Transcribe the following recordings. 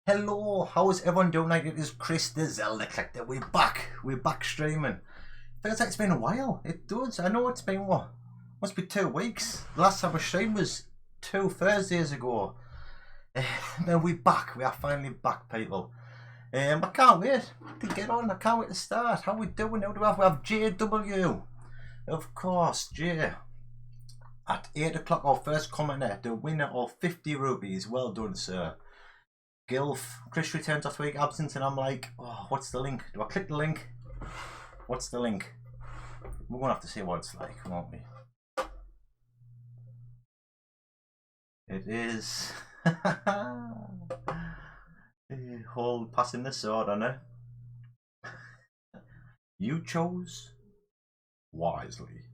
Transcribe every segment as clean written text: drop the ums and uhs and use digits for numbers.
Hello, how is everyone doing? Like, it is Chris, the Zelda Collector. We're back streaming. Feels like it's been a while. It does. I know it's been what? Must be 2 weeks. The last time I streamed was 2 Thursdays ago. Then we're back. We are finally back, people. I can't wait to get on. I can't wait to start. How we doing? Who do we have? We have JW. Of course, J. At 8 o'clock, our first commenter, the winner of 50 rupees. Well done, sir. Gilf, Chris returns after week absence, and I'm like, oh, what's the link? Do I click the link? What's the link? We're gonna have to see what it's like, won't we? It is whole passing the sword on it. You chose wisely.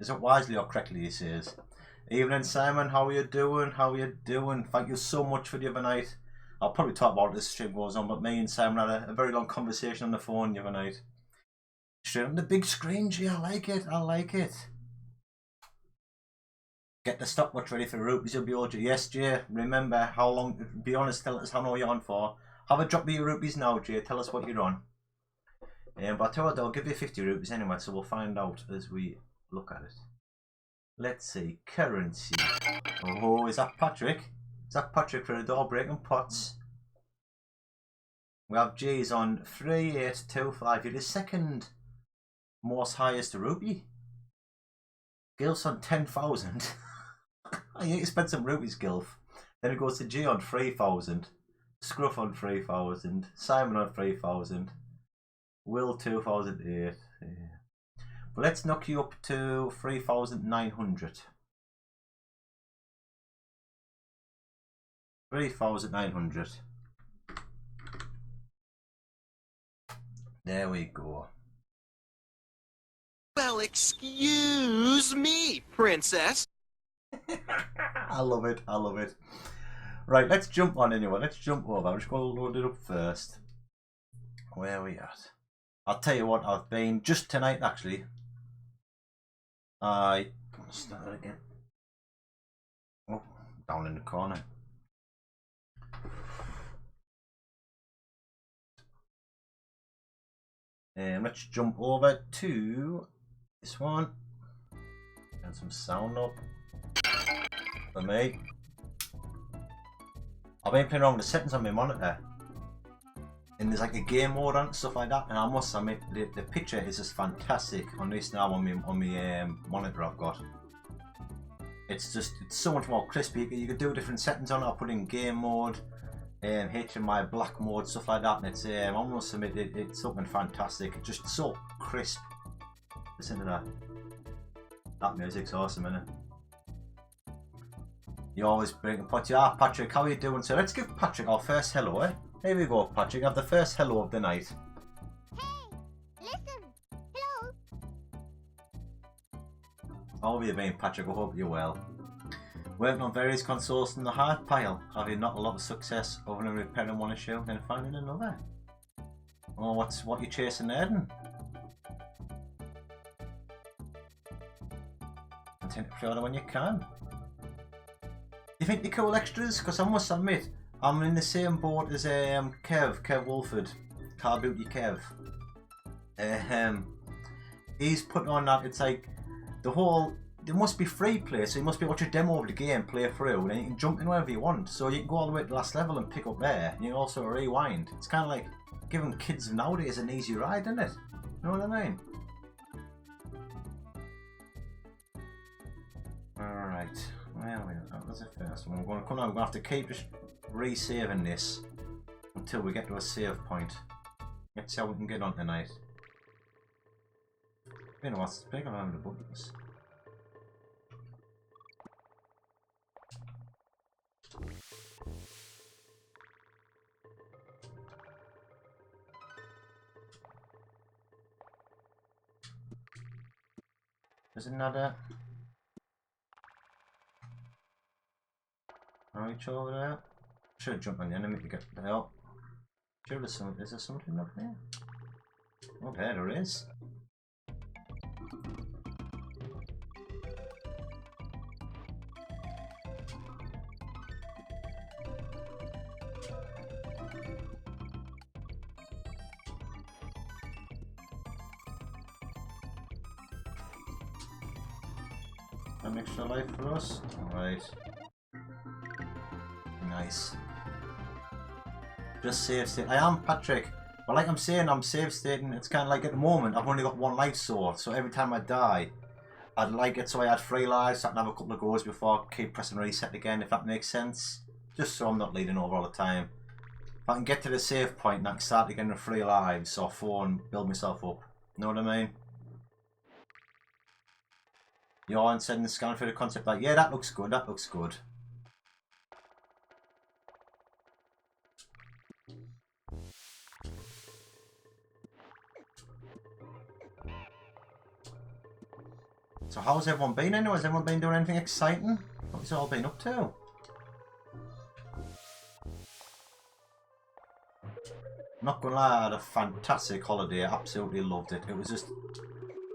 Is it wisely or correctly? He says. Evening, Simon. How are you doing? How are you doing? Thank you so much for the other night. I'll probably talk about this stream goes on, but me and Simon had a very long conversation on the phone the other night. Straight on the big screen, gee, I like it, I like it. Get the stopwatch ready for rupees, you'll be all Jay. Yes, Jay, remember how long, be honest, tell us how long you're on for. Have a drop of your rupees now, Jay, tell us what you're on. But I tell you what, I'll give you 50 rupees anyway, so we'll find out as we look at it. Let's see, currency. Oh, is that Patrick? Is that Patrick for the door breaking pots? We have J's on 3825. You're the second most highest rupee. Gilf's on 10,000. I need to spend some rupees, Gilf. Then it goes to G on 3,000. Scruff on 3,000. Simon on 3,000. Will 2,008. Yeah. But let's knock you up to 3,900. 3,900. There we go. Well, excuse me, princess. I love it, I love it. Right, let's jump on anyway. Let's jump over. I'm just going to load it up first. Where are we at? I'll tell you what, I've been just tonight actually. Start it again. Oh, down in the corner. Let's jump over to this one. Get some sound up for me. I've been playing around with the settings on my monitor, and there's like a game mode on it, stuff like that. And I must admit, the picture is just fantastic on this now on my monitor I've got. It's so much more crispy. You can do different settings on it. I put in game mode. HDMI black mode, stuff like that, and it's I must admit it's something fantastic. It's just so crisp. Listen to that. That music's awesome, isn't it? You always bring Patrick. Ah, Patrick, how are you doing? So let's give Patrick our first hello, eh? Here we go, Patrick. Have the first hello of the night. Hey, listen. Hello. How have you been, Patrick? I hope you're well. Working on various consoles in the hard pile, having not a lot of success over and repairing one issue, then finding another. Oh, what you chasing there then? Continue to pre-order when you can. You think they're cool extras? Because I must admit, I'm in the same boat as Kev Wolford, Car Booty Kev. He's put on that, it's like the whole. There must be free play, so you must be able to demo of the game, play through, and then you can jump in wherever you want. So you can go all the way to the last level and pick up there. And you can also rewind. It's kind of like giving kids nowadays an easy ride, isn't it? You know what I mean? Alright, where are we? That was the first one. We're going to have to keep just resaving this until we get to a save point. Let's see how we can get on tonight. You know what's big around the buttons. There's another reach over there. Should jump on the enemy to get the help. Sure, is there something up there? Oh, there is. an extra life for us. Alright. Nice. Just save state. I am Patrick. But like I'm saying, I'm save stating. It's kind of like at the moment, I've only got 1 life source. So every time I die, I'd like it so I had 3 lives. So I can have a couple of goes before I keep pressing reset again, if that makes sense. Just so I'm not leading over all the time. If I can get to the save point and I can start again with 3 lives or 4 and build myself up. Know what I mean? You're sending the scan for the concept like, yeah, that looks good, that looks good. So how's everyone been anyway? Has everyone been doing anything exciting? What's it all been up to? I'm not gonna lie, I had a fantastic holiday. I absolutely loved it. It was just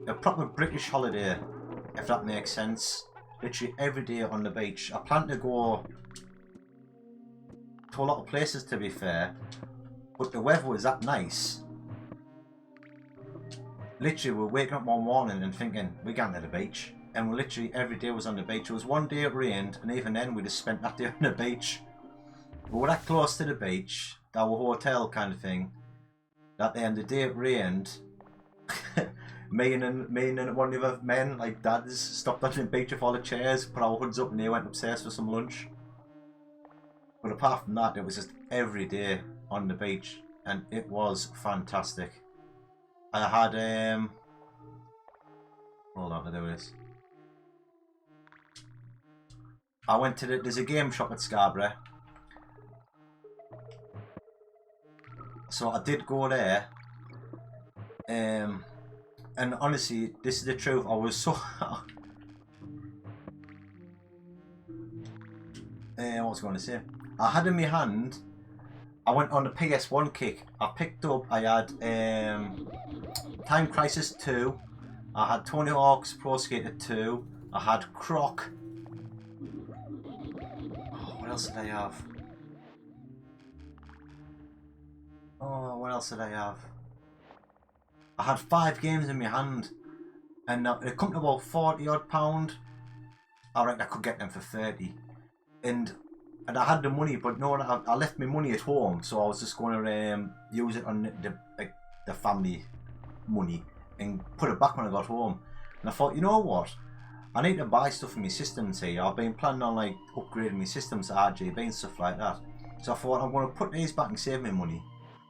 a proper British holiday, if that makes sense. Literally every day on the beach. I plan to go to a lot of places, to be fair, but the weather was that nice. Literally, we're waking up one morning and thinking, we're going to the beach. And we literally, every day was on the beach. There was one day it rained, and even then we just spent that day on the beach. But we're that close to the beach, our hotel kind of thing, that the day it rained, me and one of the other men, like dads, stopped on the beach with all the chairs, put our hoods up, and they went upstairs for some lunch. But apart from that, it was just every day on the beach, and it was fantastic. I had hold on, to do this. I went to there's a game shop at Scarborough, so I did go there. And honestly, this is the truth. I was so what was I going to say? I had in my hand. I went on the PS1 kick. I picked up. I had Time Crisis 2. I had Tony Hawk's Pro Skater 2. I had Croc. Oh, what else did I have? Oh, what else did I have? I had 5 games in my hand, and they come to about £40 odd. I reckon I could get them for 30, and I had the money, but no, I left my money at home, so I was just going to use it on the family money and put it back when I got home. And I thought, you know what? I need to buy stuff for my systems here. I've been planning on like upgrading my systems to RGB and stuff like that. So I thought I'm going to put these back and save me money.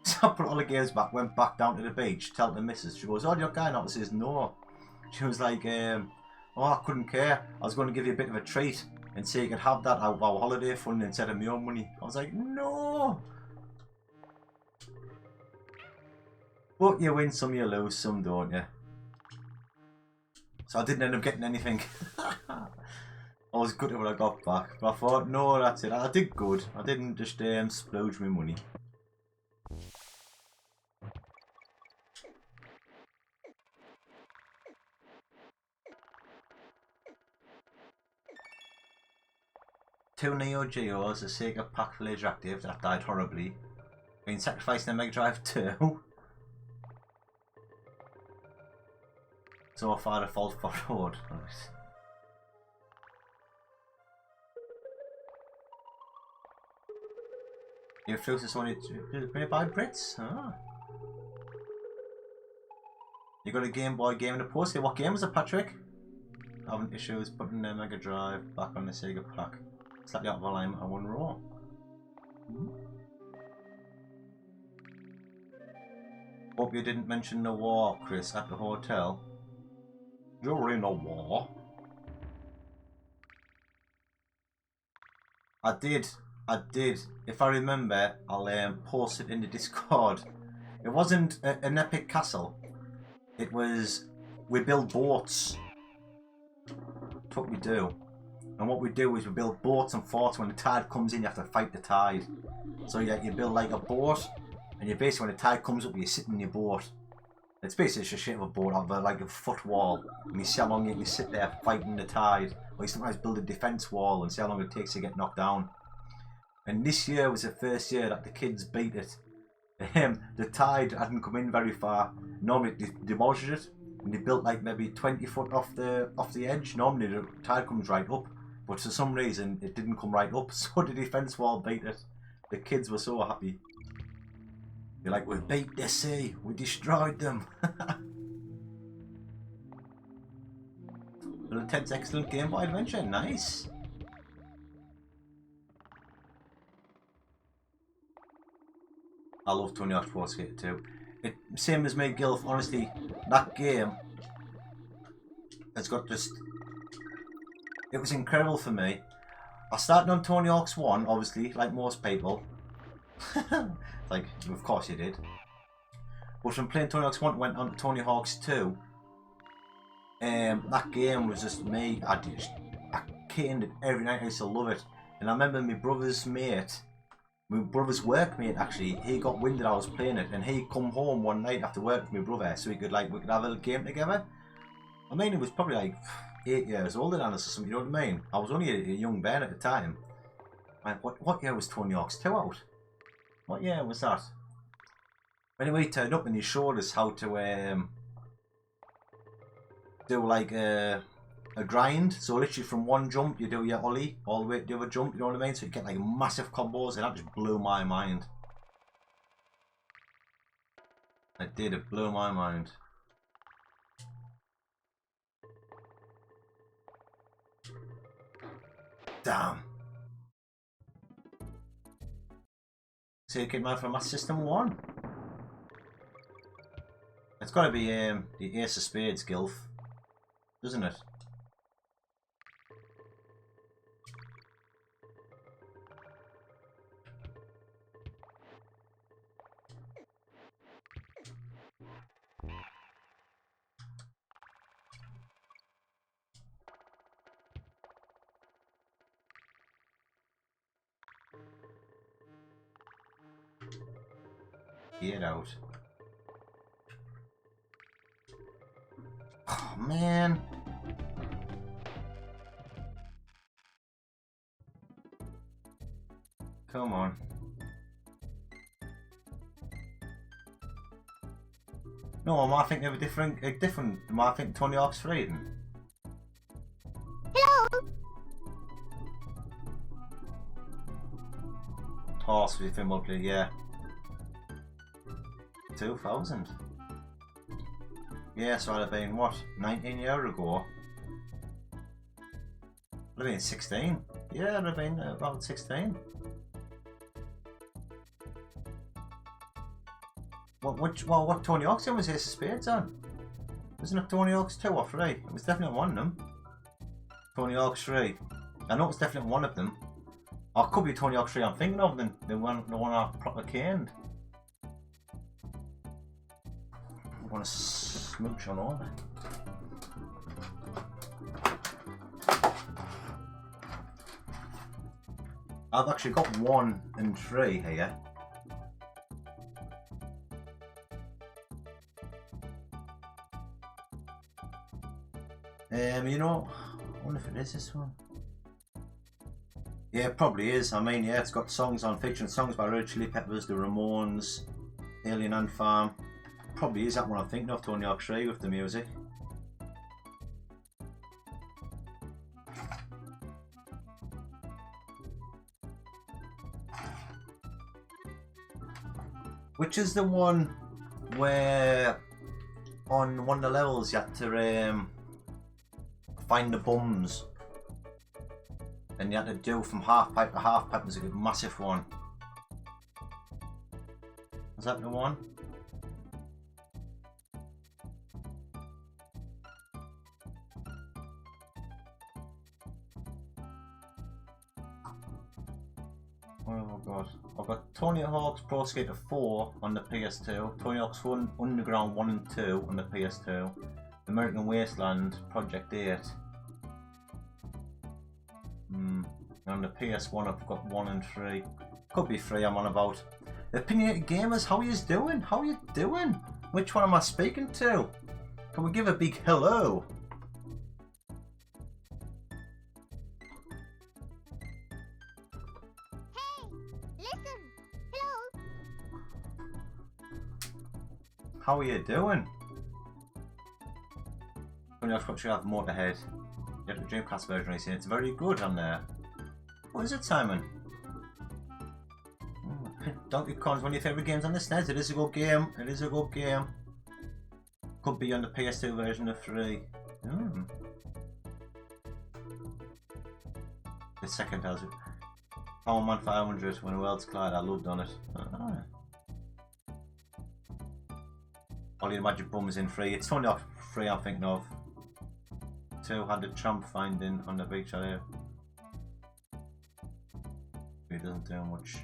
So I put all the games back, went back down to the beach, tell the missus. She goes, "Oh, you're going out?" I says, "No." She was like, "Oh, I couldn't care. I was going to give you a bit of a treat and say you could have that out of our holiday fund instead of my own money." I was like, "No." But you win some, you lose some, don't you? So I didn't end up getting anything. I was good when I got back, but I thought, no, that's it. I did good. I didn't just splurge my money. Two Neo Geos, a Sega Pack Village Active that died horribly. Been sacrificed in Mega Drive 2. So far the fault forward. Your fruits is only made by Brits? Ah. You got a Game Boy game in the post. What game was it, Patrick? Having issues putting the Mega Drive back on the Sega Pack. Slightly out of alignment on one row. Hope you didn't mention the war, Chris, at the hotel. You're in a war. I did. If I remember, I'll post it in the Discord. It wasn't an epic castle. It was, we build boats. That's what we do. And what we do is we build boats and forts. When the tide comes in, you have to fight the tide. So you build like a boat, and you basically, when the tide comes up, you sit in your boat. It's basically just a shape of a boat out of like a foot wall, and you see how long you can sit there fighting the tide. Or you sometimes build a defense wall and see how long it takes to get knocked down. And this year was the first year that the kids beat it. The tide hadn't come in very far. Normally it demolishes it, and they built like maybe 20 foot off the edge. Normally the tide comes right up, but for some reason it didn't come right up, so the defence wall beat it. The kids were so happy. They're like, we beat the sea, we destroyed them. Little Ted's excellent Game Boy Adventure, nice. I love Tony Hawk's Pro Skater too. Same as me, Gilf, honestly, that game has got just... It was incredible for me. I started on Tony Hawk's 1, obviously, like most people. Like, of course you did. But from playing Tony Hawk's 1, went on to Tony Hawk's 2. That game was just me. I caned it every night. I used to love it. And I remember my brother's workmate actually, he got wind that I was playing it, and he come home one night after work with my brother so we could have a little game together. I mean, it was probably like 8 years older than us or something, you know what I mean? I was only a young Ben at the time. Like, what year was Tony Hawk's 2 out? What year was that? Anyway, he turned up and he showed us how to do like a grind. So literally from one jump you do your ollie all the way to the other jump, you know what I mean? So you get like massive combos, and that just blew my mind. It did, it blew my mind. Damn. Take it man from my System 1. It's gotta be the Ace of Spades, Gilf, doesn't it? Get out. Oh man. Come on. No, I might think of a different. I might think Tony Hawk's 3 then. Hello. Horse with Fimbulkley, yeah. 2000. Yeah, so I'd have been, what, 19 years ago? I'd have been 16. Yeah, I'd have been about 16. What Tony Hawk's in was Ace of Spades on? Wasn't it Tony Hawk's 2 or 3? It was definitely one of them. Tony Hawk's 3. I know it's definitely one of them. Or it could be Tony Hawk's 3 I'm thinking of, the one I proper caned. I want to smooch on over. I've actually got 1 and 3 here. You know, I wonder if it is this one. Yeah, it probably is. I mean, yeah, it's got songs on Fiction, songs by Red Chili Peppers, The Ramones, Alien Ant Farm. Probably is that one I'm thinking of, Tony Hawk's 3 with the music. Which is the one where on one of the levels you had to find the bums, and you had to do from half pipe to half pipe. Was a good massive one. Was that the one? Oh god. I've got Tony Hawk's Pro Skater 4 on the PS2, Tony Hawk's Underground 1 and 2 on the PS2, American Wasteland Project 8. On the PS1 I've got 1 and 3. Could be 3 I'm on about. Opinionated Gamers, how are you doing? How are you doing? Which one am I speaking to? Can we give a big hello? Listen. Hello. How are you doing? Tony Hawk's should have Motorhead. You have the Dreamcast version I seen. It's very good on there. What is it, Simon? Donkey Kong's one of your favourite games on the SNES. It is a good game. It is a good game. Could be on the PS2 version of 3. The second tells it. Power Man 500 when the worlds collide. I loved on it. Ollie the Magic Bum is in 3. It's only off 3 I'm thinking of. 2 had the tramp finding on the beach out here. He doesn't do much.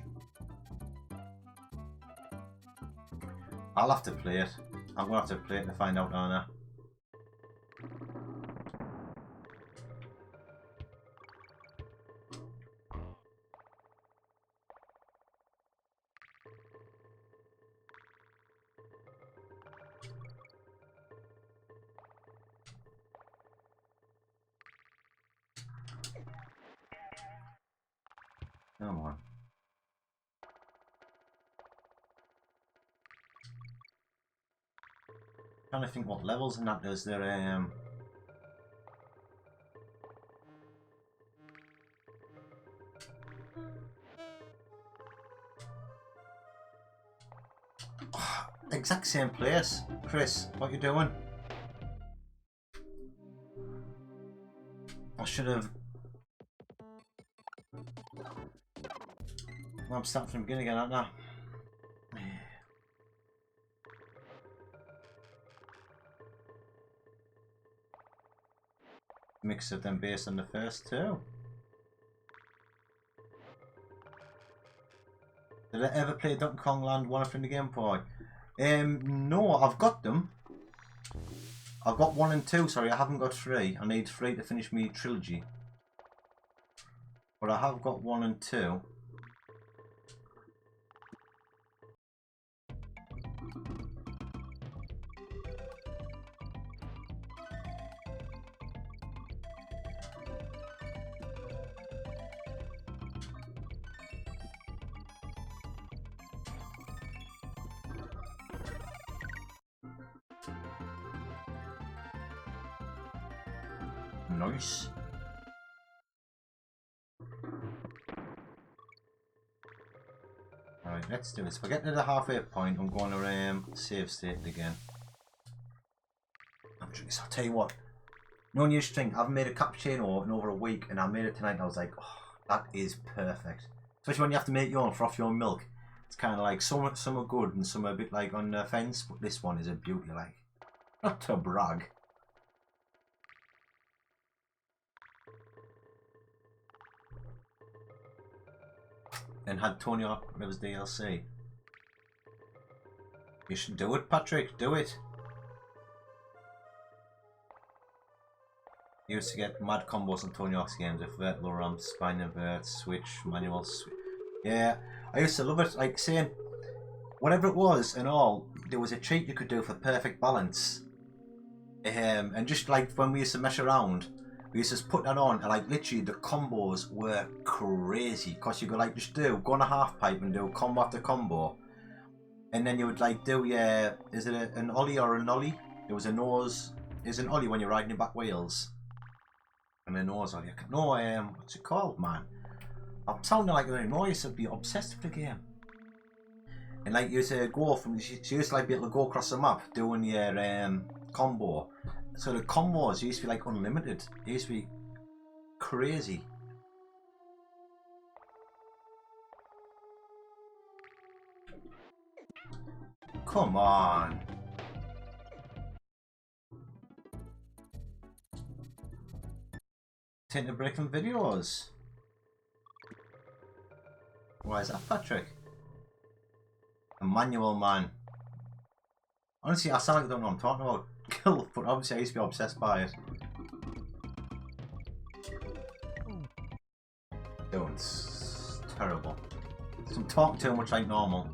I'll have to play it. I'm gonna have to play it to find out, aren't I? Come on. Trying to think what levels and that is there. Exact same place. Chris, what you doing? I should have. Well, I'm starting from the beginning again, aren't I? Mix of them based on the first two. Did I ever play Donkey Kong Land 1 from the Game Boy? No, I've got them. I've got 1 and 2, sorry, I haven't got 3. I need 3 to finish my trilogy. But I have got 1 and 2. Nice. Alright, let's do this. If I get to the halfway point, I'm going to save state again. I'll tell you what. No news string. I've made a cappuccino in over a week, and I made it tonight. And I was like, oh, that is perfect. Especially when you have to make your own, froth your own milk. It's kind of like some are good and some are a bit like on the fence, but this one is a beauty. Like, not to brag. And had Tony Hawk Rivers DLC. You should do it, Patrick. Do it. You used to get mad combos on Tony Hawk's games with vertical ramp, spine invert, switch, manual switch. Yeah, I used to love it. Like saying, whatever it was and all, there was a cheat you could do for perfect balance. And just like when we used to mess around, we used to just put that on, and like literally the combos were crazy. Cause you could like just go on a half pipe and do combo after combo, and then you would like do is it an ollie or a nollie? It was a nose. It's an ollie when you're riding your back wheels, and a nose ollie. No, what's it called, man? I'm sounding like I used to be obsessed with the game. And like you used to go from, she used to like be able to go across the map doing your combo. So the combos used to be like unlimited. It used to be crazy. Come on. Taking a break from videos. Why is that, Patrick? A manual man. Honestly, I sound like I don't know what I'm talking about. But obviously I used to be obsessed by it. Dude, it's terrible. So I'm talking too much like normal.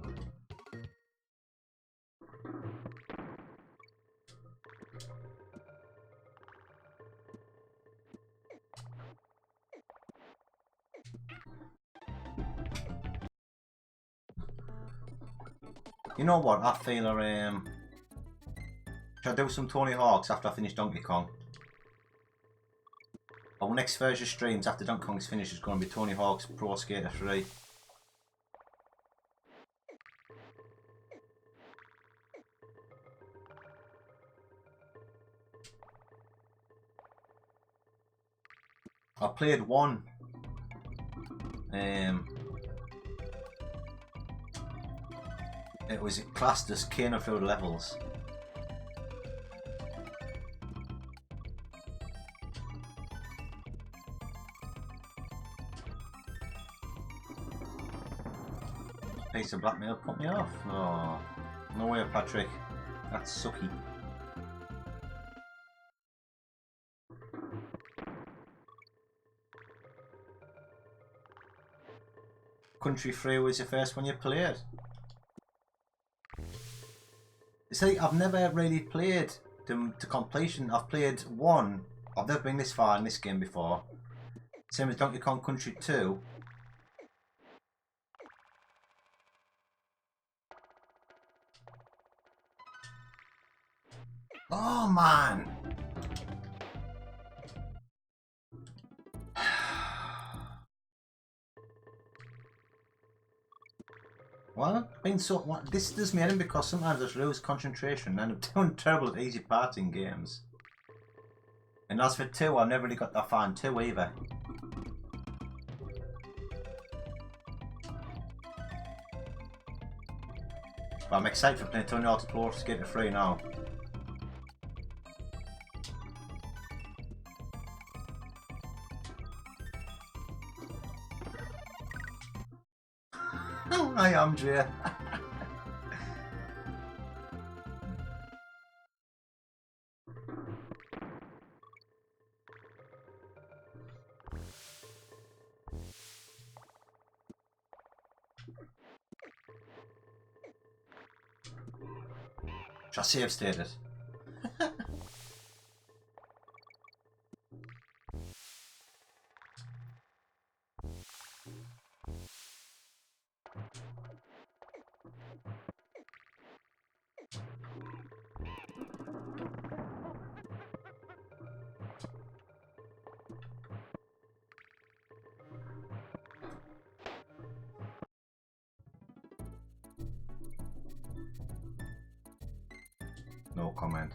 You know what? I feel should I do some Tony Hawks after I finish Donkey Kong? Our next version streams after Donkey Kong's finished is going to be Tony Hawk's Pro Skater 3. I played one. It was classed as Kano through the levels. Piece of blackmail put me off. Oh, no way, Patrick. That's sucky. Country 3 was the first one you played. You see, I've never really played them to completion. I've played one. I've never been this far in this game before. Same as Donkey Kong Country 2. Oh man! Well, been so this does me in because sometimes I just lose concentration and I'm doing terrible at easy parts in games. And as for 2, I've never really got that far in 2 either. But I'm excited for playing Tony Hawk's Pro Skater 3 now. I am, Jay. Shall I save state it? No comment.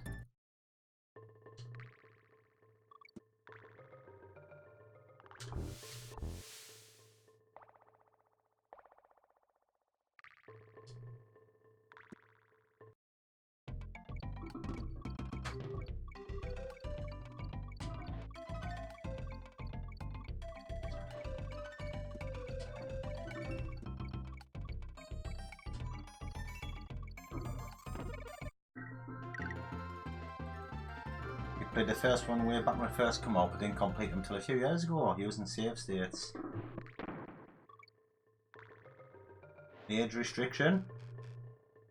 Played the first one way back when it first came out, but didn't complete them until a few years ago, using save states. Age restriction?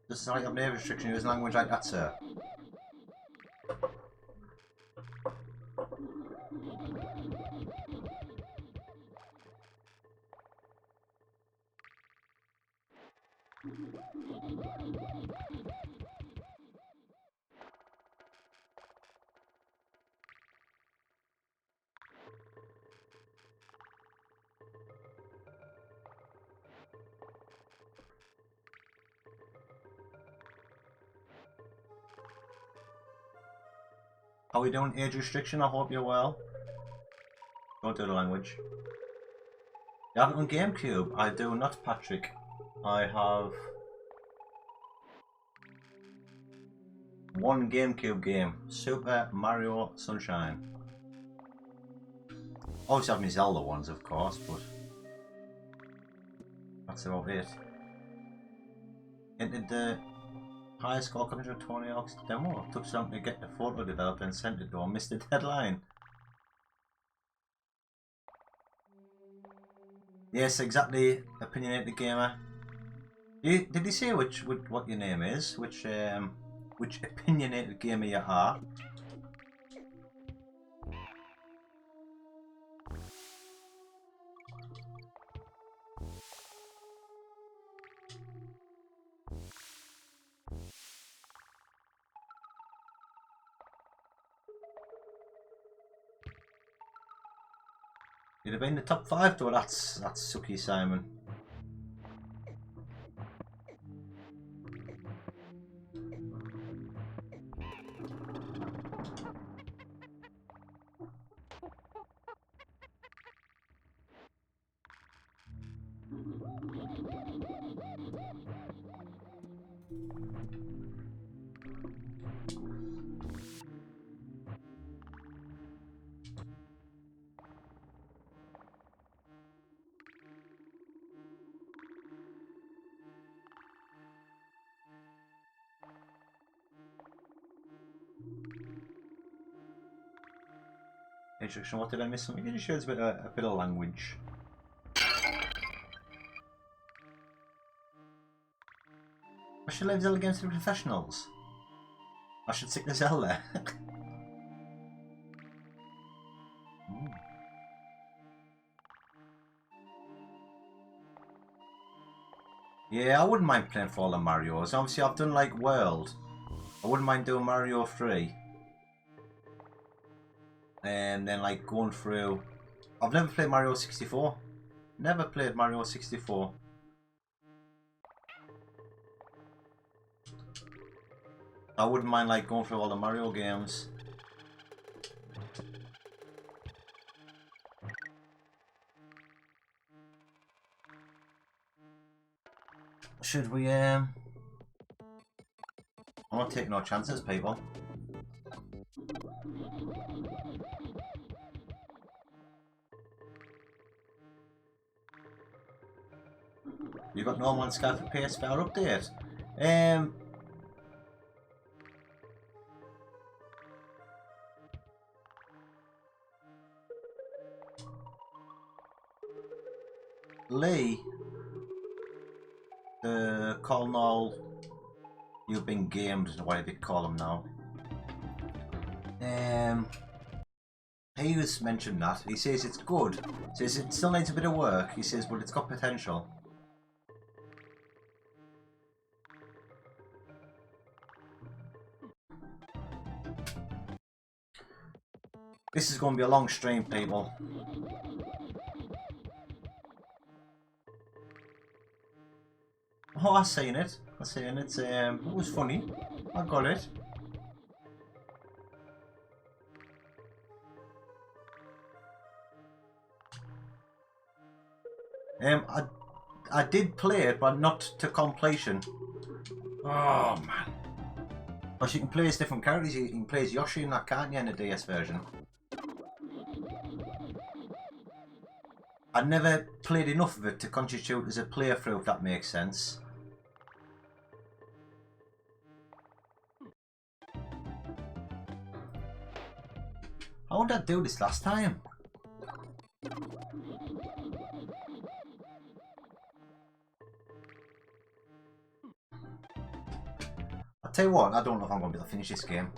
This is how you have an age restriction, use language like that, sir. How are we doing age restriction? I hope you're well. Don't do the language. You have it on GameCube? I do not, Patrick. I have one GameCube game, Super Mario Sunshine. Obviously I have my Zelda ones, of course, but that's about it. Entered the highest score coming to Tony Hawk's demo. Took something to get the photo developed and sent it to him. Missed the deadline. Yes, exactly. Opinionated gamer. Did you say what your name is? Which opinionated gamer you are? You'd have been in the top 5 though, that's sucky, Simon. Instruction, what did I miss? Something? It just shows a bit of language. I should leave Zelda games to the professionals. I should stick to Zelda. Yeah, I wouldn't mind playing for all the Marios. Obviously, I've done like World. I wouldn't mind doing Mario 3. And then like going through. I've never played Mario 64. Never played Mario 64. I wouldn't mind like going through all the Mario games. Should we I won't take no chances, people. You got No Man's Sky for PS4 update. Lee, the Colonel, you've been gamed, what do they call him now? He was mentioned that. He says it's good. He says it still needs a bit of work. He says, but it's got potential. This is going to be a long stream, people. Oh, I've seen it. I've seen it. It was funny. I got it. I did play it, but not to completion. Oh man! Because you can play as different characters. You can play as Yoshi and that, can't you, in the DS version? I never played enough of it to constitute as a playthrough, if that makes sense. How did I do this last time? I'll tell you what, I don't know if I'm going to be able to finish this game.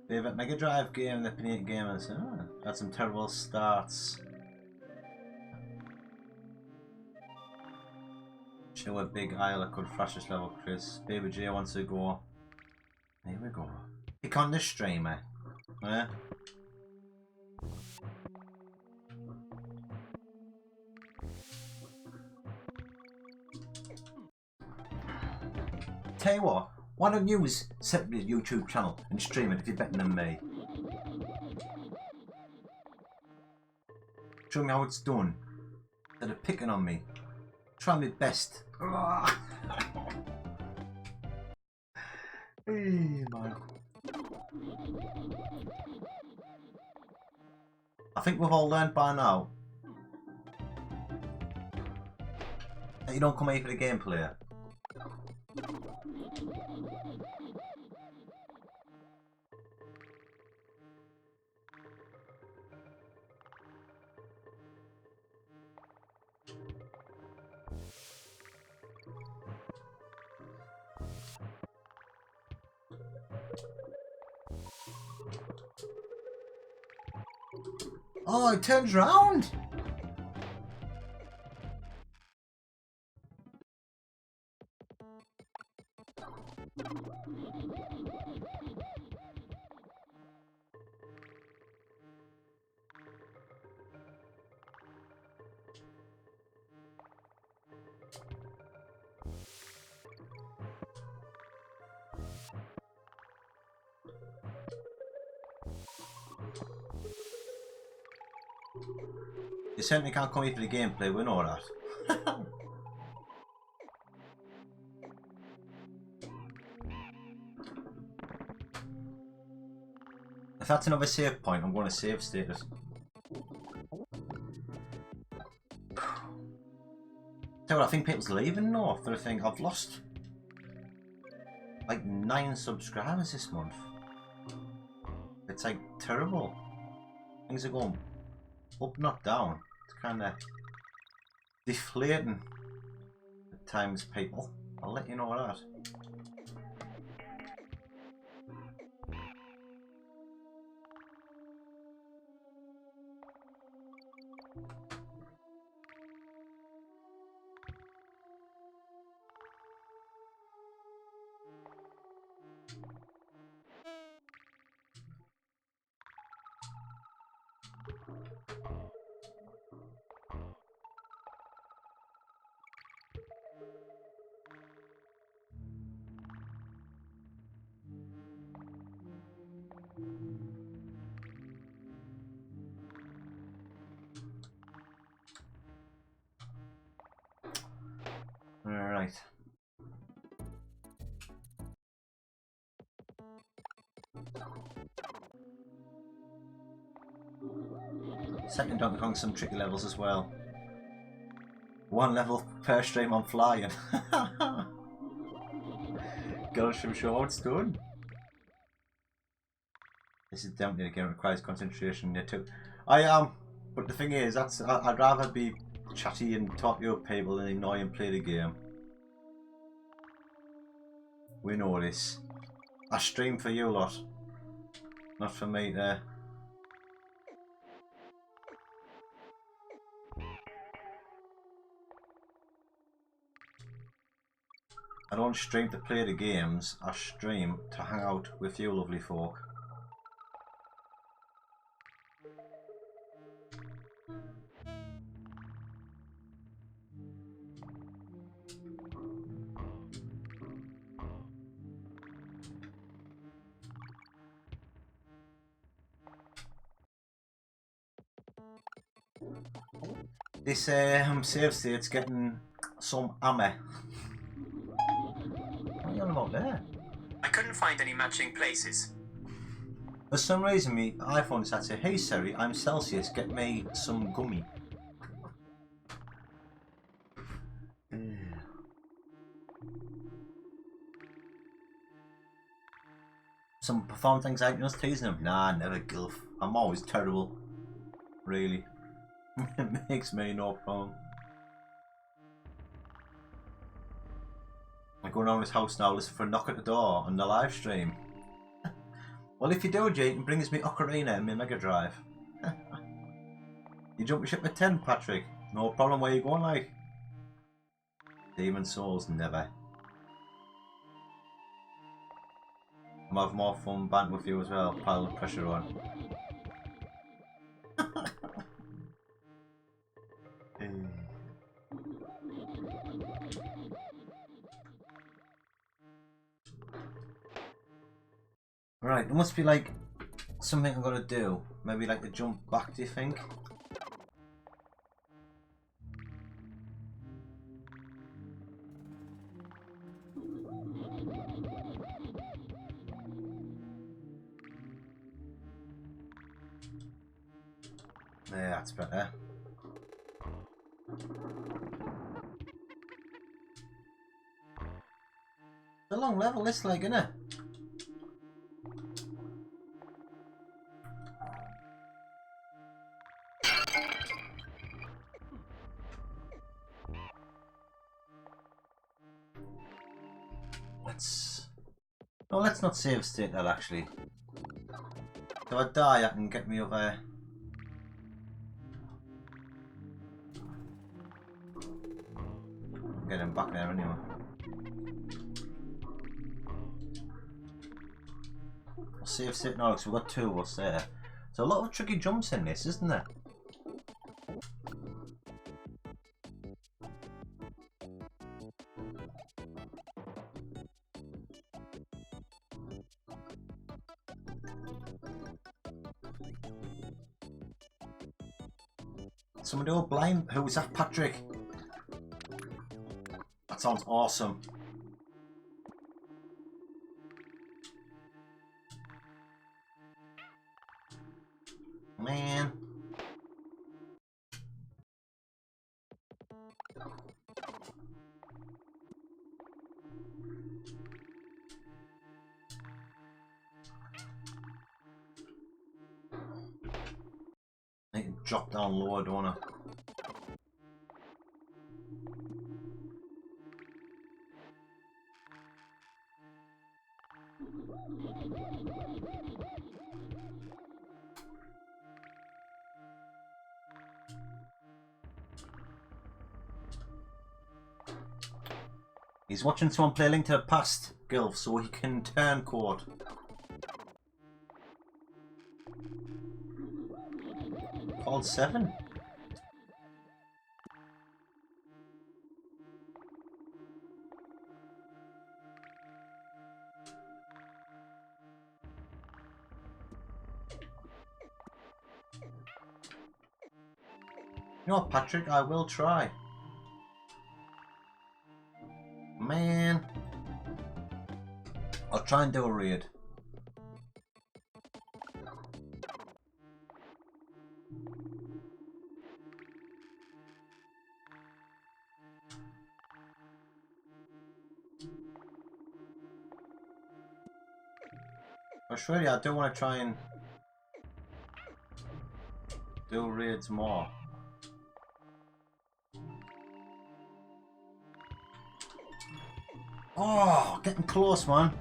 Favorite Mega Drive game, the Pinate Gamers. Oh, had some terrible starts. Show a big aisle that could flash this level, Chris. Baby J wants to go. Here we go. Pick on the streamer. Eh? Tell you what, why don't you set up your YouTube channel and stream it if you're better than me? Show me how it's done. Instead of picking on me. Try my best. Hey, man. I think we've all learned by now that you don't come here for the gameplay. Oh, it turns round! You certainly can't come here for the gameplay, we know that. If that's another save point, I'm going to save status. Tell you what, I think people's leaving now for the thing. I've lost like 9 subscribers this month. It's like terrible. Things are going up, not down. It's kind of deflating at times, people. I'll let you know that. Alright. Second Donkey Kong, some tricky levels as well. 1 level per stream on flying. Gosh, I'm sure it's done. This is definitely a game that requires concentration. Yeah, too. I am, but the thing is, I'd rather be chatty and talk to people than annoy and play the game. We know this. I stream for you lot, not for me to. I don't stream to play the games, I stream to hang out with you lovely folk. This save state's getting some ammo. What are you on about there? I couldn't find any matching places. For some reason, my iPhone decided to say, "Hey Siri, I'm Celsius. Get me some gummy." Some performance anxiety, just teasing him. Nah, never gilf. I'm always terrible. Really. It makes me no problem. I'm going around this house now, listen for a knock at the door on the live stream. Well, if you do, Jake, it brings me Ocarina and my Mega Drive. You jump ship at 10, Patrick. No problem, where you going, like? Demon Souls, never. I'm have more fun banter with you as well, pile the pressure on. Right, there must be like something I'm gonna do. Maybe like to jump back, do you think? Yeah, that's better. It's a long level, this like, isn't it? No, let's not save state that actually. If I die, I can get me over get him back there anyway. We'll save state now because we've got 2, we'll say. So a lot of tricky jumps in this, isn't there? Somebody all blind. Who was that, Patrick? That sounds awesome. Man. I need to drop down lower, don't I? He's watching someone play Link to the Past, Gilf, so he can turn code. Called 7? You know what, Patrick, I will try. Man. I'll try and do a raid. But really, I do want to try and do raids more. Oh, getting close, man.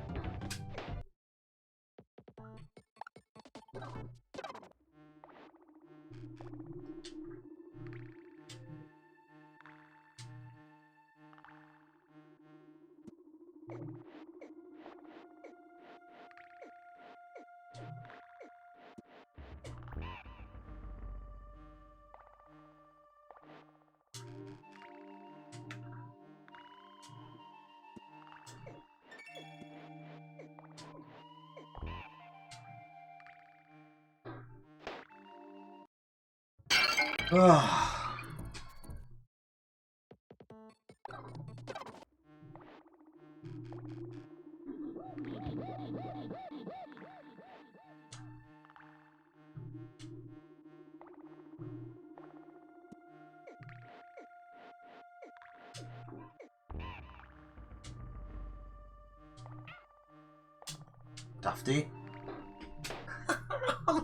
Dafty.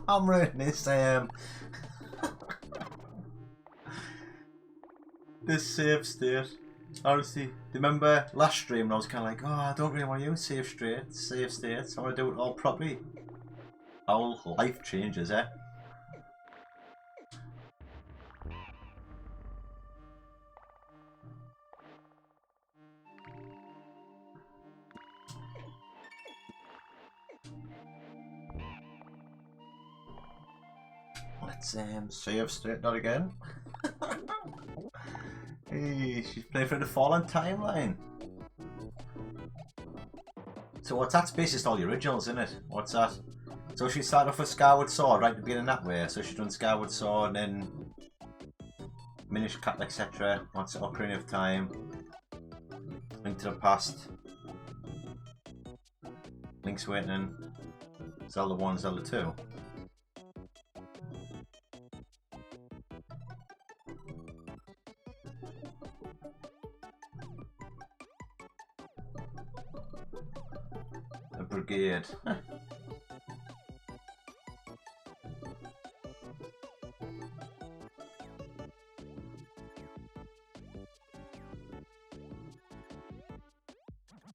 I'm reading this this save state. Honestly, do you remember last stream when I was kind of like, oh, I don't really want to use save states. I want to do it all properly. How life changes, eh? Let's save state that again. Hey, she's playing for the Fallen timeline. So what's that's based all the originals, isn't it? What's that? So she started off with Skyward Sword right at the beginning that way. So she's done Skyward Sword and then Minish Cap, etc. What's it? Ocarina of Time, Link to the Past, Link's Awakening, Zelda 1, Zelda 2. A brigade.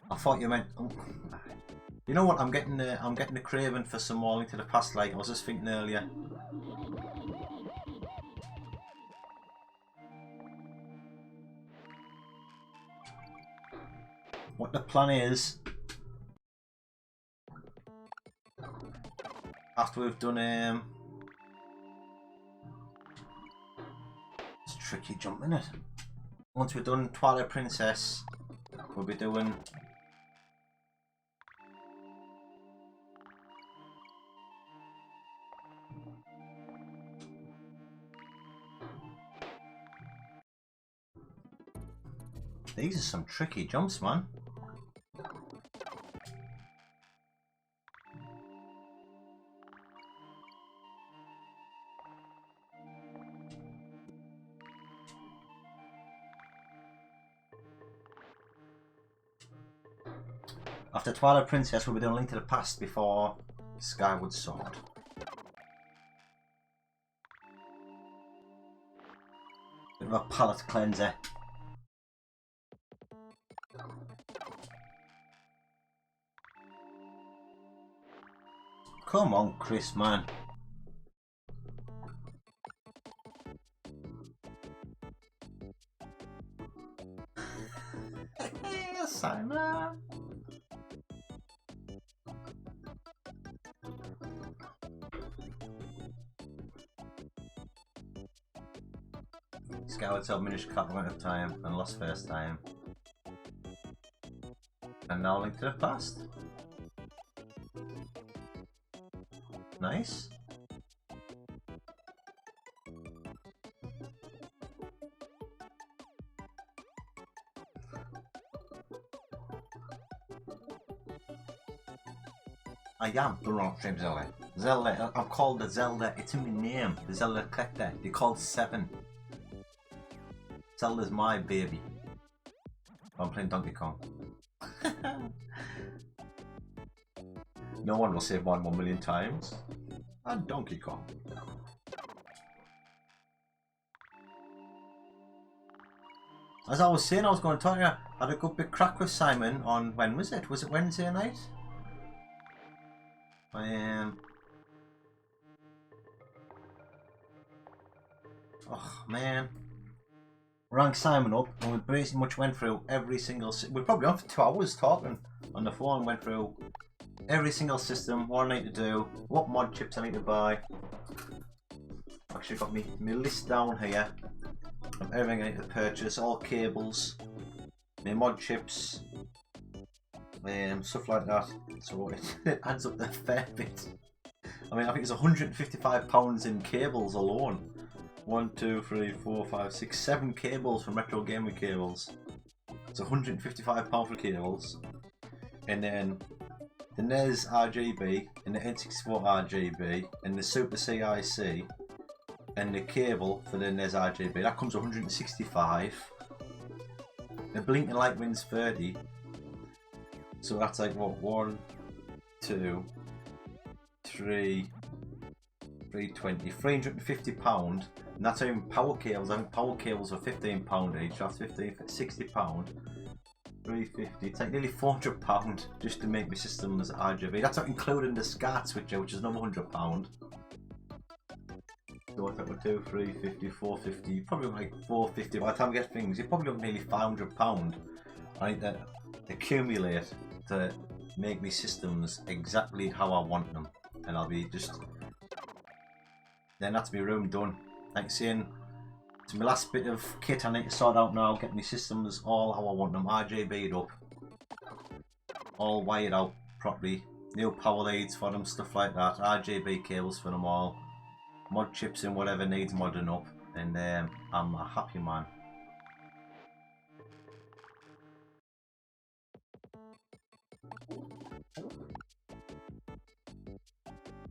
I thought you meant. You know what? I'm getting a craving for some more Link to the Past. Like I was just thinking earlier. what the plan is, after we've done it's a tricky jump, isn't it? Once we've done Twilight Princess, we'll be doing these are some tricky jumps, man. After Twilight Princess, we'll be doing Link to the Past before Skyward Sword. Bit of a palate cleanser. Come on, Chris, man. Simon. Skyward Sword minish cut went of time and lost first time. And now Link to the Past. Nice. I am the wrong stream Zelda. Zelda, I'm called the Zelda, it's in my name, the Zelda Collector. They called 7. Zelda's my baby. I'm playing Donkey Kong. No one will say mine 1 million times. And Donkey Kong. As I was saying, I was going to talk to you. I had a good big crack with Simon on, when was it? Was it Wednesday night? Oh man. Rang Simon up and we pretty much went through every single... We were probably on for 2 hours talking on the phone, went through every single system, what I need to do, what mod chips I need to buy. Actually got me list down here of everything I need to purchase, all cables, my mod chips, stuff like that. So it adds up a fair bit. I mean, I think it's £155 in cables alone. 1, 2, 3, 4, 5, 6, 7 cables from Retro Gaming Cables. It's £155 for cables. And then the NES RGB and the N64 RGB and the Super CIC and the cable for the NES RGB. That comes to £165. The blinking light wins 30. So that's like what, 1, 2, 3, 320, £350. And that's even power cables. I think power cables are £15 each. That's £60. 350. It's like nearly £400 just to make my systems RGB. That's not including the SCART switcher, which is another £100. So what's that? 2, 350, 450. Probably like 450 by the time I get things. You're probably up nearly £500. I need to accumulate to make my systems exactly how I want them, and I'll be just. Then that's my room done. Like saying, it's my last bit of kit I need to sort out now, get my systems all how I want them, RGB'd up, all wired out properly, new power leads for them, stuff like that, RGB cables for them all, mod chips and whatever needs modding up, and I'm a happy man.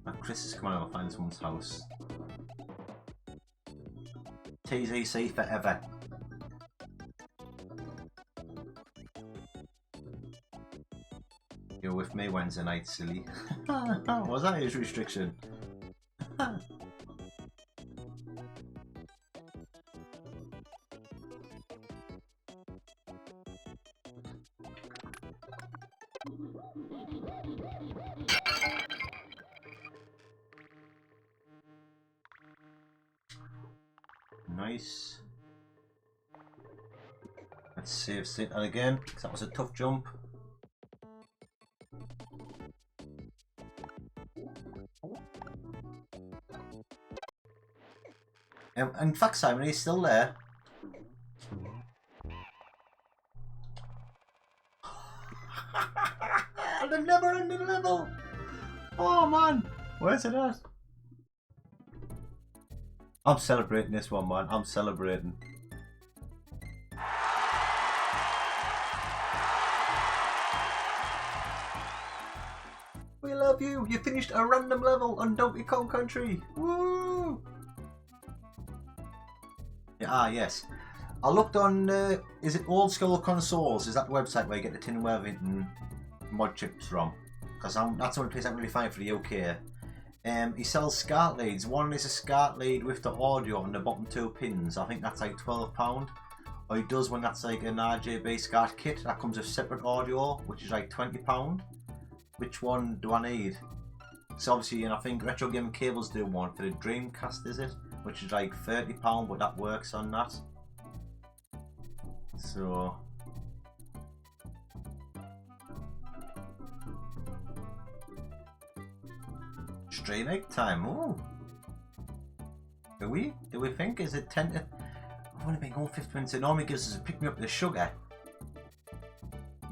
And Chris is coming over, find someone's house. TZC forever. You're with me Wednesday night, silly. Was that age restriction? Nice. Let's save state that again, because that was a tough jump. In fact, Simon, he's still there. The never-ending level. Oh man, where's it at? I'm celebrating this one, man. I'm celebrating. We love you. You finished a random level on Donkey Kong Country. Woo! Yeah, yes. I looked on, is it Old School Consoles? Is that the website where you get the Tin Worthington mod chips from? Because that's the only place I can really find for the UK. He sells SCART leads. One is a SCART lead with the audio on the bottom 2 pins. I think that's like £12. Or he does when that's like an RGB SCART kit that comes with separate audio, which is like £20. Which one do I need? So obviously, and I think Retro Game Cables do one for the Dreamcast, is it? Which is like £30, but that works on that. So stream egg time. Ooh. Do we think? Is it 10 to... I've only been going 50 minutes. It normally gives us a pick me up the sugar.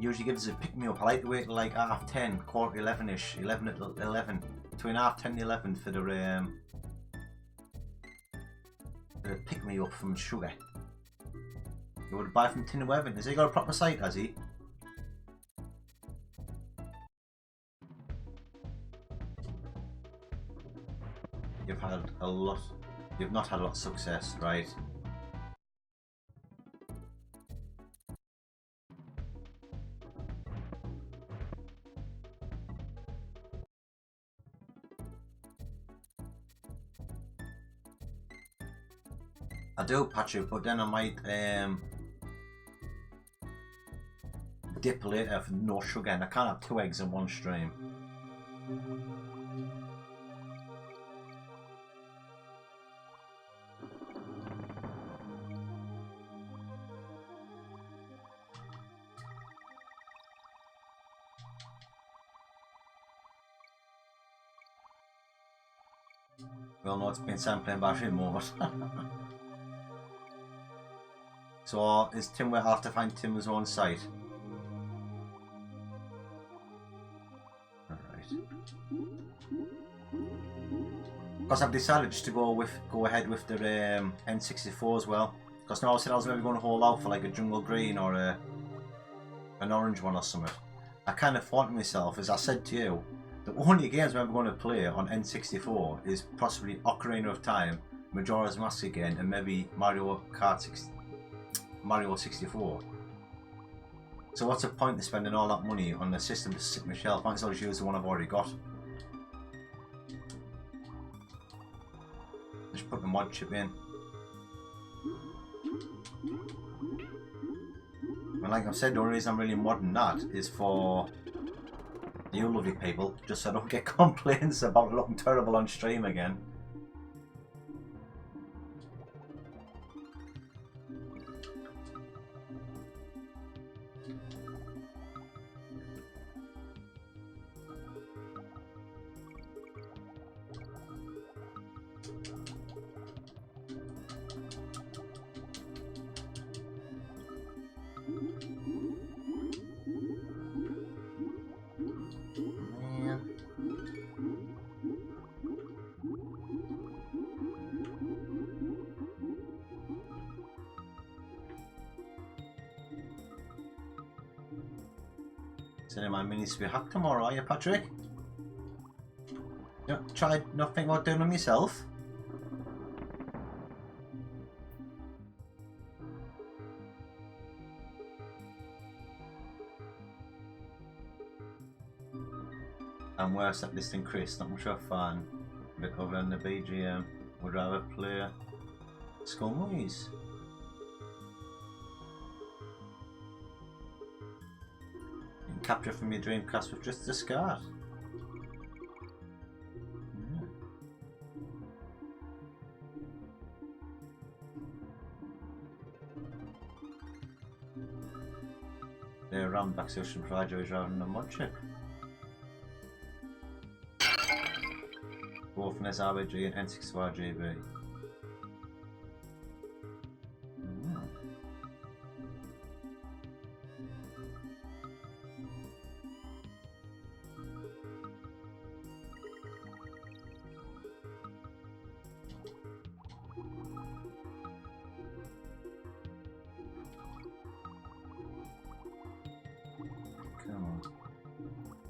Usually gives us a pick me up. I like to wait till like 10:30, 11ish, 11 at 11, between 10:30 and 11 for the pick me up from sugar. You would buy from Tin Worthington. Has he got a proper site? Has he? You've had a lot. You've not had a lot of success, right? I do, Patrick, but then I might dip later for no sugar, and I can't have 2 eggs in one stream. Well, no, it's been sampling battery moment. So is Tim? I'll have to find Tim's own site. Alright. Because I've decided just to go ahead with the N64 as well. Because now I said I was maybe going to hold out for like a jungle green or an orange one or something. I kind of thought to myself, as I said to you, the only games I'm ever going to play on N64 is possibly Ocarina of Time, Majora's Mask again, and maybe Mario 64. So what's the point of spending all that money on the system to sit on the shelf? Might as well just use the one I've already got. Just put the mod chip in. And like I've said, the only reason I'm really modding that is for you lovely people, just so I don't get complaints about looking terrible on stream again. So my mini needs to be hacked tomorrow, are you, Patrick? You tried nothing about doing them yourself? I'm worse at this than Chris, not much of a fan. A bit other than the BGM. Would rather play Skull Movies. Capture from your Dreamcast with just a SCART. Yeah. They're around back solution provider is rather than a mod chip. Both an SRBG and N64GB.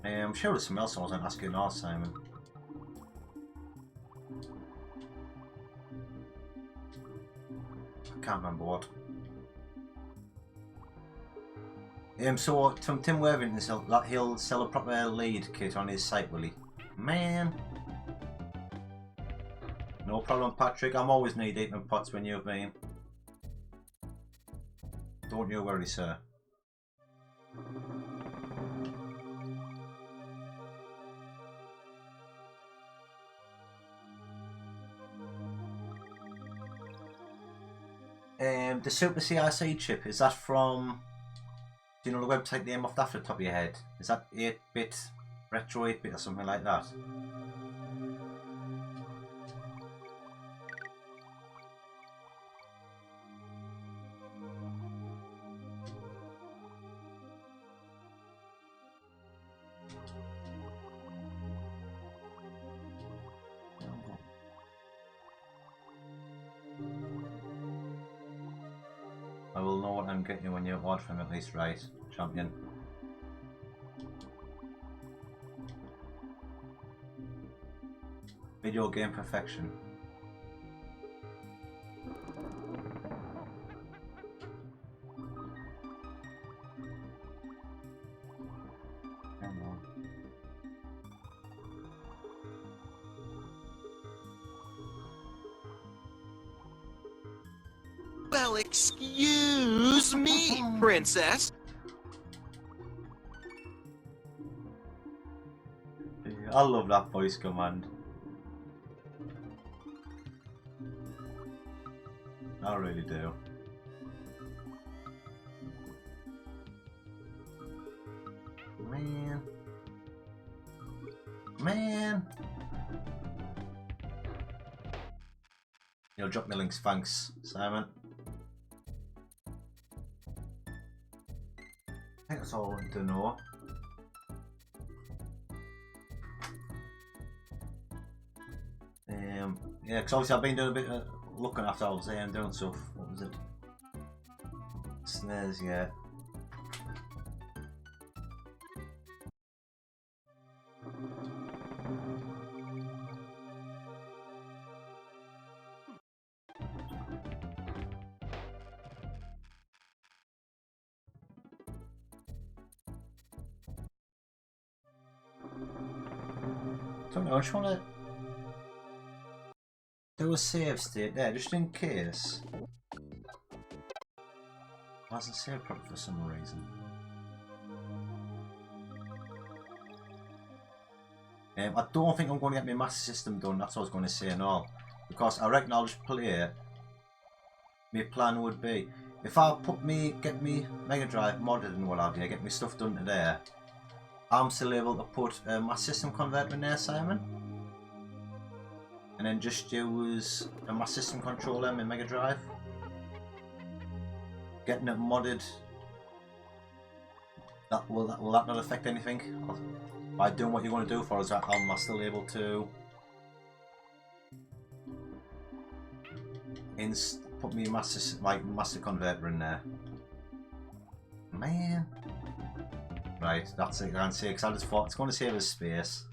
I'm sure there's something else I wasn't asking last time. I can't remember what. So Tim Worthington said that he'll sell a proper lead kit on his site, will he? Man. No problem, Patrick. I'm always knee deep in pots when you've been. Don't you worry, sir. The Super CRC chip, is that from, do you know the website name off the top of your head? Is that 8-bit, Retro 8-bit or something like that? I will know what I'm getting when you order from at least, right, champion? Video game perfection. Well, excuse me, princess. I love that voice command. I really do. Man. You'll drop me links, thanks, Simon. I think that's all I want to know. Yeah, because obviously I've been doing a bit of looking after all the doing stuff. What was it? Snares, yeah. Don't know, I just want to do a save state there, just in case. It hasn't saved properly for some reason. I don't think I'm going to get my Master System done, that's what I was going to say and all. Because I reckon I'll just play it. My plan would be, if I get me Mega Drive modded and what have you, get my stuff done today, I'm still able to put my system converter in there, Simon, and then just use my system controller in Mega Drive, getting it modded. Will that not affect anything? By doing what you want to do for us, am I still able to put me master converter in there? Man. Right, that's it, I can't say, because I just thought it's going to save us space.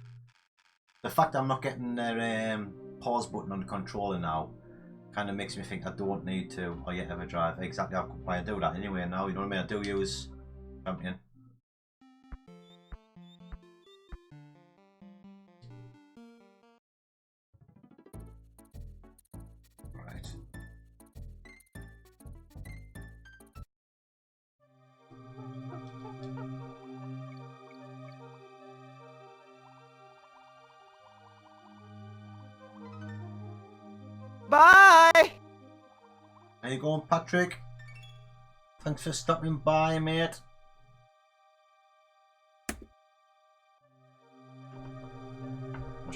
The fact I'm not getting their pause button on the controller now kind of makes me think I don't need to, or yet ever drive. Exactly, why I do that anyway now, you know what I mean? I do use champion. Right. Bye! How you going, Patrick? Thanks for stopping by, mate.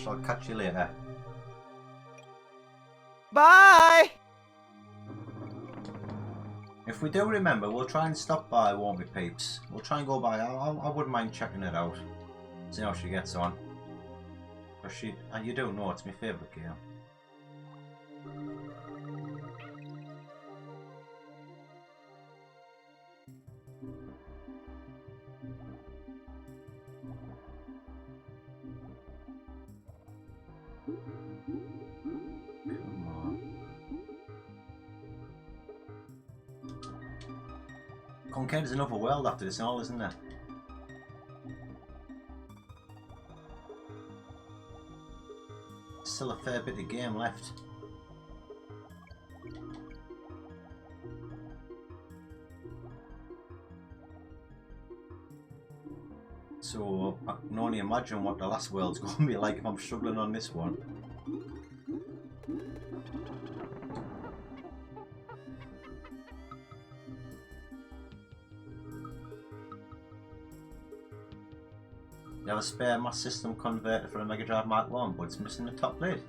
shall catch you later. Bye! If we do remember, we'll try and stop by, won't we, peeps? We'll try and go by. I wouldn't mind checking it out. See how she gets on. Cause you do know it's my favourite game. Come on. Conquered is another world after this and all, isn't there? Still a fair bit of game left. So I can only imagine what the last world's going to be like if I'm struggling on this one. You have a spare mass system converter for a Mega Drive Mark 1, but it's missing the top lid.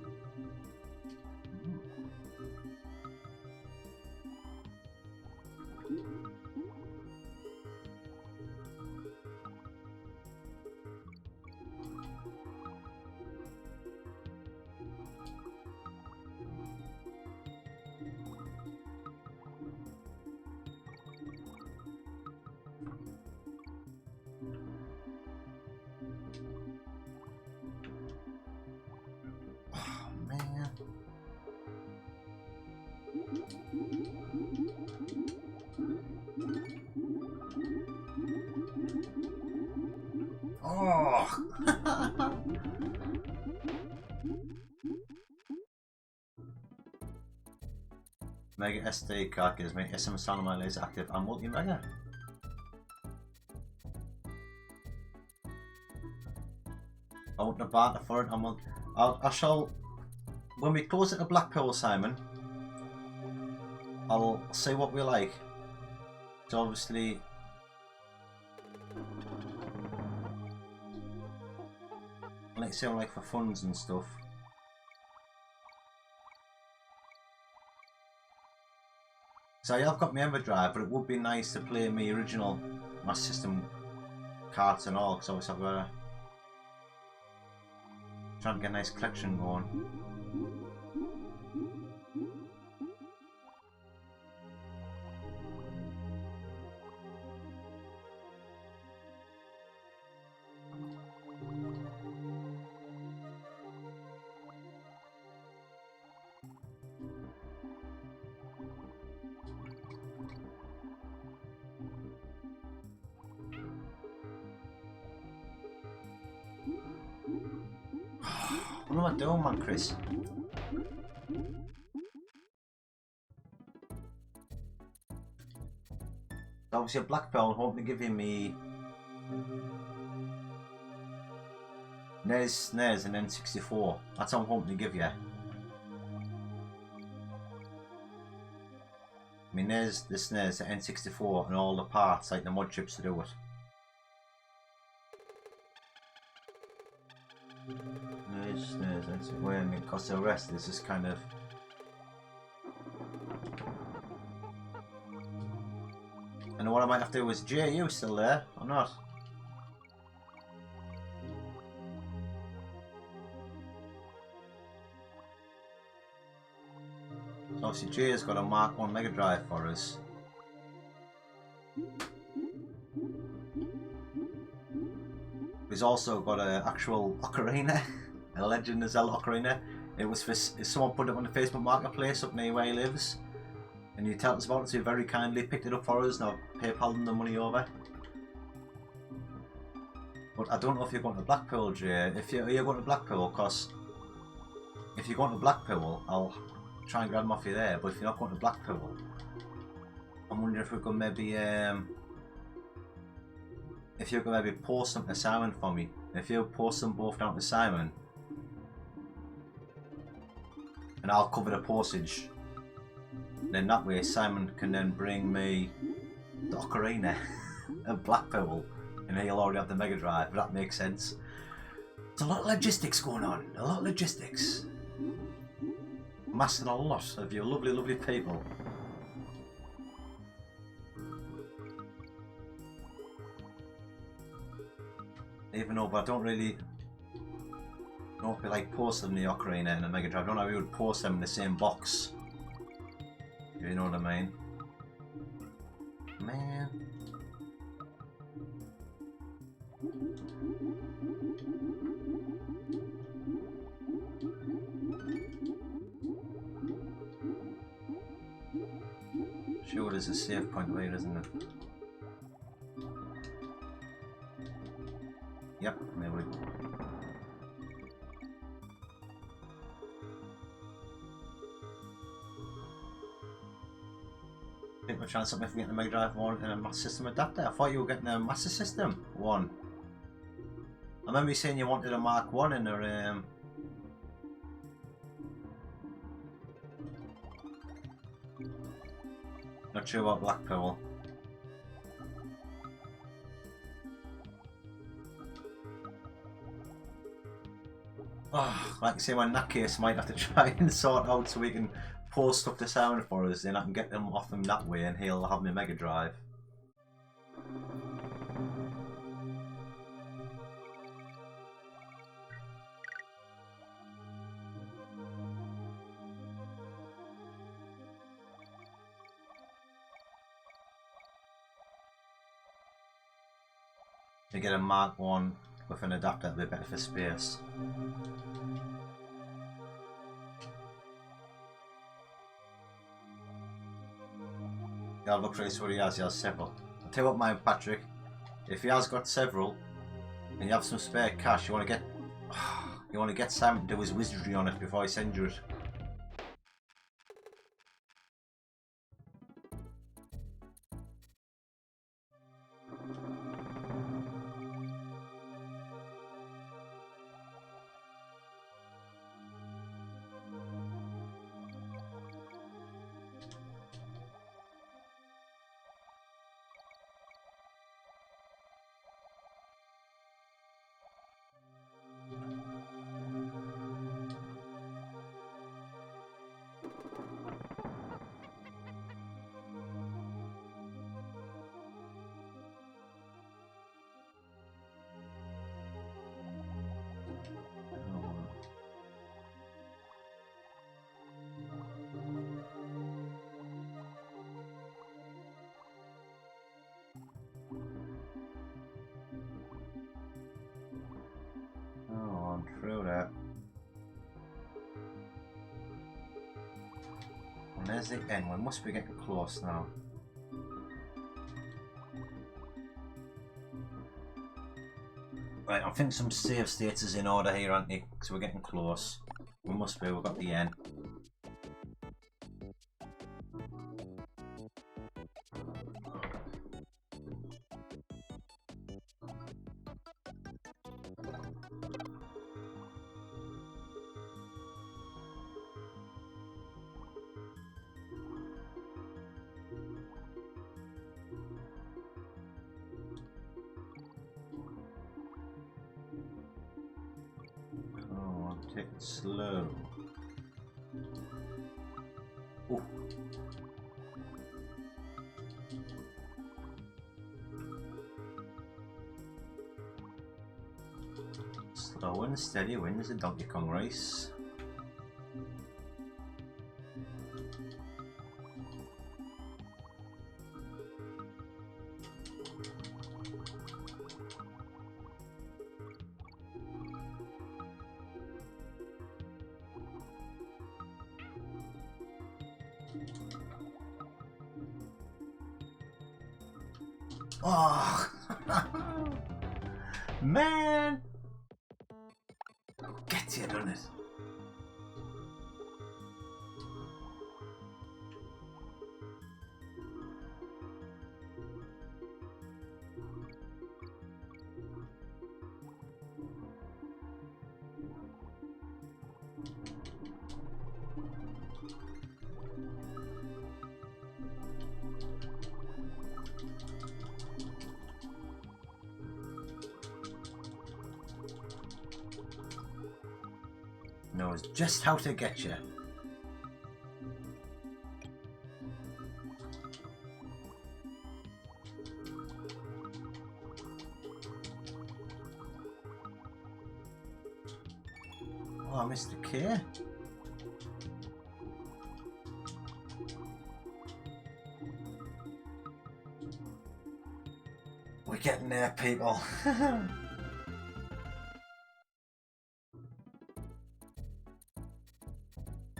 Oh! Mega SD card gives me SMS sound on my laser active and multi-mega. I want the barter for it. I shall, when we close it to Blackpool, Simon, I'll see what we like. So obviously, like say like for funds and stuff. So yeah, I've got my Everdrive, but it would be nice to play my original, my system cards and all, because obviously I've got to try and get a nice collection going. What am I doing, man, Chris? Obviously a black belt, I'm hoping to give him me NES and N64. That's what I'm hoping to give you. I mean, there's the SNES, the N64 and all the parts, like the mod chips to do it. That's where I mean, because the rest is just kind of. And what I might have to do is, Jay, you still there or not? So obviously, Jay's got a Mark 1 Mega Drive for us. He's also got an actual ocarina. A Legend of Zelda Ocarina. It was for someone put it on the Facebook Marketplace up near where he lives, and you tell us about it. So he very kindly picked it up for us, and I've PayPal'd him the money over. But I don't know if you're going to Blackpool, Jay. If you're going to Blackpool, because if you're going to Blackpool, I'll try and grab them off you there. But if you're not going to Blackpool, I'm wondering if we could maybe if you could maybe post them to Simon for me. If you post them both down to Simon, and I'll cover the postage. Then that way Simon can then bring me the ocarina of Blackpool, and he'll already have the Mega Drive, if that makes sense. There's a lot of logistics going on. A lot of logistics. Amassing a lot of your lovely, lovely people. Even though, but I don't really feel like posting the Ocarina and the Mega Drive. I don't know how you would post them in the same box. If you know what I mean. Man. Sure, there's a save point there, isn't it? Yep, there we go. People are trying to stop me from getting the Mega Drive one and a Master System adapter. I thought you were getting a Master System one. I remember you saying you wanted a Mark 1 in a Not sure about Black Pearl. Oh, like I say, well, in that case, I might have to try and sort out so we can post stuff to Simon for us, then I can get them off him that way and he'll have my Mega Drive. To get a Mark 1 with an adapter, that'd be better for space. Yeah, I'll look for this what he has several. I'll tell you what, mine, Patrick, if he has got several and you have some spare cash, you want to get Sam to do his wizardry on it before he sends you it. Through that. And there's the end. We must be getting close now. Right, I think some save states is in order here, aren't they? So we're getting close. We must be. We've got the end. Take it slow. Ooh. Slow and steady wins the Donkey Kong race. Oh, man, get you, done it. knows just how to get you. Oh, Mr. K. We're getting there, people.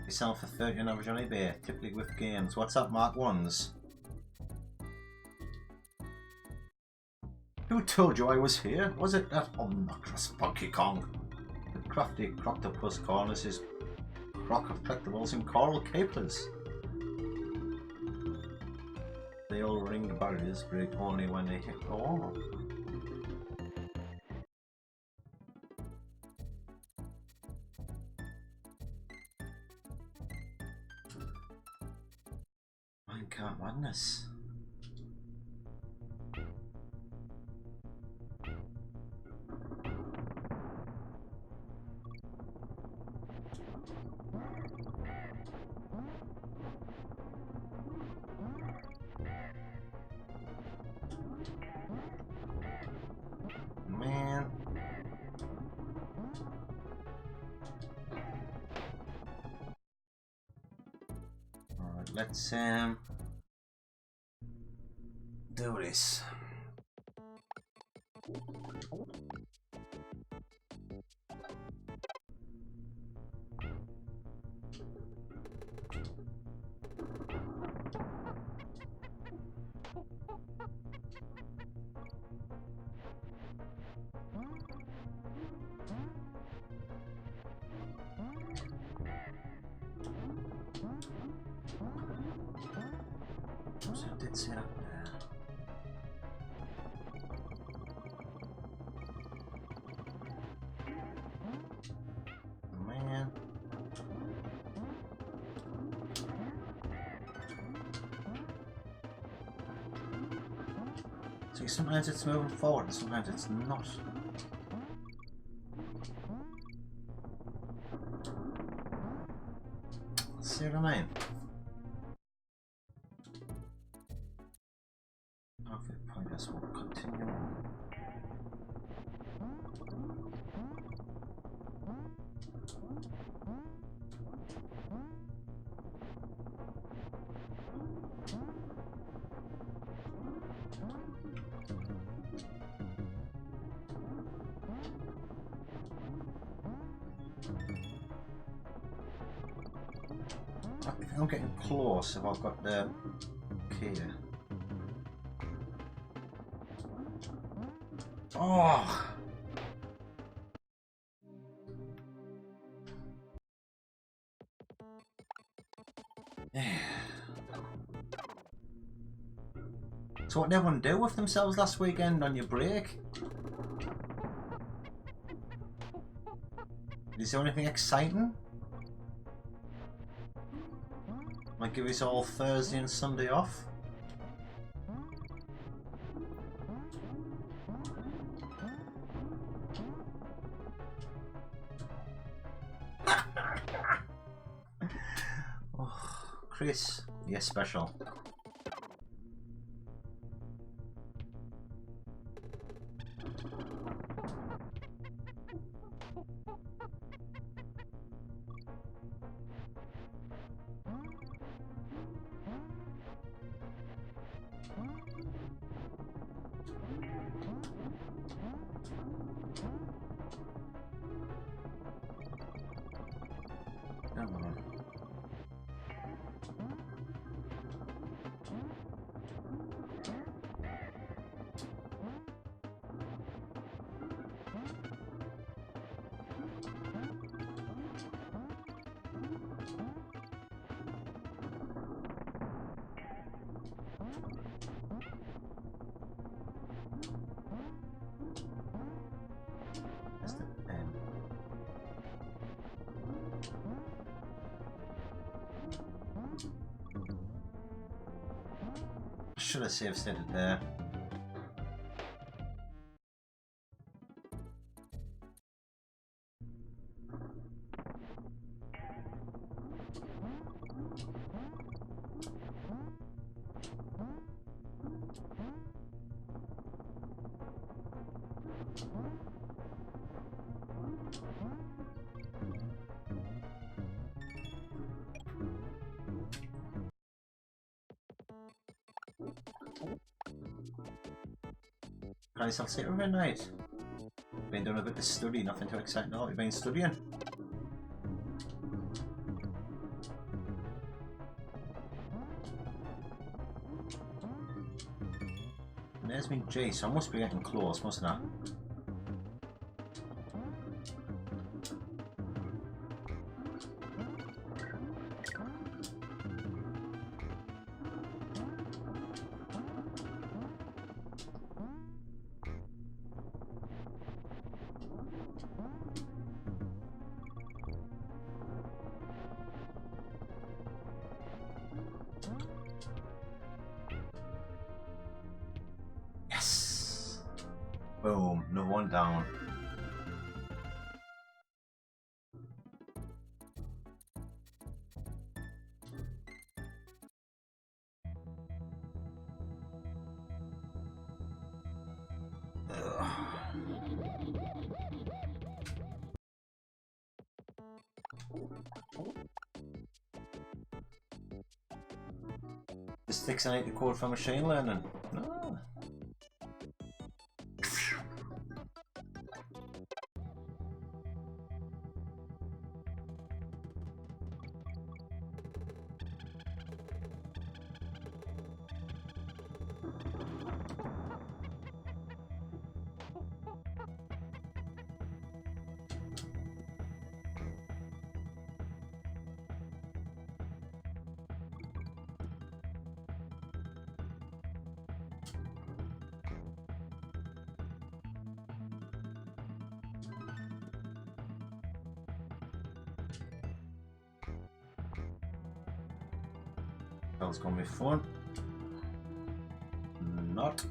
You sell for 30 on average on eBay, typically with games. What's up, Mark Ones? Who told you I was here? Was it that obnoxious Funky Kong? The crafty Croctopus corners his crock of collectibles and coral capers. They all ring barriers, break only when they hit. Oh. Minecart madness. Man. Alright, let's do this. So I did set up there. Man. See, sometimes it's moving forward and sometimes it's not. See what I mean? Okay, progress will continue on. I think I'm getting close if I've got the key. Oh! Yeah. So what did everyone do with themselves last weekend on your break? Is there anything exciting? Might give us all Thursday and Sunday off. Oh, Chris, yes, special. Come on. That's the end. I should have saved stated there. Guys, I'll see you every night. Been doing a bit of study, nothing too exciting at all. You've been studying? And there's me G, so I must be getting close, mustn't I? Yes! Boom, no one down. The 680 code for machine learning. No. That was gonna be fun. Not.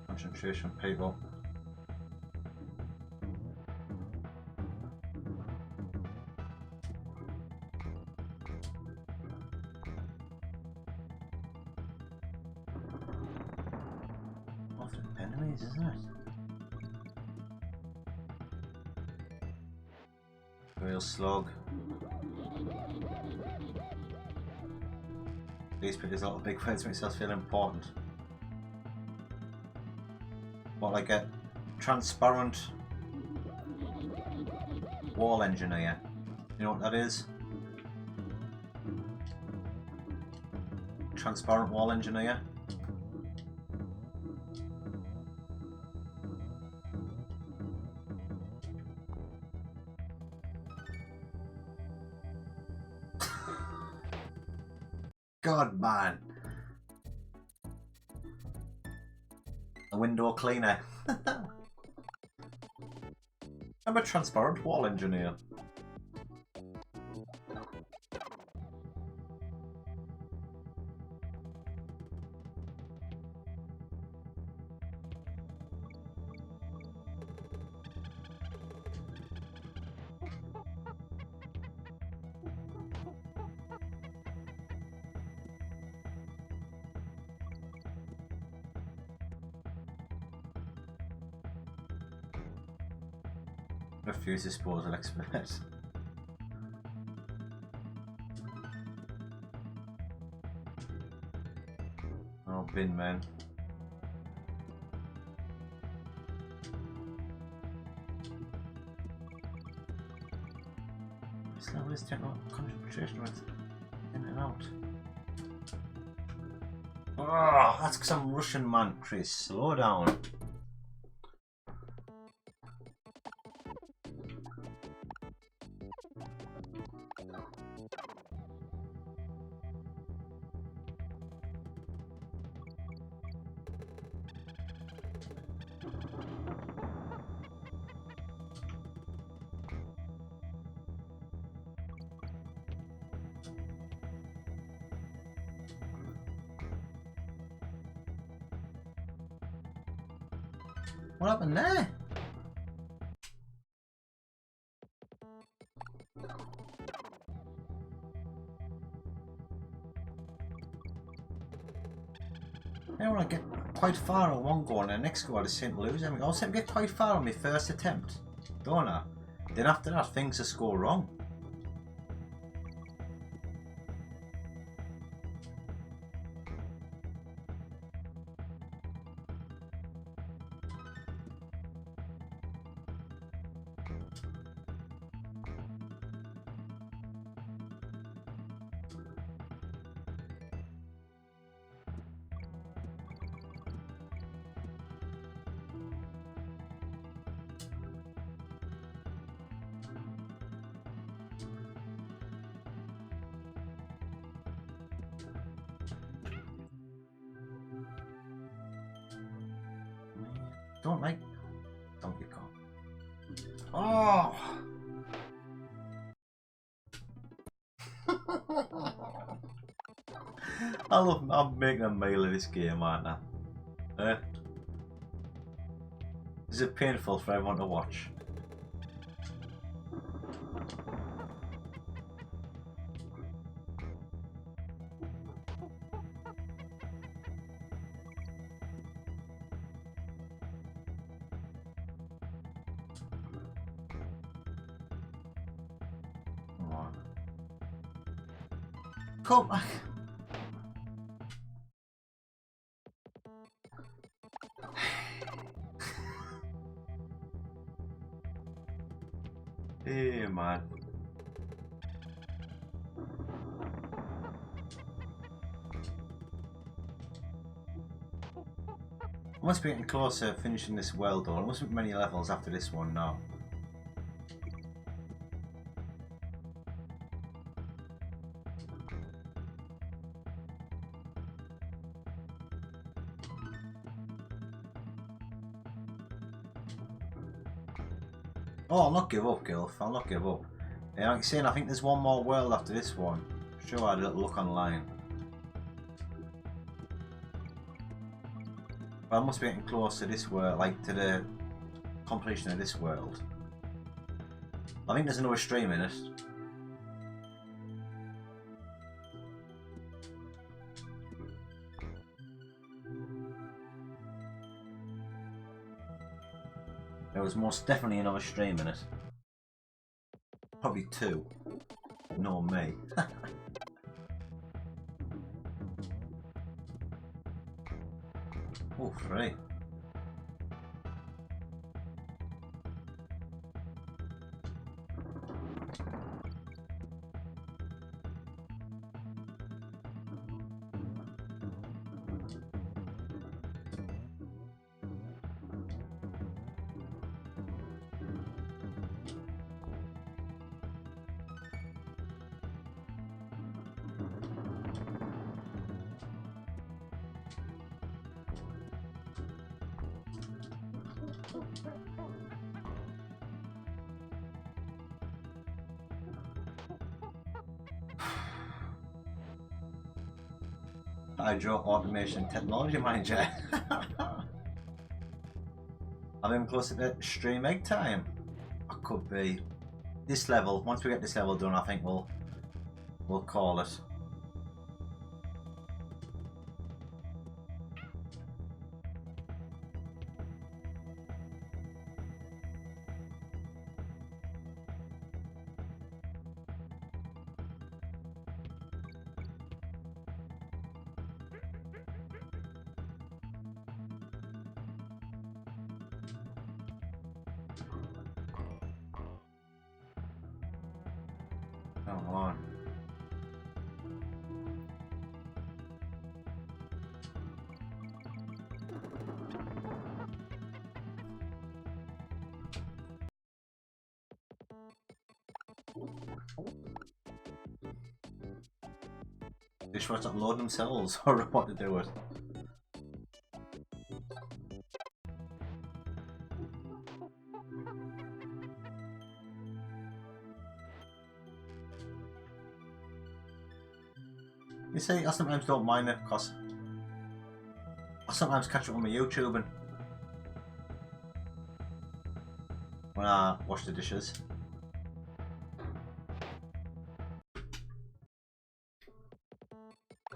Concentration, people. Enemies, isn't it? Real slog. These pictures are big words makes us feel important. What, like a transparent wall engineer? You know what that is? Transparent wall engineer. God, man. A window cleaner. I'm a transparent wall engineer. Refuse disposal expert. Oh, bin man. This level is technical concentration with in and out. Oh, that's because I'm Russian, man, Chris. Slow down. What happened there? quite far on one go and the next go I just seem to lose everything. I always seem to get quite far on my first attempt, don't I? Then after that things just go wrong. Don't like Donkey Kong. Oh! I'm making a meal of this game, aren't I? This is painful for everyone to watch. Come back. Hey man. I must be getting closer to finishing this world though. There mustn't be many levels after this one now. Oh, I'll not give up, Gilf. I'll not give up. Yeah, like I'm saying, I think there's one more world after this one. Sure, I had a little look online. But I must be getting close to this world, like to the completion of this world. I think there's another stream in it. There was most definitely another stream in it. Probably two. No me. Oh, three. Hydro Automation Technology Manager. I'm even closer to stream egg time. I could be. This level, once we get this level done, I think we'll call it. Come on. Dishwashers upload themselves or what to do it. You see, I sometimes don't mind it because I sometimes catch up on my YouTube and when I wash the dishes.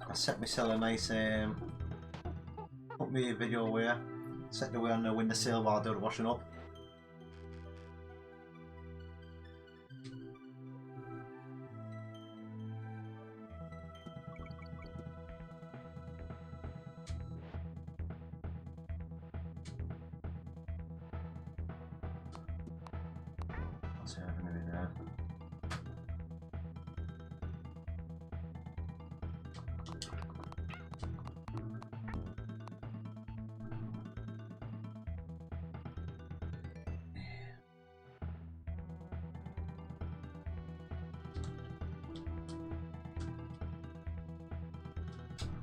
I set myself a nice put me a video away. Set it away on the windowsill while I do the washing up. What's happening in there?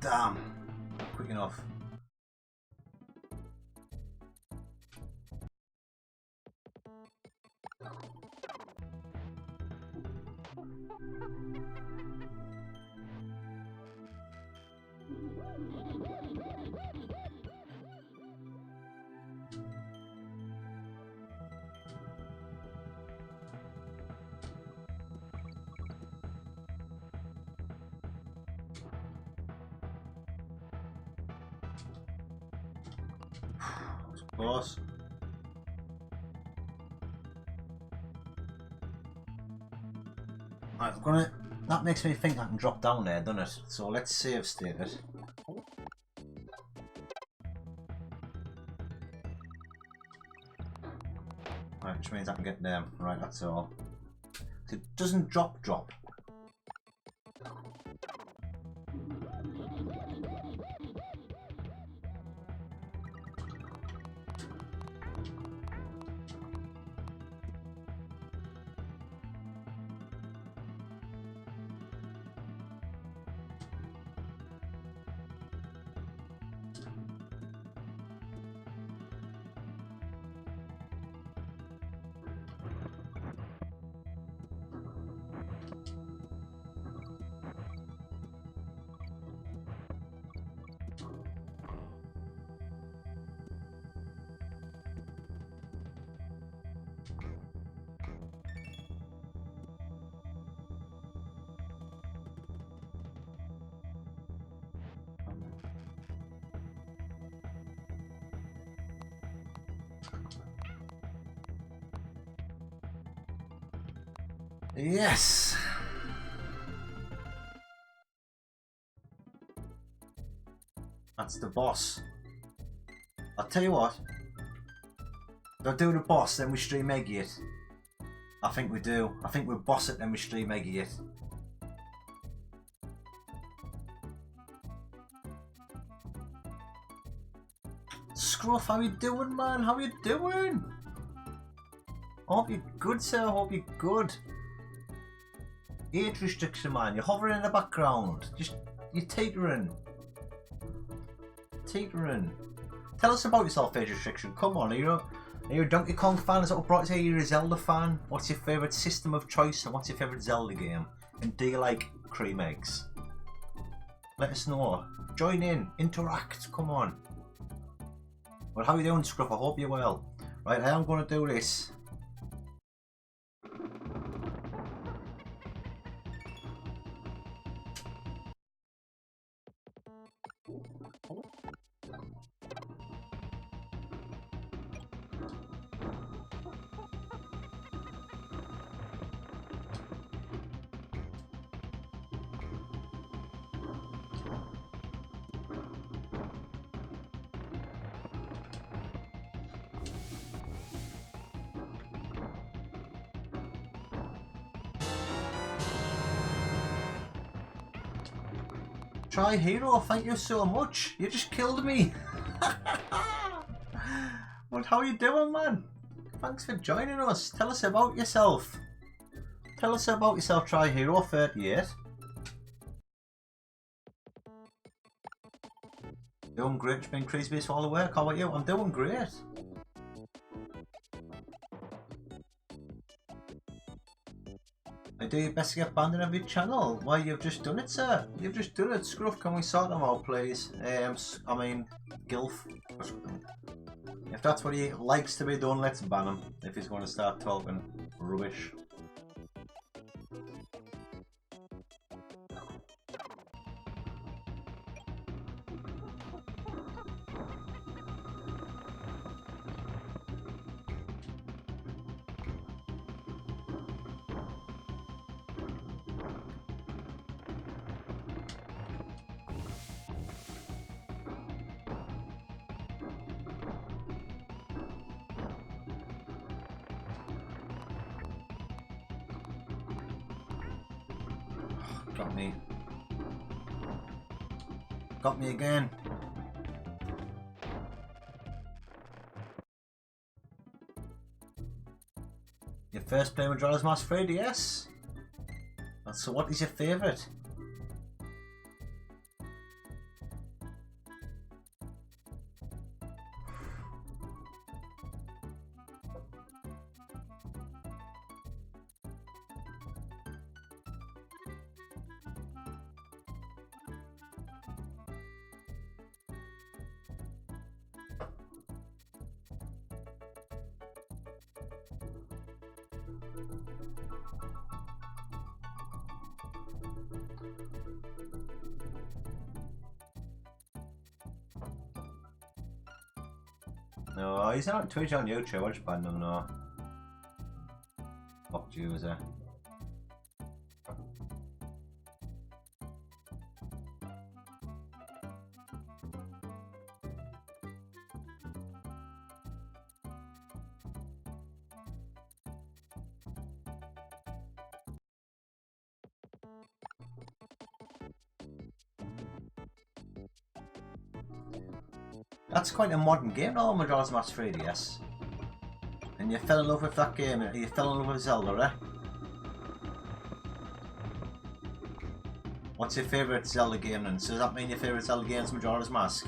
Damn, quick enough. Close. Right, I'm gonna. That makes me think I can drop down there, doesn't it? So let's save state it. Right, which means I can get them. Right, that's all. It doesn't drop. Yes! That's the boss. I'll tell you what. We'll do the boss, then we stream Eggy it. I think we do. I think we boss it, then we stream Eggy it. Scruff, how you doing, man? How you doing? I hope you're good, sir. I hope you're good. Age restriction, man. You're hovering in the background. You're teetering. Teetering. Tell us about yourself, age restriction. Come on, are you a Donkey Kong fan? Is that what brought you here? You're a Zelda fan? What's your favourite system of choice and what's your favourite Zelda game? And do you like cream eggs? Let us know. Join in. Interact. Come on. Well, how are you doing, Scruff? I hope you're well. Right, I am going to do this. Try Hero, thank you so much. You just killed me. What? How you doing, man? Thanks for joining us. Tell us about yourself. Tell us about yourself, Try Hero 38. Doing great. It's been crazy base all the work. How about you? I'm doing great. I do your best to get banned on every channel. Why, you've just done it, sir. You've just done it. Scruff, can we sort them out, please? I mean, Gilf. If that's what he likes to be done, let's ban him. If he's going to start talking rubbish. got me. Got me again. Your first play Majora's Mask 3DS? And so what is your favourite? No, he's not on Twitch, on YouTube. I just banned him now. Fuck user. That's quite a modern game now, Majora's Mask 3DS. And you fell in love with that game, you fell in love with Zelda, eh? What's your favourite Zelda game then? So does that mean your favourite Zelda game is Majora's Mask?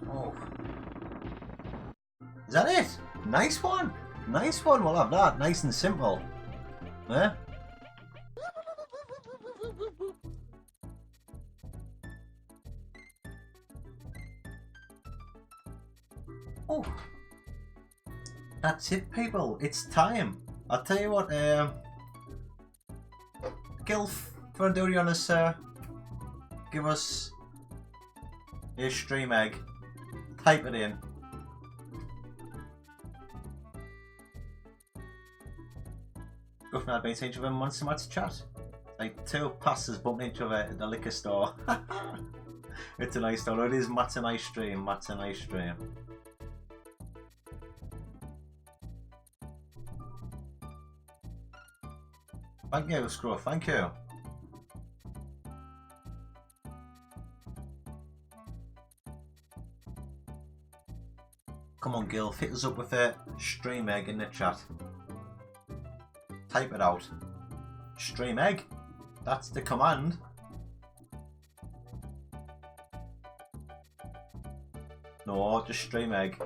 Oh. Is that it? Nice one! Nice one, we'll have that. Nice and simple. Eh? Oh. That's it, people. It's time. I'll tell you what, Gilf, for doing on us, give us a stream egg. Type it in. Go from that base each of them once so much chat. Like two pastors bumping each other at the liquor store. It's a nice store. It is Matt's a nice stream. Matt's a nice stream. Thank you, Scruff. Thank you. Come on, Gil, hit us up with a stream egg in the chat. Type it out. Stream egg. That's the command. No, just stream egg.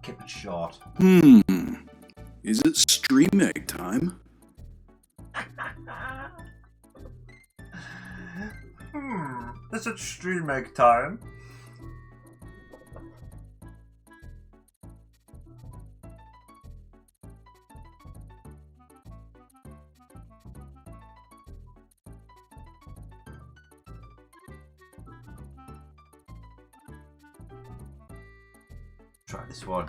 Keep it short. Is it stream egg time? Is it stream egg time? Try this one.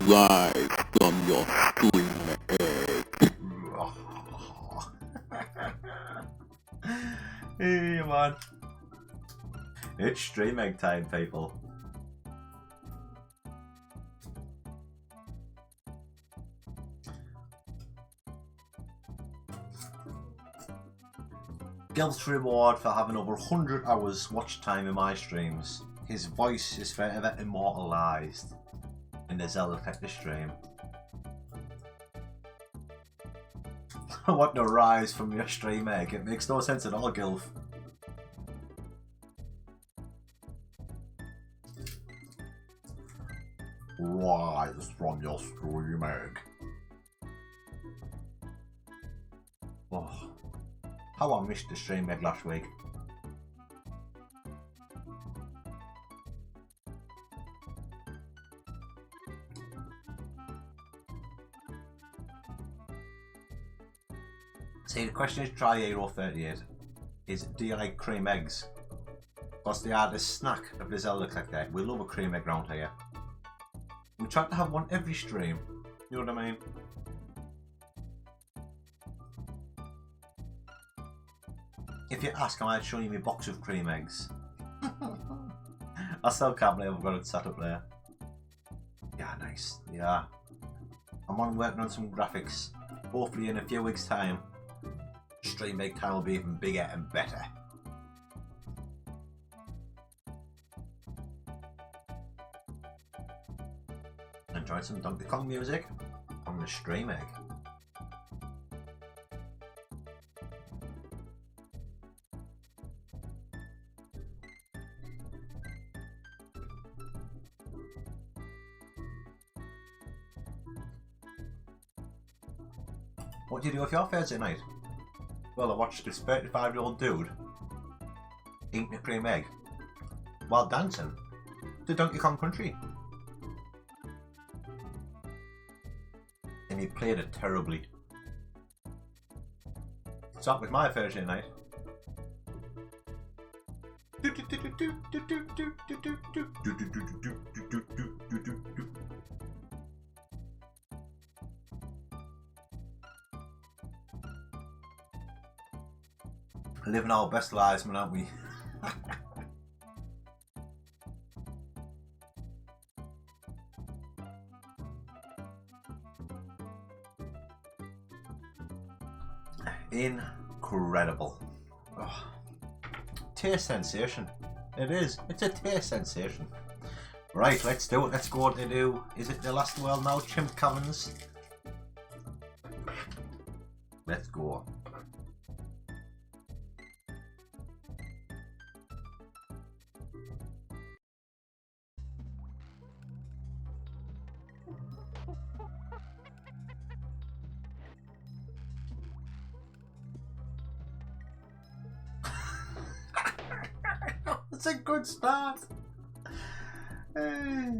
Live from your stream egg. Hey man. It's stream egg time, people. Gil's reward for having over 100 hours watch time in my streams. His voice is forever immortalised in the Zelda Collector stream. What the rise from your stream egg? It makes no sense at all, Gilf. Rise from your stream egg. How I missed the stream egg last week. See, the question is try Hero 38 is, do you like cream eggs? Because they are the snack of the Zelda Collector. We love a cream egg round here. We try to have one every stream. You know what I mean? If you ask, I might show you my box of cream eggs. I still can't believe I've got it set up there. Yeah, nice. Yeah. I'm on working on some graphics. Hopefully in a few weeks' time, stream egg time will be even bigger and better. Enjoyed some Donkey Kong music on the stream egg. What do you do with your Thursday night? Well, I watched this 35-year-old dude eating a cream egg while dancing to Donkey Kong Country. And he played it terribly. So that was my Thursday night. Living our best lives, man, aren't we? Incredible. Oh. Taste sensation. It is. It's a taste sensation. Right, let's do it. Let's go to do. Is it the last world now? Chimp Caverns. Let's go. It's a good start. Hey.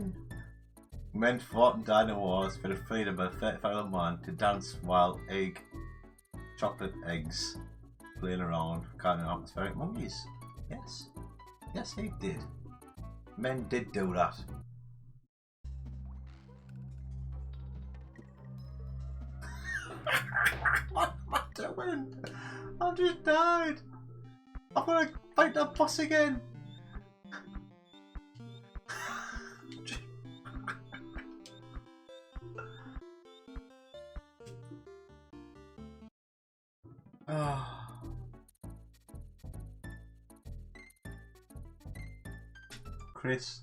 Men fought in dino wars for the freedom of 35 man to dance while chocolate eggs playing around, carrying atmospheric monkeys. Yes. Yes, they did. Men did do that. What am I doing? I just died. I'm gonna fight that boss again. Chris,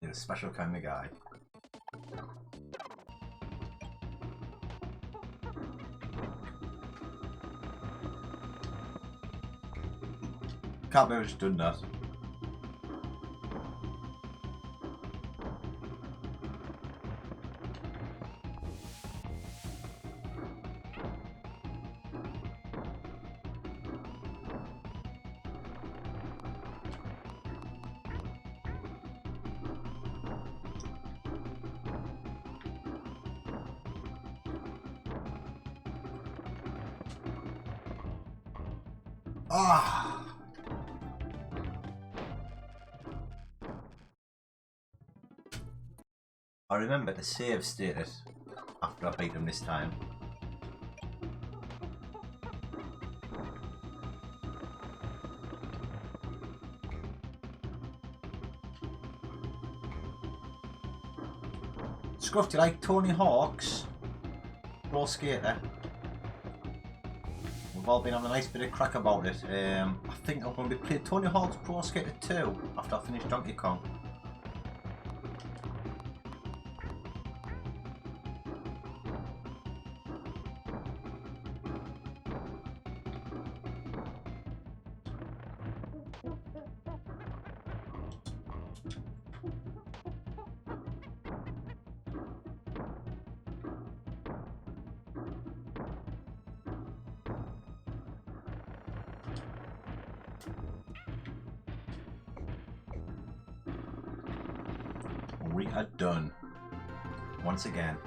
you're a special kind of guy. Can't believe it's done that. Ah! I remember the save status after I beat them this time. Scruff, do you like Tony Hawk's Pro Skater? We've all been having a nice bit of crack about it. I think I'm going to be playing Tony Hawk's Pro Skater 2 after I finish Donkey Kong. We are done. Once again.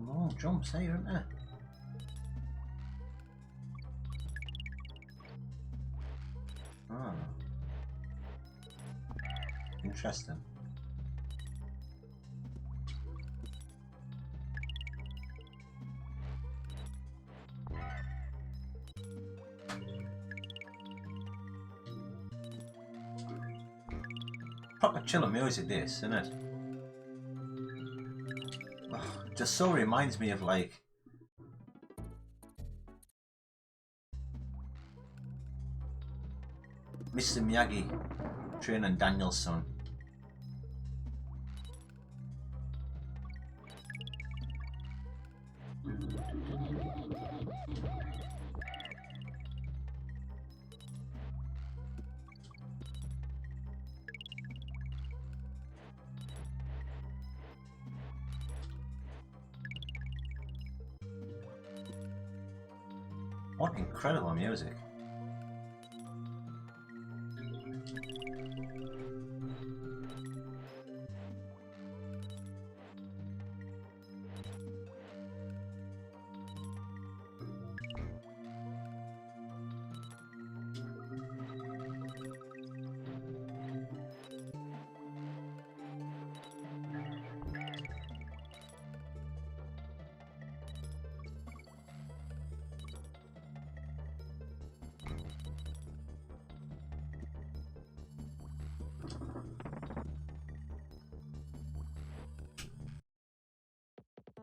Long jumps here, aren't there? Ah. Interesting. Proper chiller music this, isn't it? Just so reminds me of like Mr. Miyagi training Daniel's son. What incredible music.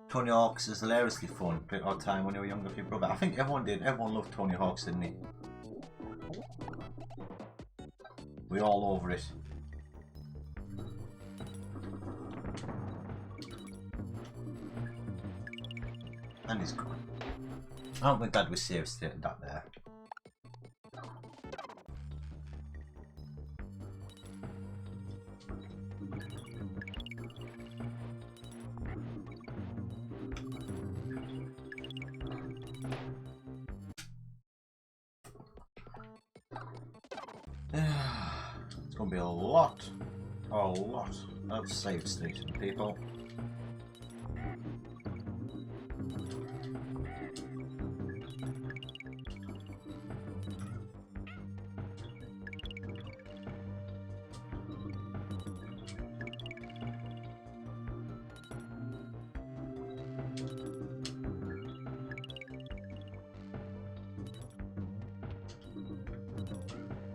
Tony Hawk's is hilariously fun. Bit of time when you were younger with your brother. I think everyone did. Everyone loved Tony Hawk's, didn't he? We're all over it. And he's gone. Aren't we glad we saved state that there? It's gonna be a lot of save station, people.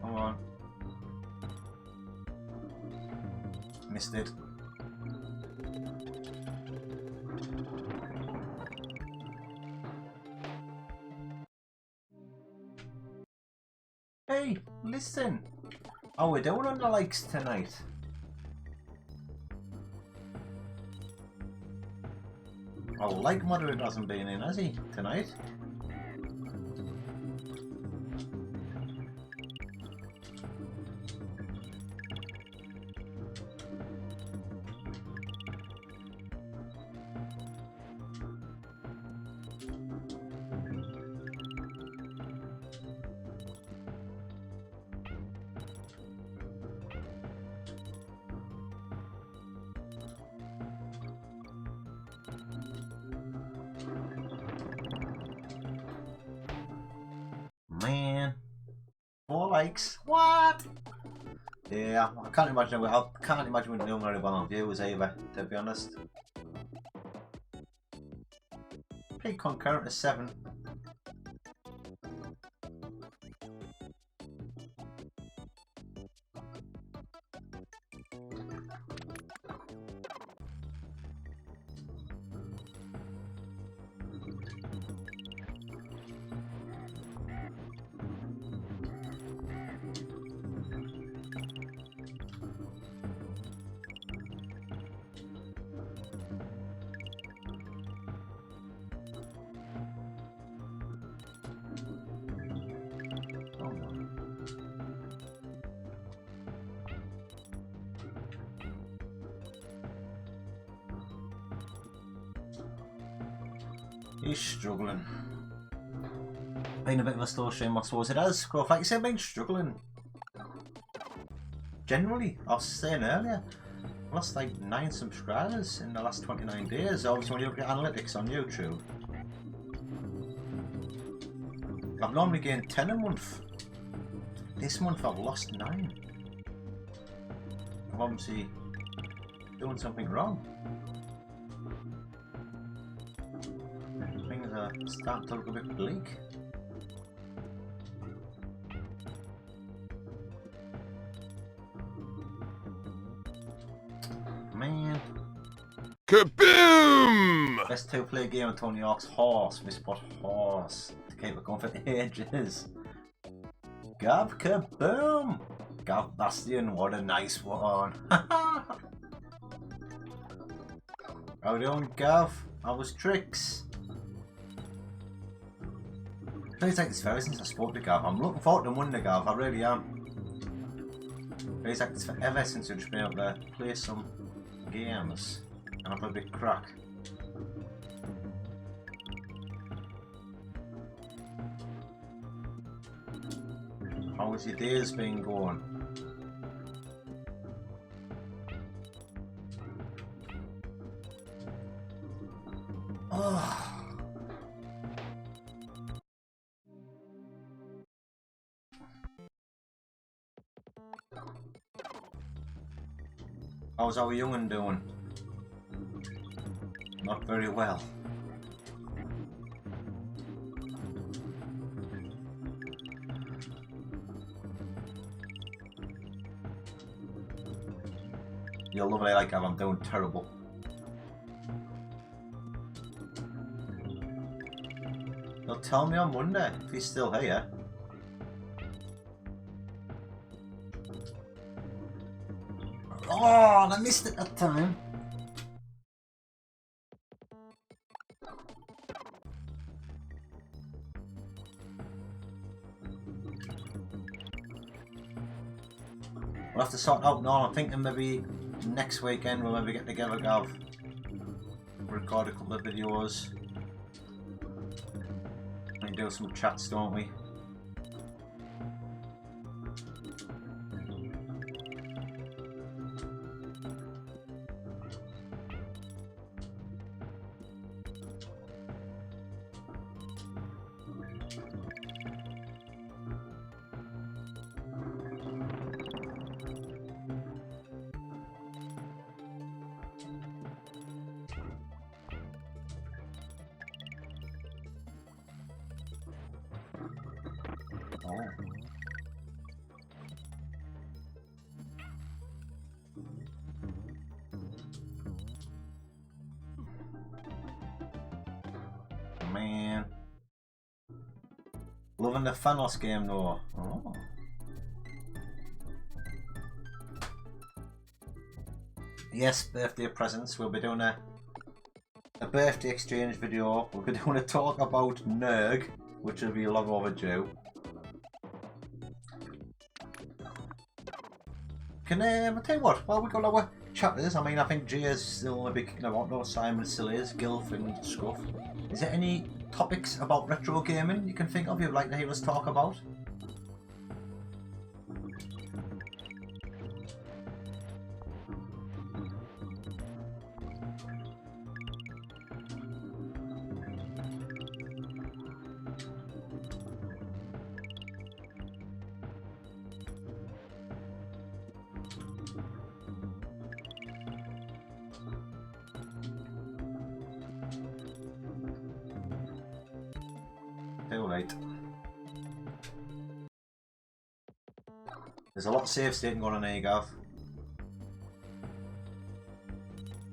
Come on. Missed it. Hey, listen. How we doing on the likes tonight? Oh, like moderator hasn't been in, has he, tonight? Man, 4 likes. What? Yeah, I can't imagine. I can't imagine we're doing very well on viewers either. To be honest, peak concurrent is 7. He's struggling. Been a bit of a slow stream, I suppose it has. Growth, like you said, been struggling. Generally, I was saying earlier, I lost like 9 subscribers in the last 29 days. Obviously, when you look at analytics on YouTube, I've normally gained 10 a month. This month I've lost 9. I'm obviously doing something wrong. Things are starting to look a bit bleak. Man. Kaboom! Best 2-player game on Tony Hawk's Horse. We spot Horse to keep it going for ages. Gav Kaboom! Gav Bastion, what a nice one. How you doing, Gav? How was Tricks? Feels like it's very since I spoke to Gav. I'm looking forward to Monday, Gav, I really am. Feels like it's forever since we've just been able to play some games and have a bit crack. How has your days been going? Oh. How's our young'un doing? Not very well. You're lovely like that, I'm doing terrible. They'll tell me on Monday if he's still here. Oh, I missed it that time. We'll have to sort out now. I'm thinking maybe next weekend we'll maybe get together, Gav. Record a couple of videos. And do some chats, don't we? Man. Loving the Thanos game though. Oh. Yes, birthday presents. We'll be doing a birthday exchange video. We'll be doing a talk about Nerg, which will be long overdue. Can I tell you what? While we got our chatters, I mean, I think Gia's still a big kicking about. No, Simon still is. Gilf and Scruff. Is there any topics about retro gaming you can think of you'd like to hear us talk about? Too late. There's a lot of save stating going on here, Gav.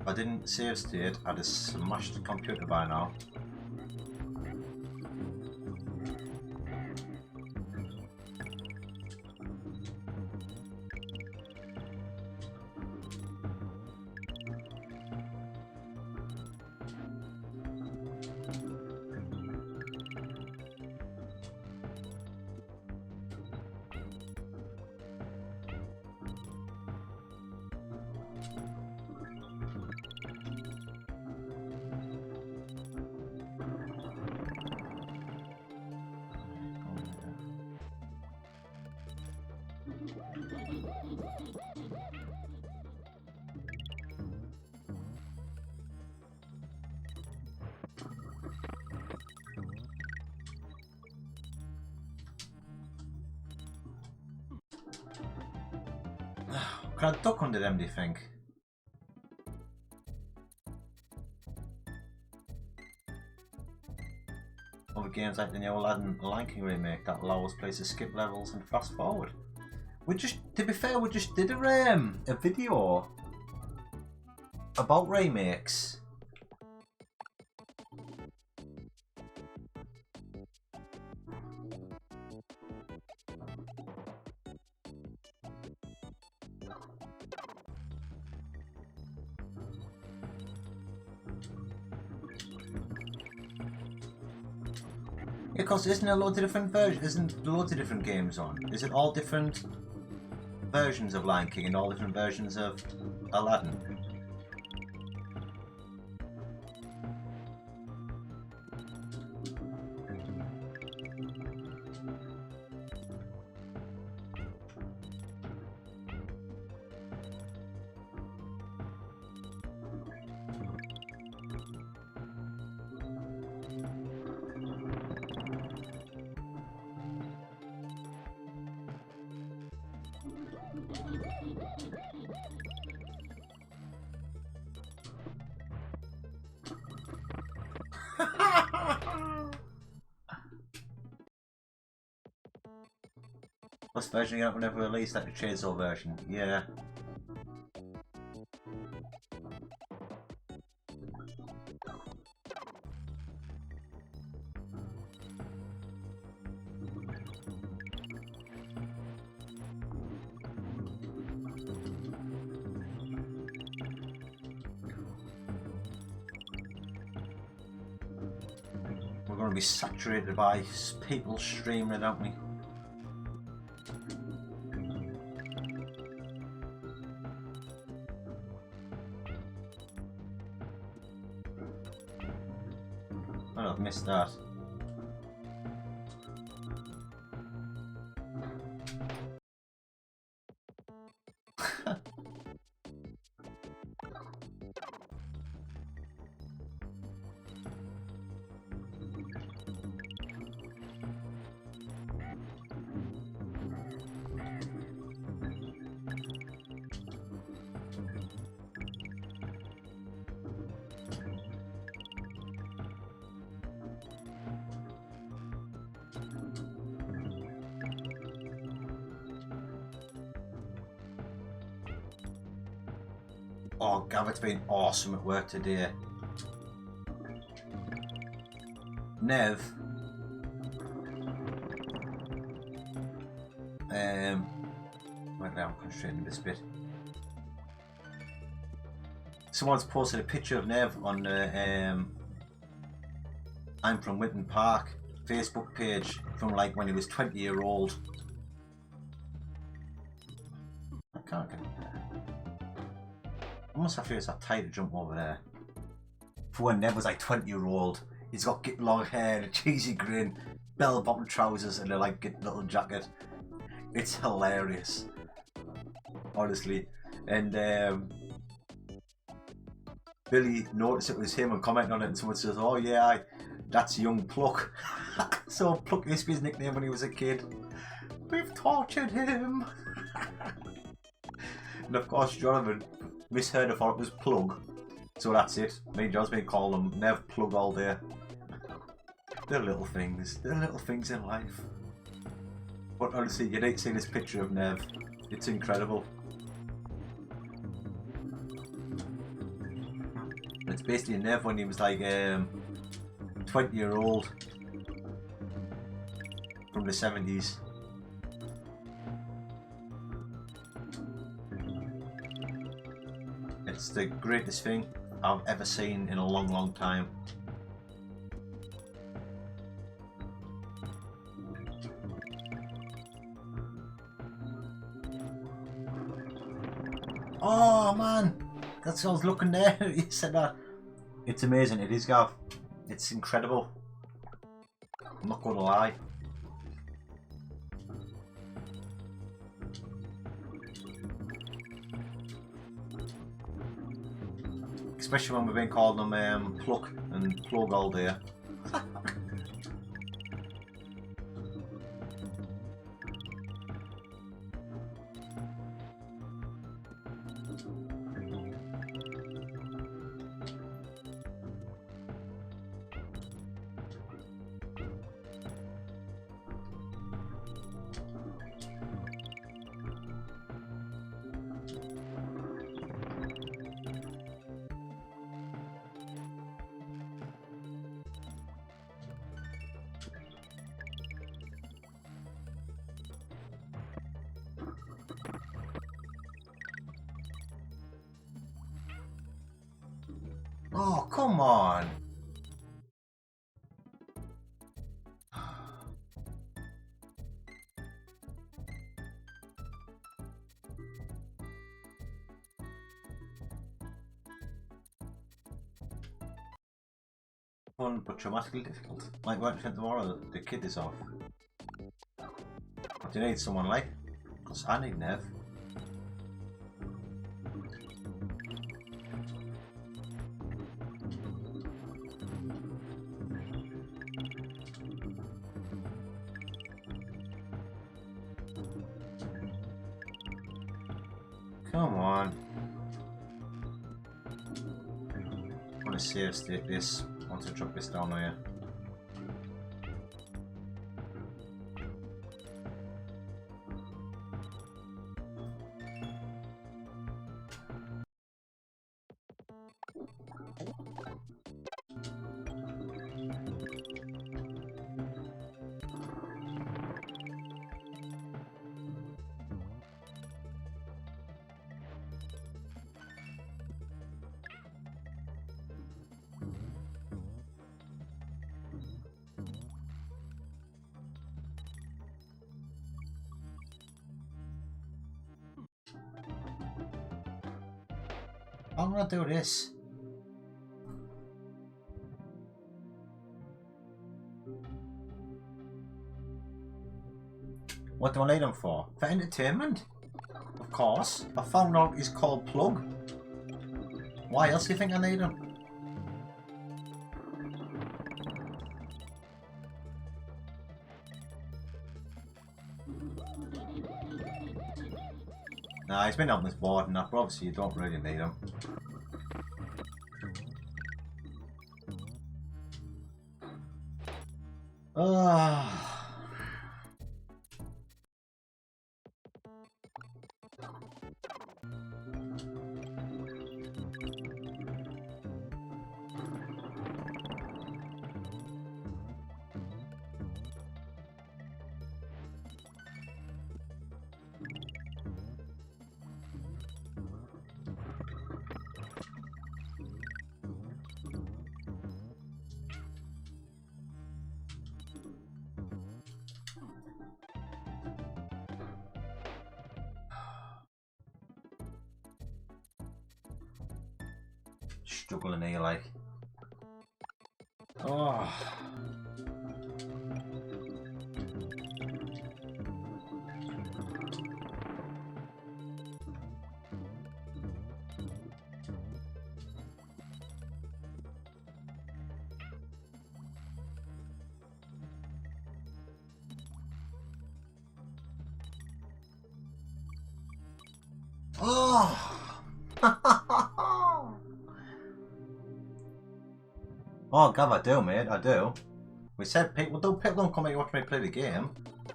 If I didn't save state, I'd have smashed the computer by now. Can I duck under them, do you think? Other games like the new Aladdin Lion King remake that allow us players to skip levels and fast forward. We just, to be fair, we just did a video about remakes. Because isn't there loads of different versions? Isn't there loads of different games on? Is it all different versions of Lion King and all different versions of Aladdin? Plus version you whenever released, like the Chainsaw version. Yeah. We're going to be saturated by people streaming it, aren't we? I've missed that. Oh, Gavin's been awesome at work today. Nev. Right now I'm concentrating this bit. Someone's posted a picture of Nev on the I'm from Winton Park Facebook page from like when he was 20-year-old. I can't get it there. I must have feels that tight to jump over there. For when Nev was like 20-year-old, he's got long hair, a cheesy grin, bell-bottom trousers, and a like little jacket. It's hilarious, honestly. And Billy noticed it was him and commented on it, and someone says, "Oh yeah, that's young Pluck." So Pluck used to be his nickname when he was a kid. We've tortured him. And of course, Jonathan misheard and thought it was Plug. So that's it. Me and John's been calling him Nev Plug all day. They're little things. They're little things in life. But honestly, you need to see this picture of Nev. It's incredible. It's basically Nev when he was like 20-year-old from the 70s. It's the greatest thing I've ever seen in a long, long time. Oh man, that's what I was looking there. You said that. It's amazing. It is, Gav. It's incredible. I'm not going to lie. Especially when we've been calling them Pluck and Plug all day. Oh, come on. Fun but dramatically difficult. Like working tomorrow, the kid is off. Do you need someone like? Because I need Nev. Come on. I want to save state this. I want to drop this down here. I'm gonna do this. What do I need them for? For entertainment? Of course. I found out he's called Plug. Why else do you think I need him? Nah, he's been on this board and that, but obviously you don't really need him. Struggling here, like. Oh. Oh. Oh, God, I do, mate, I do. We said people don't come here to watch me play the game.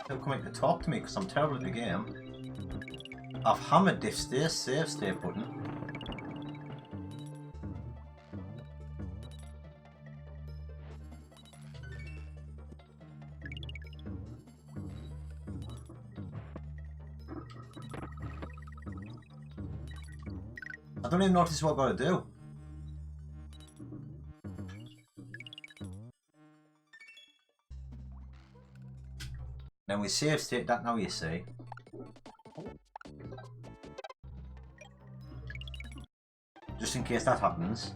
They'll come here to talk to me because I'm terrible at the game. I've hammered this save state button. I don't even notice what I've got to do. Then we save state that now, you see. Just in case that happens.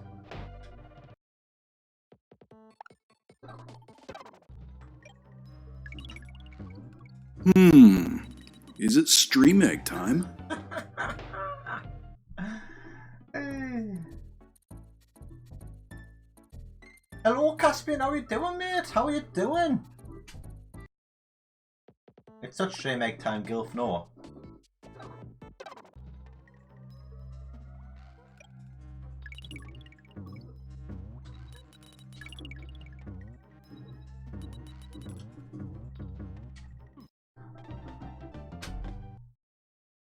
Is it stream egg time? Hello, Caspian, how you doing, mate? How are you doing? It's such stream egg time, Gilf, no.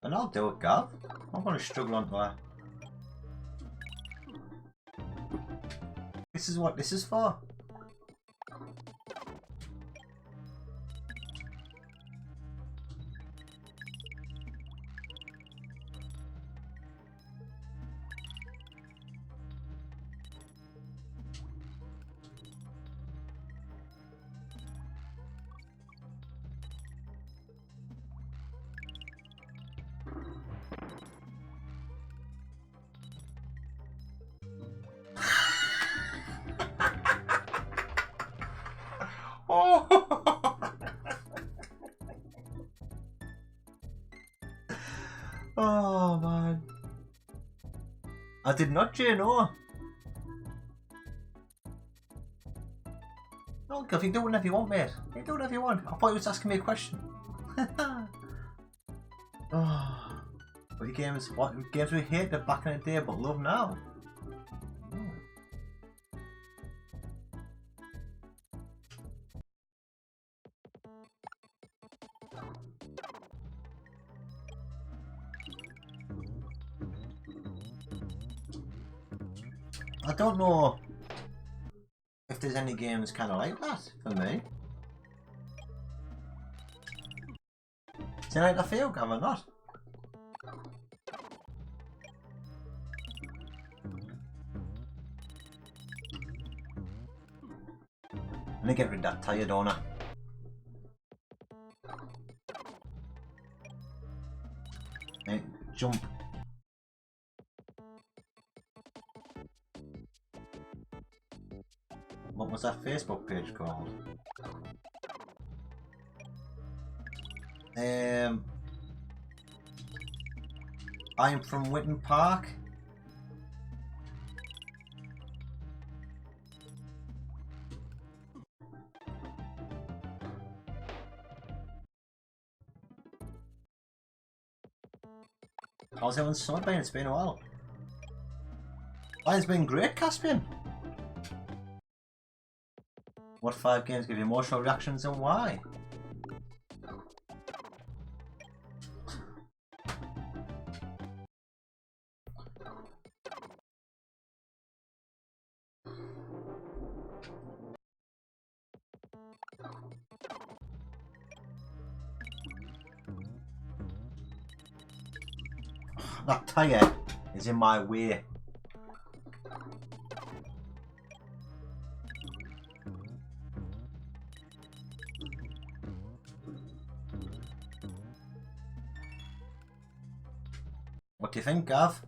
And I'll do it, Gav. I'm gonna struggle onto that. This is what this is for. I did not, Jay, no. No, Gov, you do whatever you want, mate. You do whatever you want. I thought you was asking me a question. Oh, what games we hated back in the day but love now? I don't know if there's any games kind of like that for me. Is it like a feel, Gav, or not? I'm gonna get rid of that tire, don't I? Right, jump. What was that Facebook page called? I'm from Witten Park. How's everyone's summer been? It's been a while. Mine's been great, Caspian. What 5 games give you emotional reactions and why? That tyre is in my way. What do you think, Gav?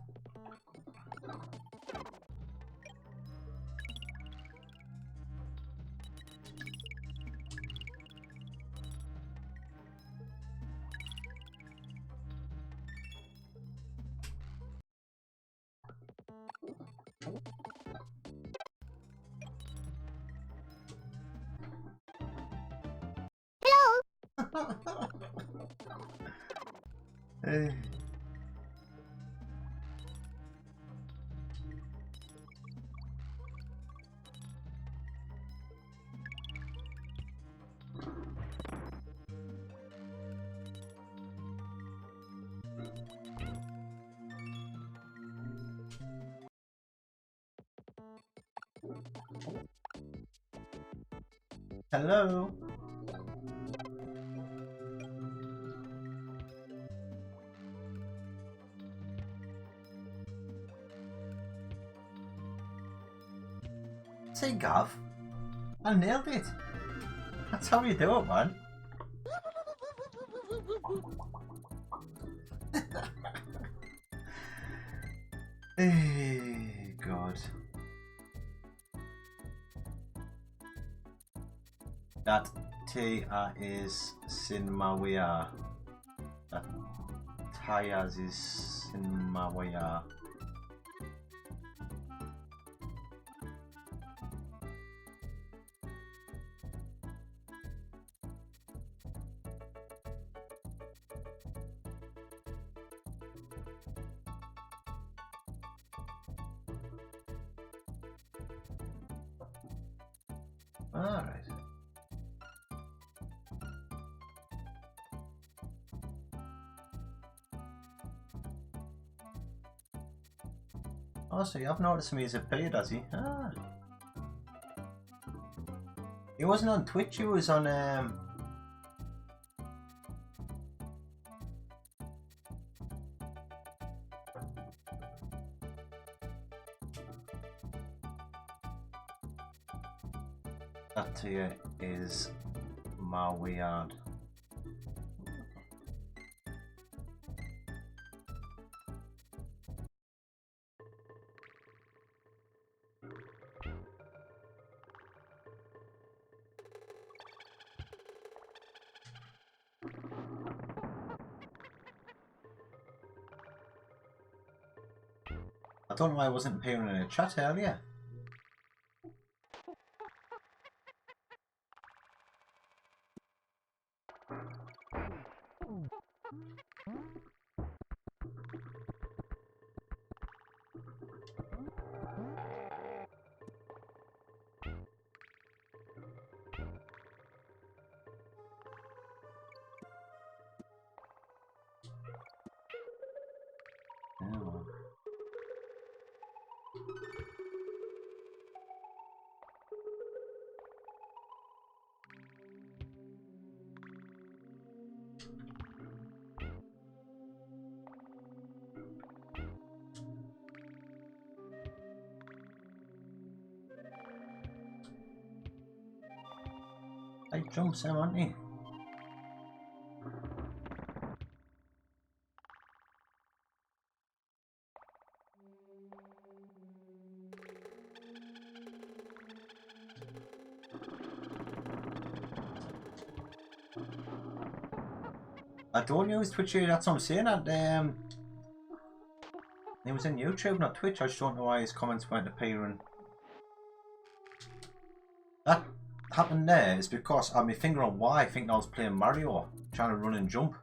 Hey. Hello. Say, Gav, I nailed it. That's how you do it, man. Hey, God. That T is Sinmawea. That Tayas is Sinmawea. Alright. Oh, so you have noticed me as a paid, has he? Ah. He wasn't on Twitch, he was on that here is my weird. I don't know why I wasn't appearing in a chat earlier. Oh. They jumps there, aren't they? I don't use Twitch here, that's what I'm saying. It was in YouTube, not Twitch. I just don't know why his comments weren't appearing. That happened there is because I had my finger on Y thinking I was playing Mario, trying to run and jump.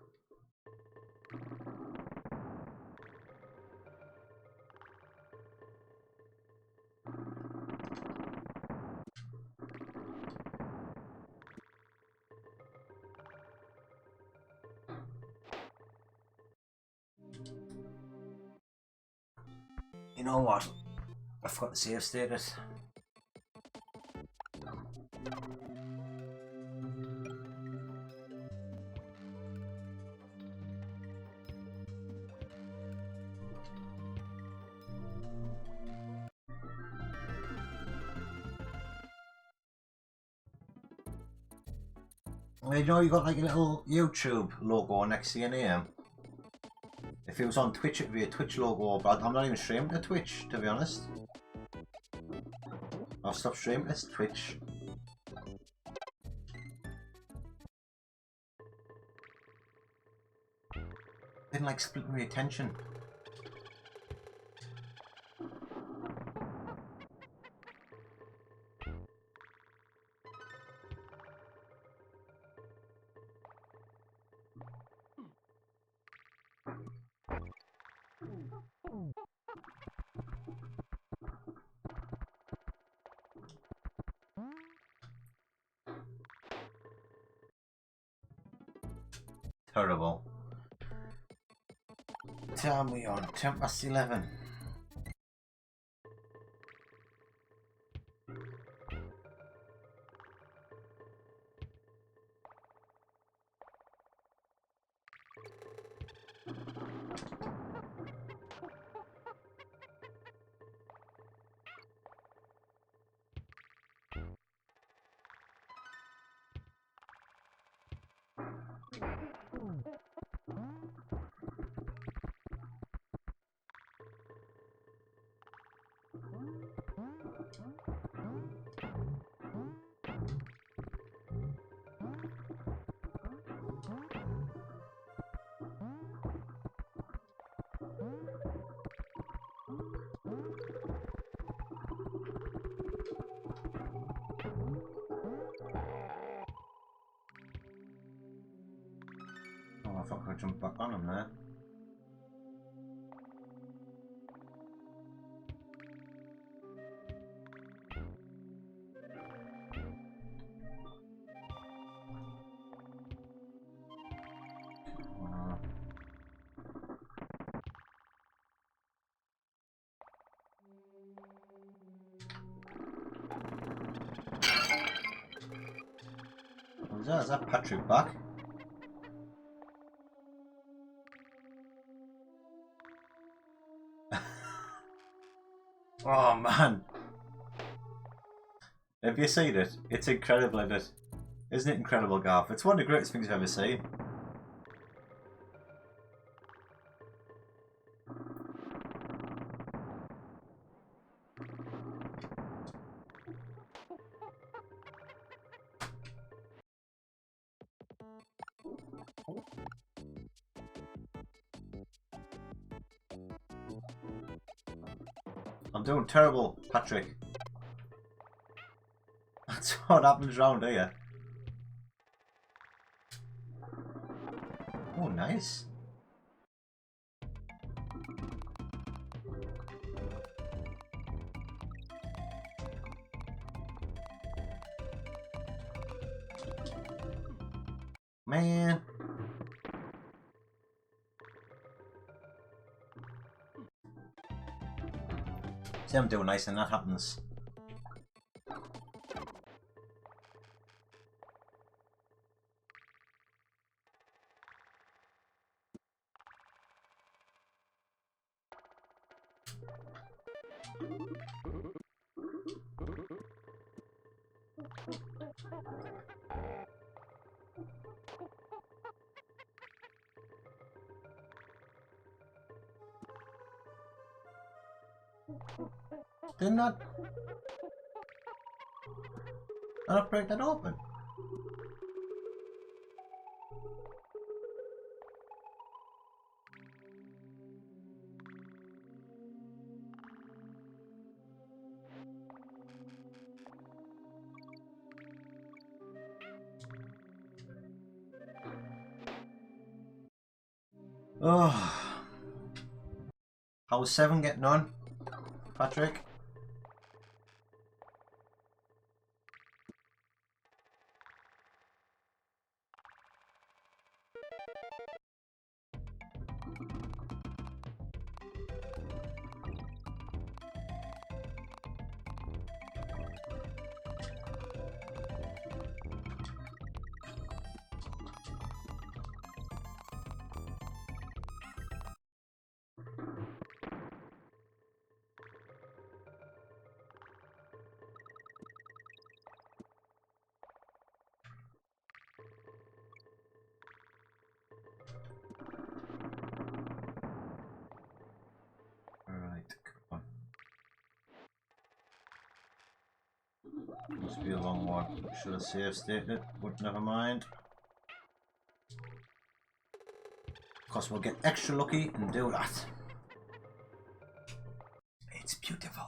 You know what? I forgot to save status. You know, you got like a little YouTube logo next to your name. If it was on Twitch, it'd be a Twitch logo, but I'm not even streaming to Twitch, to be honest. I'll stop streaming to Twitch. Didn't like splitting my attention. Terrible. Time we on 11:10. Oh, I thought I could jump back on him there. Is that Patrick back? Oh man. Have you seen it? It's incredible, isn't it? Isn't it incredible, Garth? It's one of the greatest things I've ever seen. I'm doing terrible, Patrick. That's what happens round here. Oh, nice. Man. See, I'm doing nice and that happens. Did not break that open. Oh, how's 7 getting on, Patrick? Alright, come on. Must be a long one. Should have save stated it, but never mind. Of course, we'll get extra lucky and do that. It's beautiful.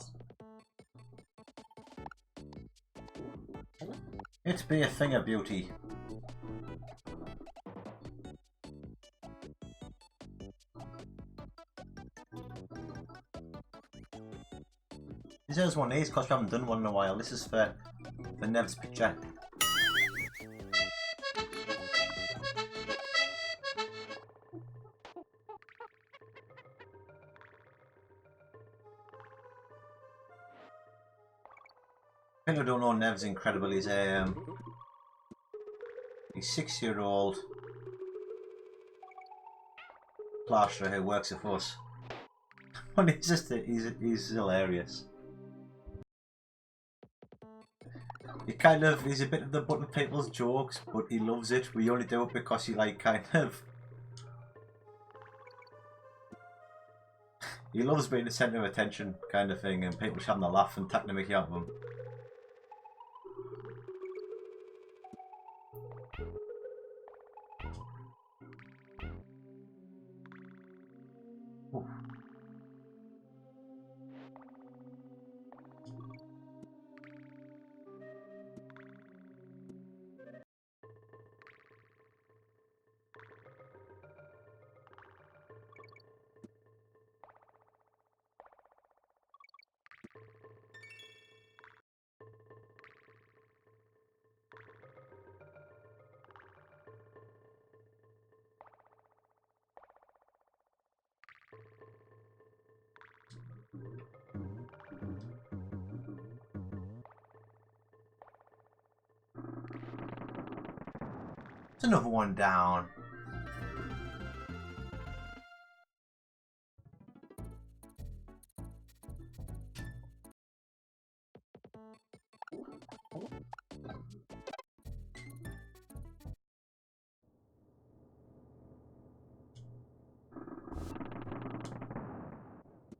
It's be a thing of beauty. This is one of these because we haven't done one in a while. This is for Nev's picture. People who don't know, Nev's incredible. He's 6-year-old plasterer who works for us. And he's hilarious. He's a bit of the butt of people's jokes, but he loves it. We only do it because he he loves being the centre of attention kind of thing, and people just having a laugh and taking the mickey out of him. Oof. It's another one down.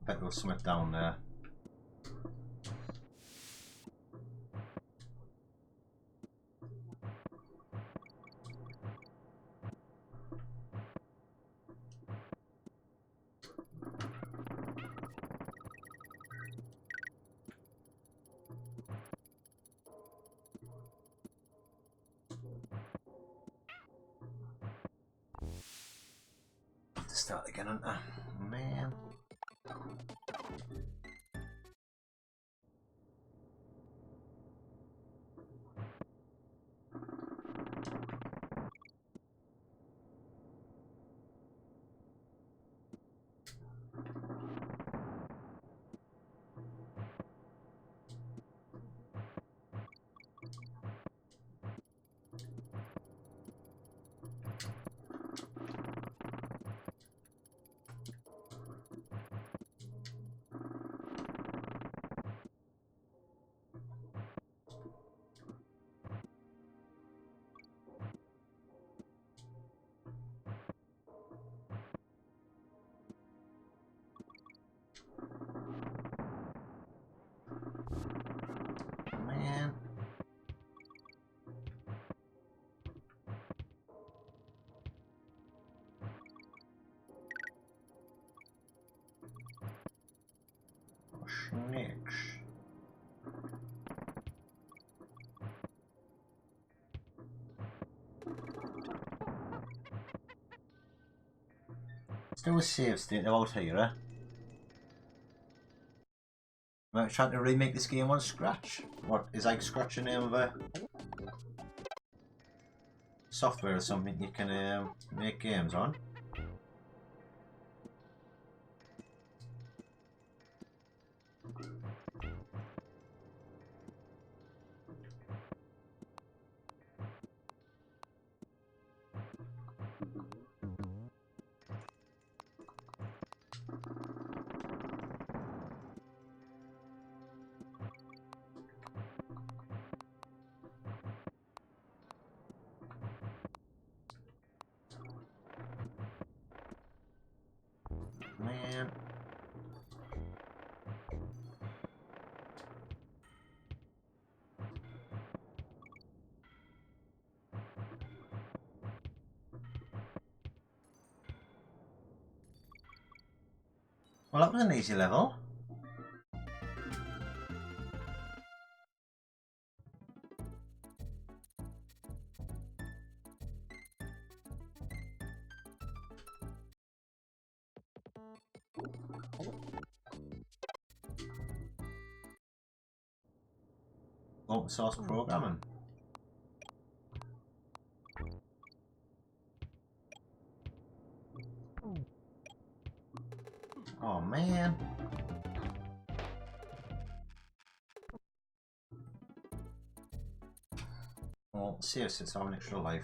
Bet there was something down there. start again, aren't I? Man. Man. Snakes. Still a save state out here, eh? I'm trying to remake this game on Scratch. What is like Scratch the name of a software or something you can make games on? Man. Well, that was an easy level. Open source programming. Oh man. Well, seriously, it's an extra life.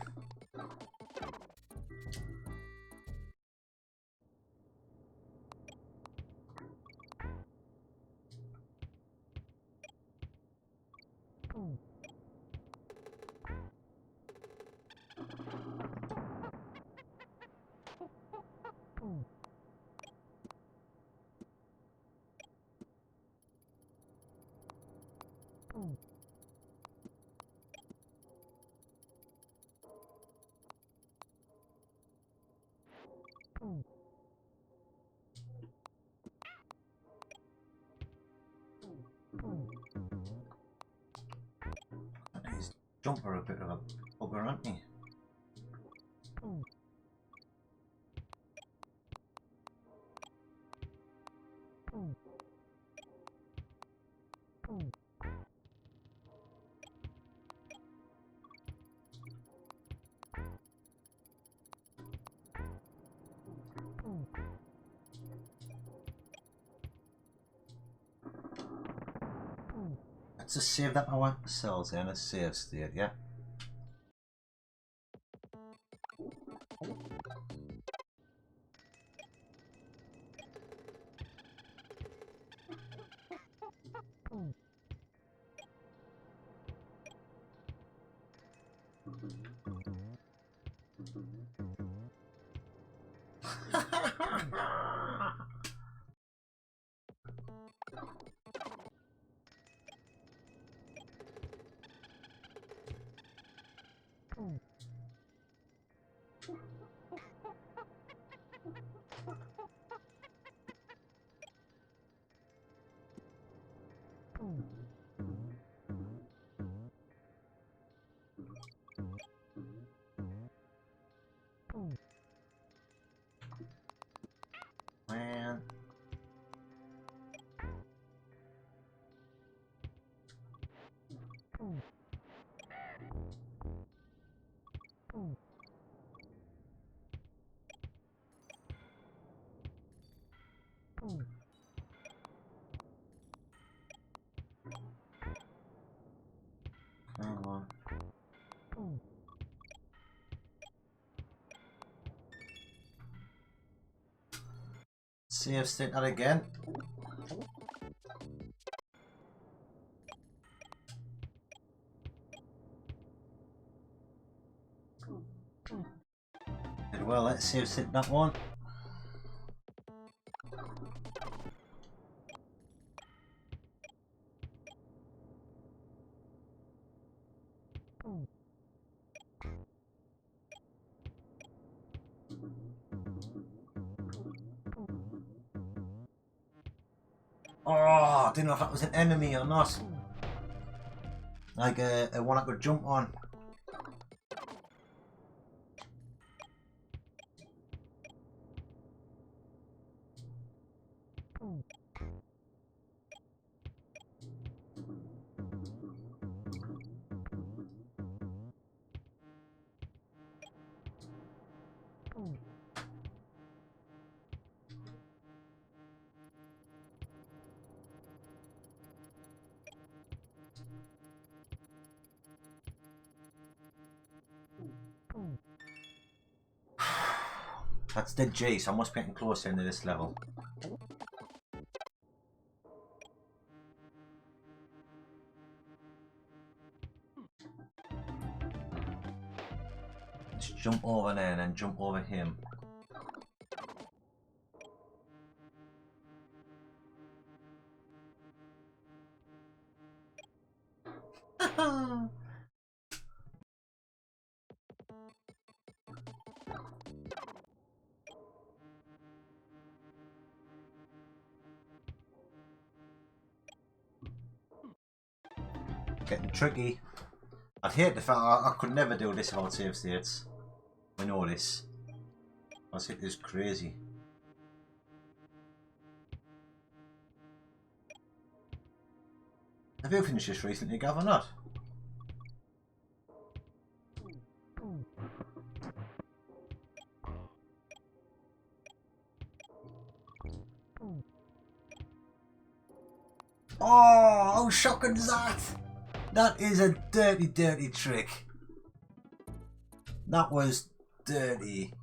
His jumper a bit of a bugger, aren't he? Let's just save that ourselves in a save state, yeah? Hang on. Save state that again. Well, let's save state that one. Oh, I didn't know if that was an enemy or not. Like a one I could jump on. That's the G, so I must be getting closer into this level. Let's jump over there and then jump over him. Getting tricky. I'd hate the fact I could never do this without save states. I know this. I think this is crazy. Have you finished this recently, Gav, or not? Oh, how shocking is that? That is a dirty, dirty trick. That was dirty.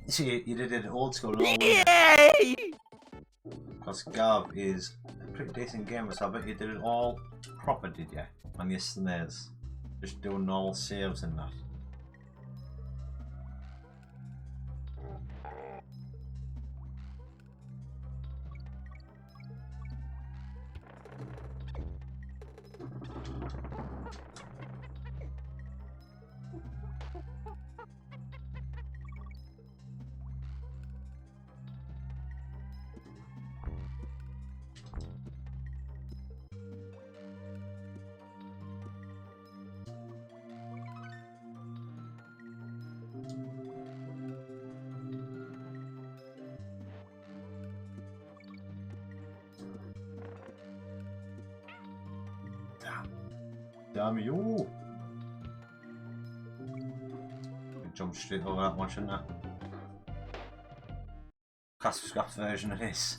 You see, you did it old school long way. Yay! Because Gav is a pretty decent gamer, so I bet you did it all proper, did you? On your SNES. Just doing normal saves and that. Damn you! Jump straight over that one, shouldn't I? Cast for Scraps version of this.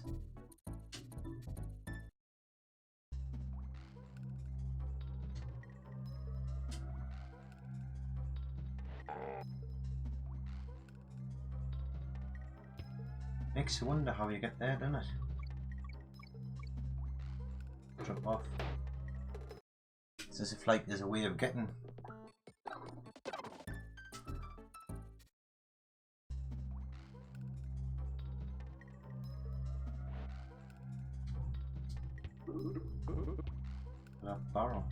Makes you wonder how you get there, doesn't it? Jump off. It's as if like there's a way of getting. That barrel.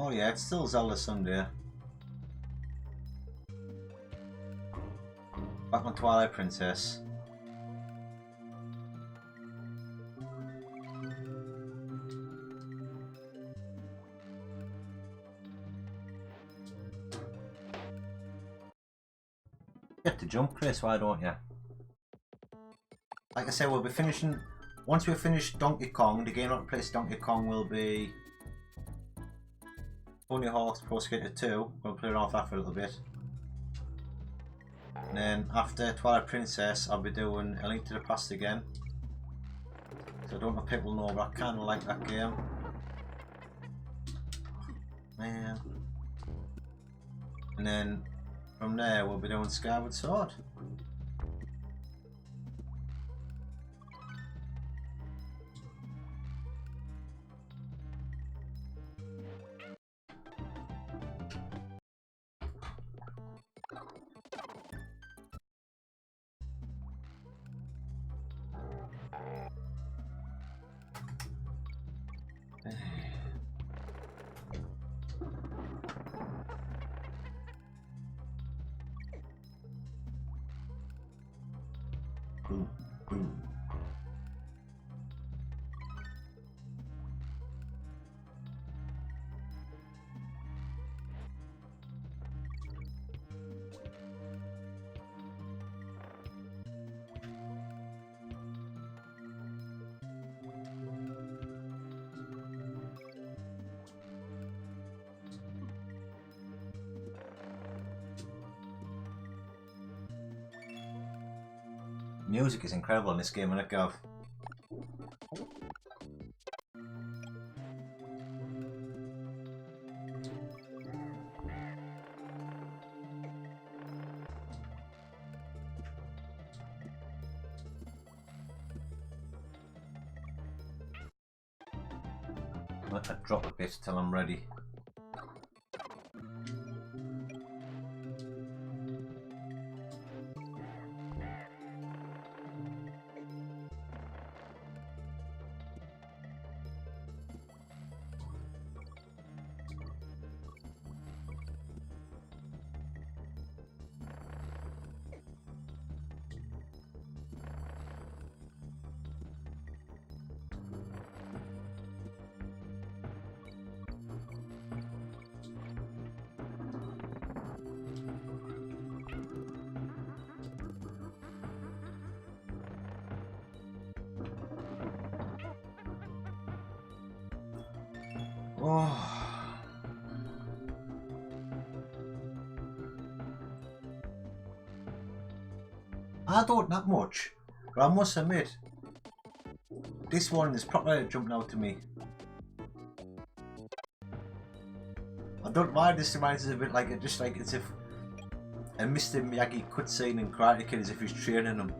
Oh yeah, it's still Zelda Sunday. Back on Twilight Princess. You have to jump, Chris, why don't you? Like I said, we'll be finishing... Once we finish Donkey Kong, the game that replaces Donkey Kong will be... Tony Hawk's Pro Skater 2. We'll play around with that for a little bit. And then after Twilight Princess, I'll be doing A Link to the Past again. So I don't know if people know, but I kind of like that game. Man. And then from there, we'll be doing Skyward Sword. Music is incredible in this game, isn't it, Gav? Let that drop a bit till I'm ready. Oh. I don't that much, but I must admit, this one is properly jumping out to me. I don't know why this reminds us a bit like just like as if a Mr. Miyagi cutscene in Karate Kid as if he's training them.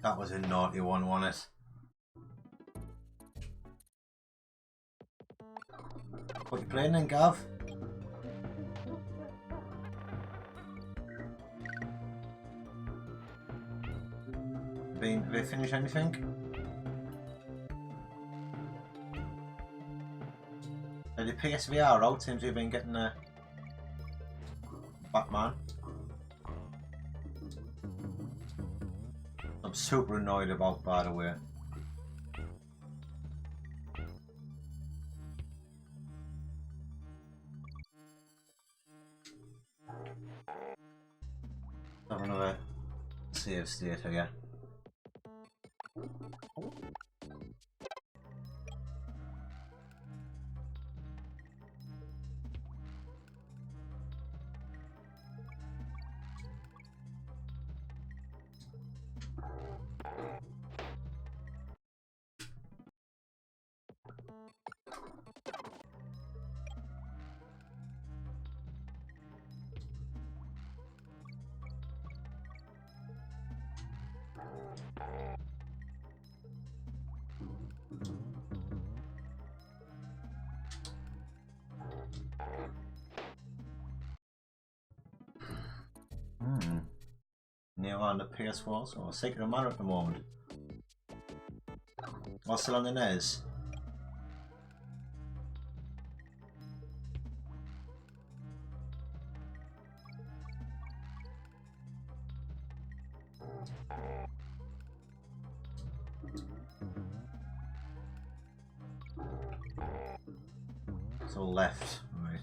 That was a naughty one, wasn't it? What you playing then, Gav? Have they finished anything? The PSVR out seems to have been getting a Batman. I'm super annoyed about, by the way. Have another save state here. Near on the PS4, so Secret of Mana at the moment. Or still on the NES. So left, right.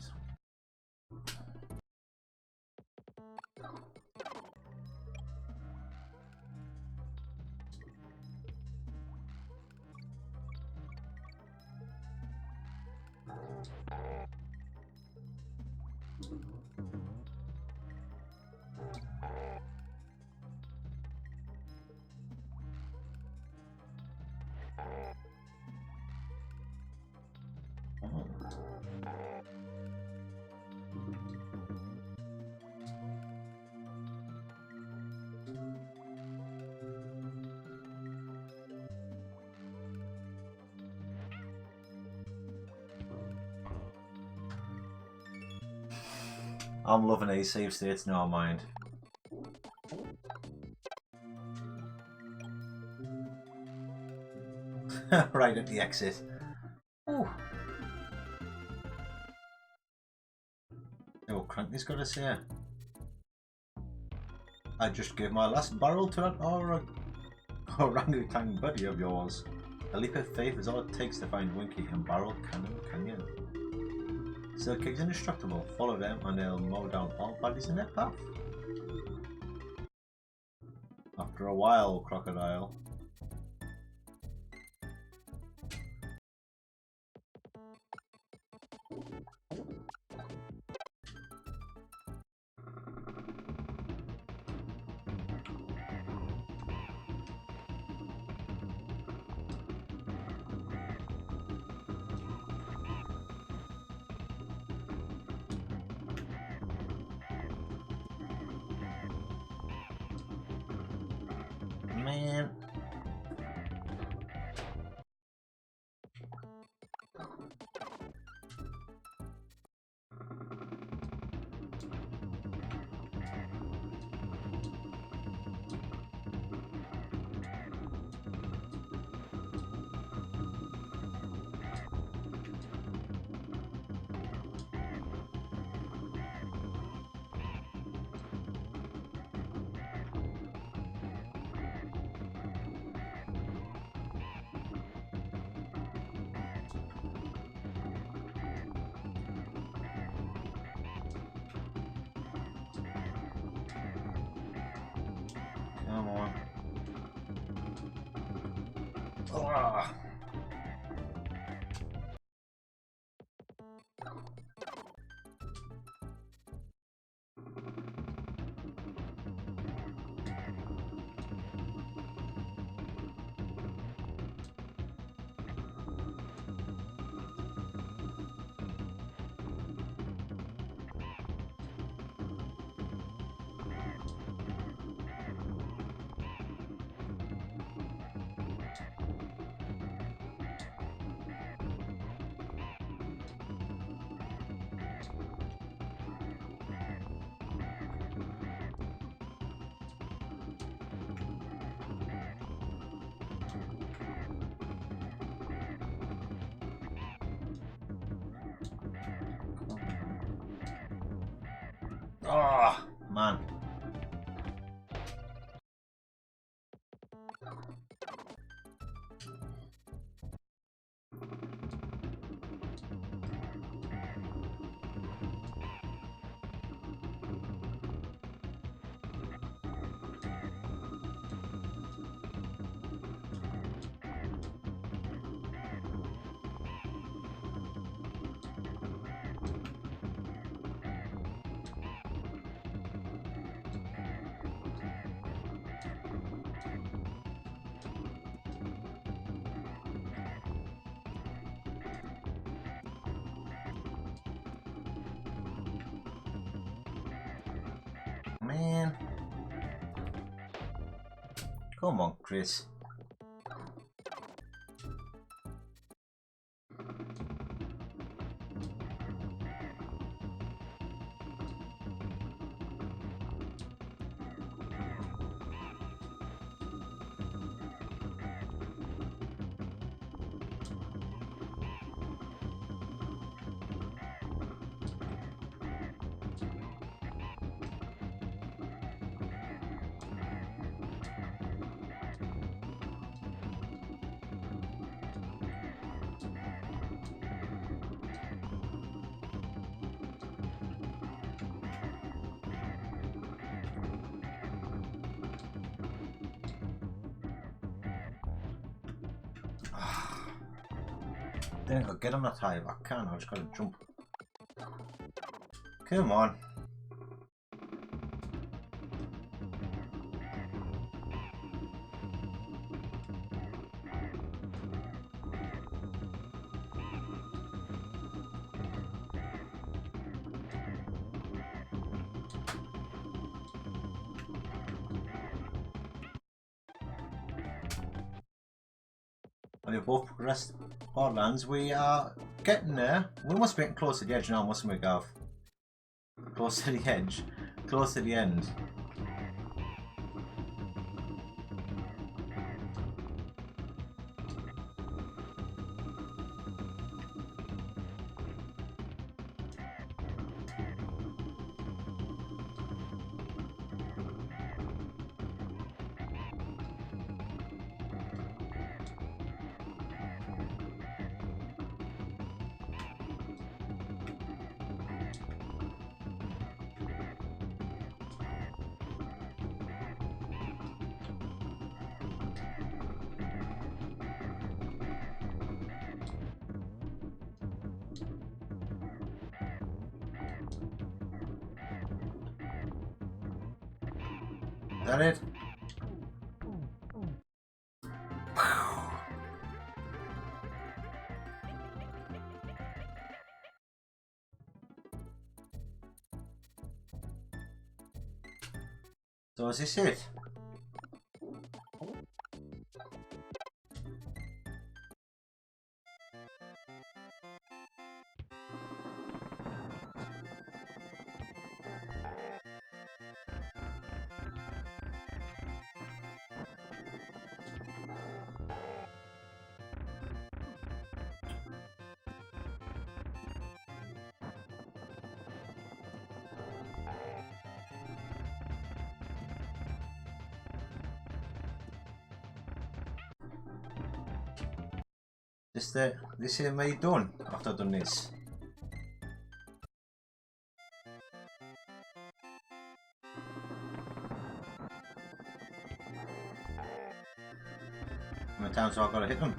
I'm loving these save states now, mind. Right at the exit. Ooh. Oh, Cranky's got to say. I just gave my last barrel to that orangutan buddy of yours. A leap of faith is all it takes to find Winky and Barrel Canyon. So Kig's indestructible. Follow them and they'll mow down all baddies in their path. After a while, Crocodile. Man. Come on. Ah. Oh, man. Man. Come on, Chris. I think I'll get on that high, but I can't. I just gotta jump. Come on. And we've both progressed Borderlands. We are getting there. We must be getting close to the edge now, mustn't we, Gav? Close to the edge. Close to the end. Is that it? So is this it? This here me done after I've done this. How many times have I got to hit them?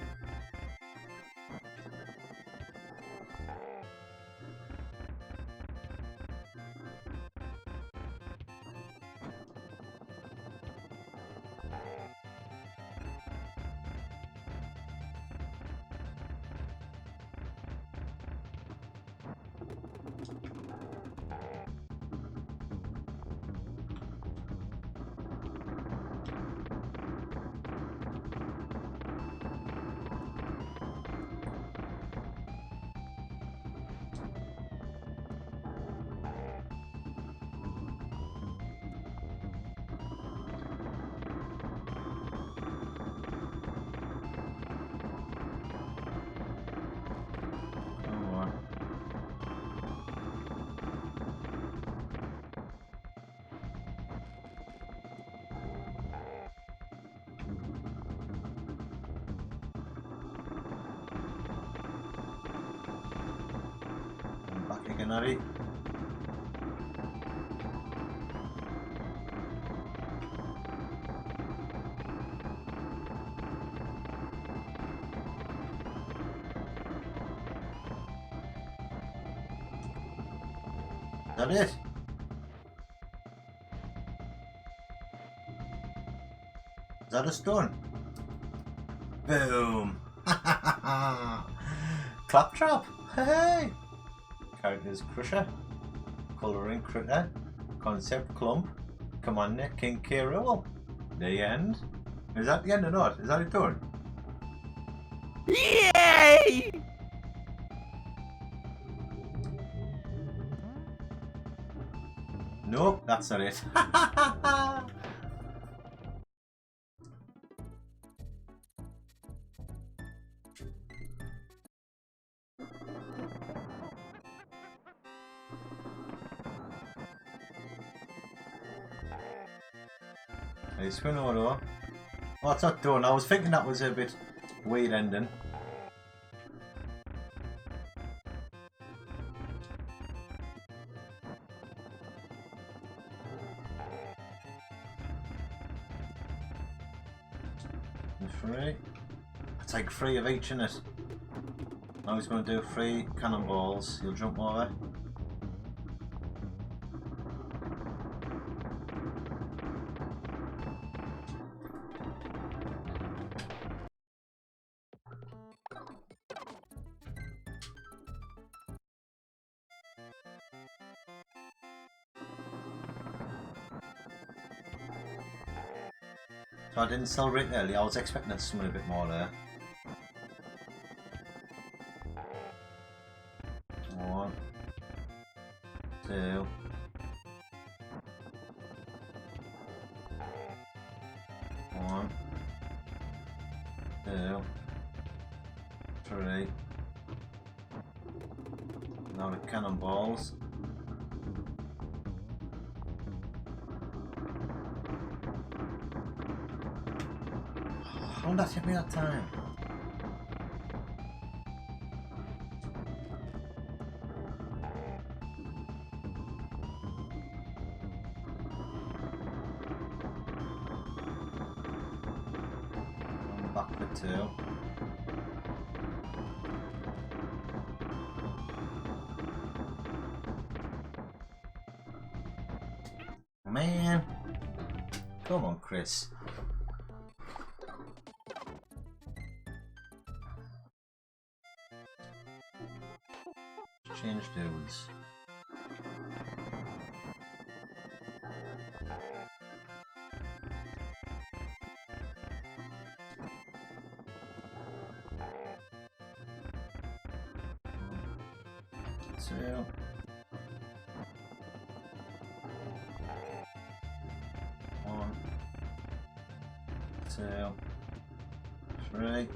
Harry. Is that it? Is that a stone? Boom! Claptrap! Hey! Characters Crusher, Colouring Critter, Concept Clump, Commander King K. Rool. The end? Is that the end or not? Is that it done? Yay! Nope, that's not it. Hey, spin auto. Oh, it's not done. I was thinking that was a bit weird ending. Three. I take 3 of each in it. Now he's going to do 3 cannonballs. He'll jump over. So I didn't celebrate early. I was expecting something a bit more there. 1, 2, 1, 2, 3. Now the cannonballs. How long did that take me that time? I'm back for 2. Man. Come on, Chris. Change dudes. Two. 1, 2, 3.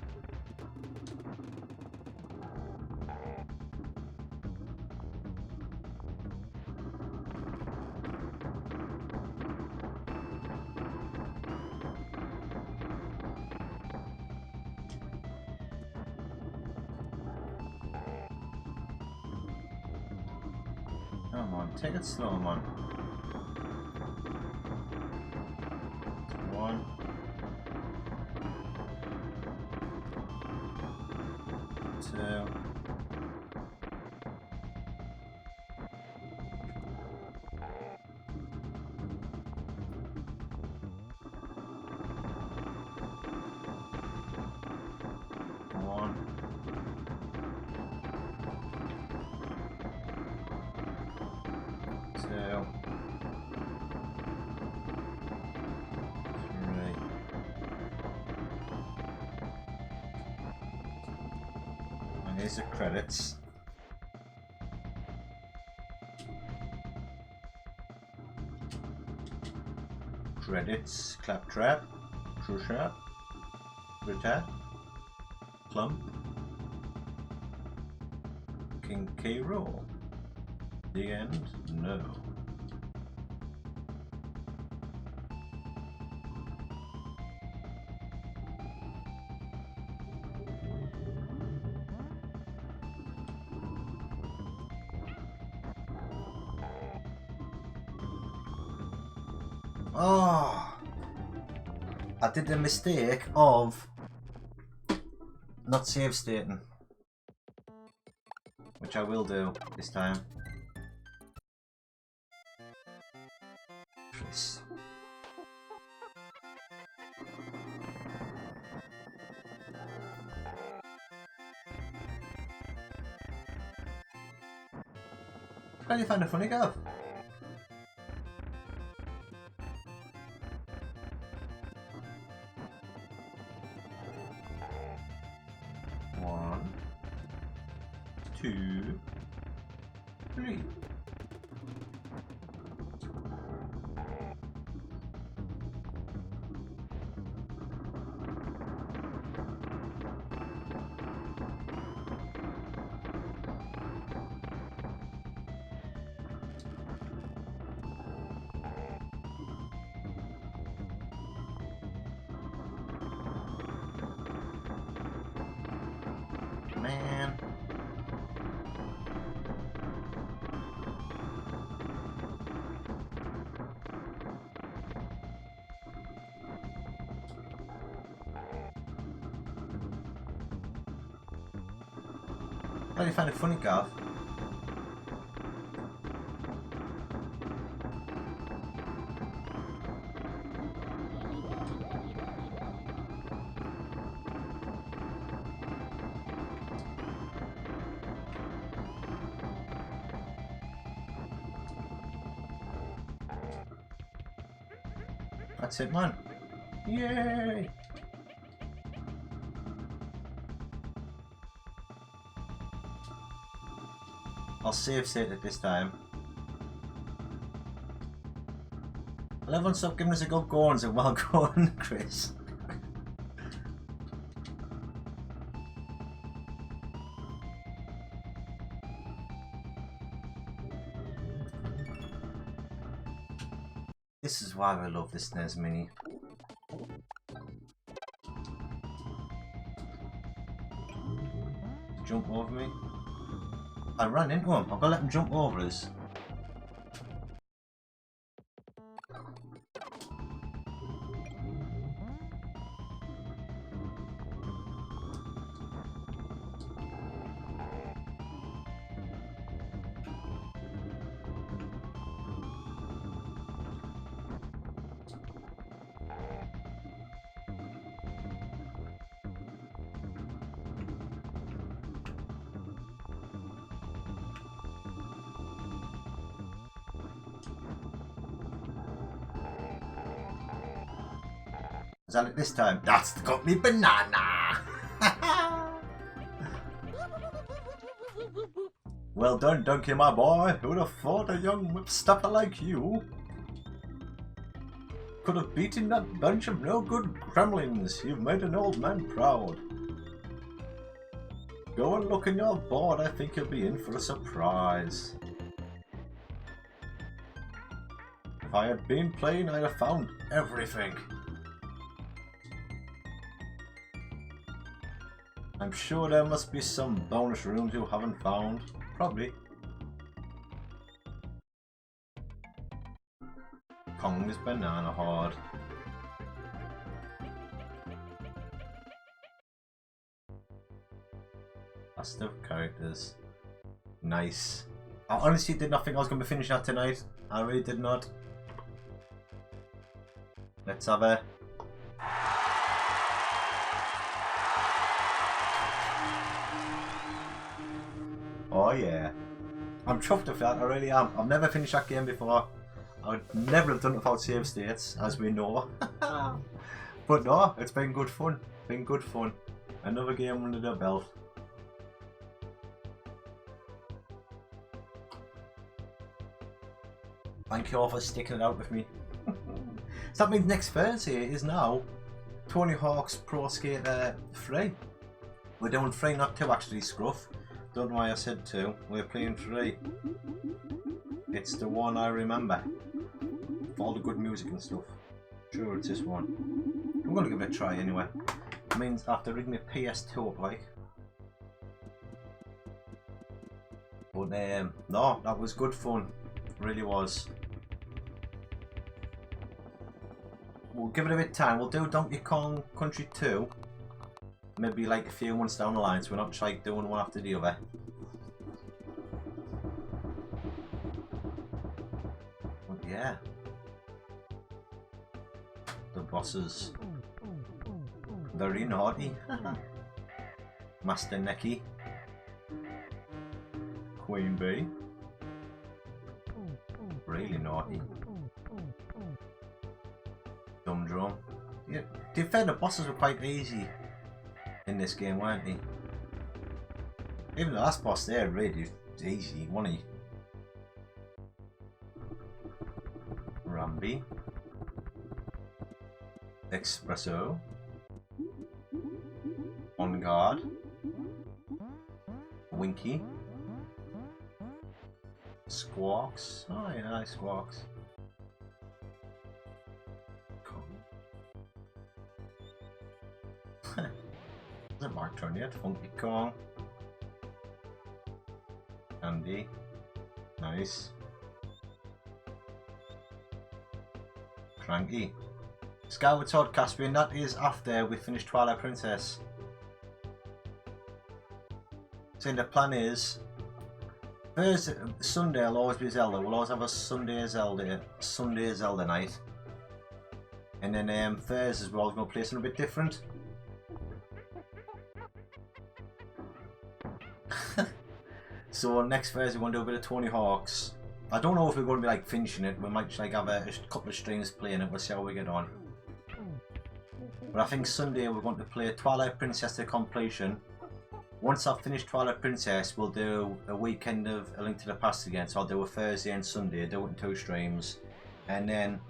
Come on, take it slow, man. 1, 2. 1, 2, 3. And here's the credits. Credits, Claptrap, Crusher, Critter, Clump, King K. Rool. The end? No. Oh, I did the mistake of not save stating, which I will do this time. Chris. Where do you find a funny girl? One, two, three. Man. How do you find it funny, Gav? That's it, man. Yay! I'll save state it this time. I'll everyone stop giving us a good go and say, well gone, Chris. This is why I love this SNES Mini. Jump over me. I ran into him. I've got to let him jump over us. Is that it this time? That's got me banana! Well done, Donkey, my boy. Who would have thought a young whipstopper like you could have beaten that bunch of no-good gremlins? You've made an old man proud. Go and look in your board. I think you'll be in for a surprise. If I had been playing, I'd have found everything. I'm sure there must be some bonus rooms you haven't found. Probably. Kong's Banana Horde. Last of characters. Nice. I honestly did not think I was going to be finishing that tonight. I really did not. Let's have a... Oh yeah. I'm chuffed with that, I really am. I've never finished that game before. I would never have done it without save states, as we know. But no, it's been good fun. Been good fun. Another game under the belt. Thank you all for sticking it out with me. So that means next Thursday is now Tony Hawk's Pro Skater 3. We're doing 3, not 2 actually, Scruff. Don't know why I said 2. We're playing 3. It's the one I remember. For all the good music and stuff. Sure, it's this one. I'm gonna give it a try anyway. It means I have to rig my PS2 up like. But no, that was good fun. It really was. we'll give it a bit of time. We'll do Donkey Kong Country 2. Maybe like a few months down the line, so we're not just like doing one after the other. But yeah. The bosses. Very naughty. Master Neki. Queen Bee. Really naughty. Dumb Drum. Yeah, to be fair, the bosses were quite easy in this game, weren't they? Even the last boss there really was easy, wasn't he? Rambi. Espresso. On Guard. Winky. Squawks. Oh yeah, Squawks. Isn't my turn yet? Funky Kong. Andy. Nice. Cranky. Skyward Sword Caspian, that is after we finish Twilight Princess. So the plan is Thursday, Sunday will always be Zelda. We'll always have a Sunday Zelda night. And then Thursdays we're always going to play something a bit different. So next Thursday we're going to do a bit of Tony Hawk's. I don't know if we're going to be like finishing it. We might just like have a couple of streams playing it. We'll see how we get on. But I think Sunday we're going to play Twilight Princess to completion. Once I've finished Twilight Princess, we'll do a weekend of A Link to the Past again. So I'll do a Thursday and Sunday, do it in 2 streams. And then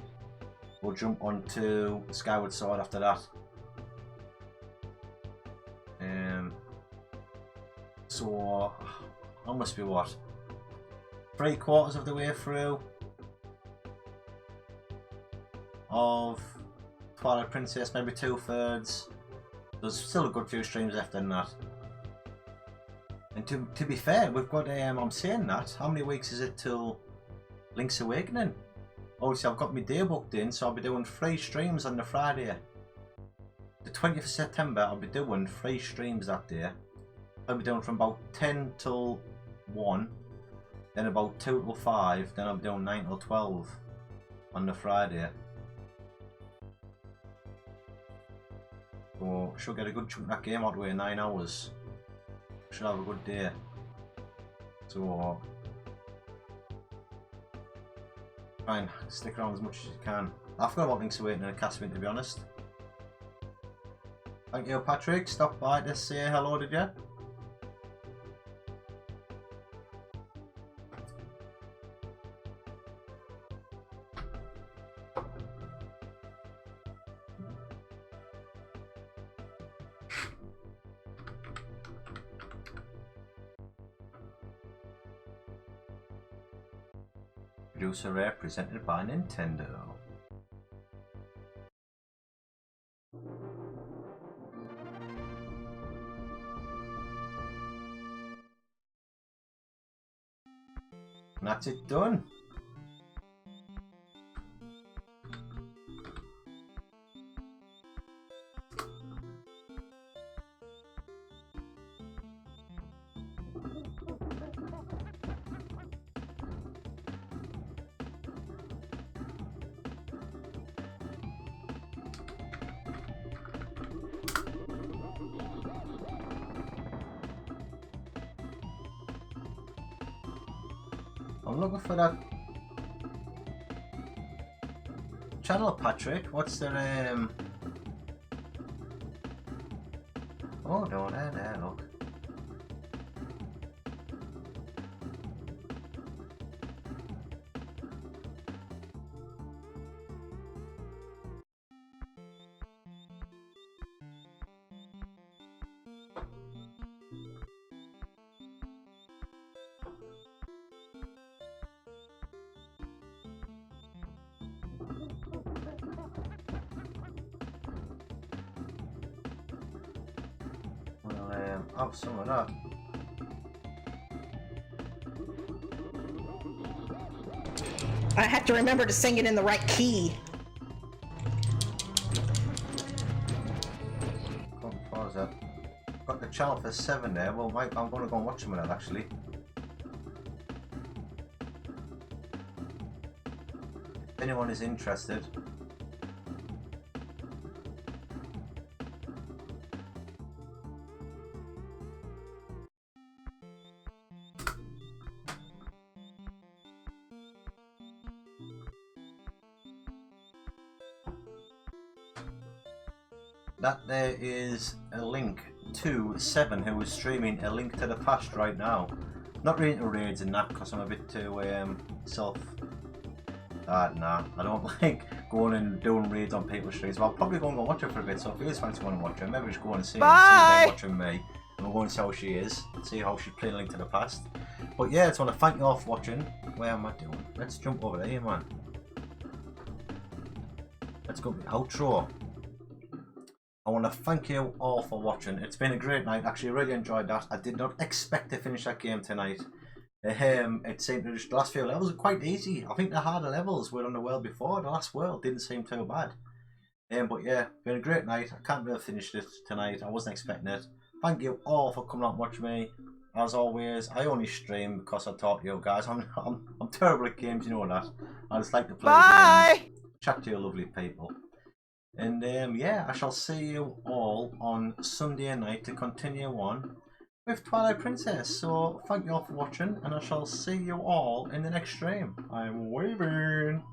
we'll jump on to Skyward Sword after that. So I must be what? 3/4 of the way through of Twilight Princess, maybe 2/3. There's still a good few streams left in that. And to be fair, we've got I'm saying that. How many weeks is it till Link's Awakening? Obviously, I've got my day booked in, so I'll be doing 3 streams on the Friday. The 20th of September, I'll be doing 3 streams that day. I'll be doing from about 10 till 1, then about 2 till 5, then I'll be doing 9 till 12 on the Friday. So, should get a good chunk of that game out of the way in 9 hours. Should have a good day. So, try and stick around as much as you can. I forgot about Link's Awakening and Caspian, to be honest. Thank you, Patrick. Stop by to say hello, did you? Producer Rare presented by Nintendo. And that's it done. I'm looking for that channel, Patrick. What's their name? Oh no, there, look. Have some of that. I had to remember to sing it in the right key. was that? Got the channel for 7 there. Well, I'm going to go and watch some of that actually. If anyone is interested. That there is a link to 7 who is streaming A Link to the Past right now. Not really into raids and that because I'm a bit too nah, I don't like going and doing raids on people's streams. But I'll probably go and go watch her for a bit, so if you guys fancy going to watch her, maybe just go and see her and see watching me. And we'll go and see how she is, see how she's playing A Link to the Past. But yeah, I just want to thank you all for watching. Where am I doing? Let's jump over there, man. Let's go to the outro. I want to thank you all for watching. It's been a great night. Actually, I really enjoyed that. I did not expect to finish that game tonight. It seemed to just, the last few levels are quite easy. I think the harder levels were on the world before. The last world didn't seem too bad. But yeah, been a great night. I can't believe I finished it tonight. I wasn't expecting it. Thank you all for coming out and watching me. As always, I only stream because I taught you guys. I'm terrible at games, you know that. I just like to play games. Chat to you lovely people. And yeah, I shall see you all on Sunday night to continue on with Twilight Princess. So thank you all for watching, and I shall see you all in the next stream. I'm waving.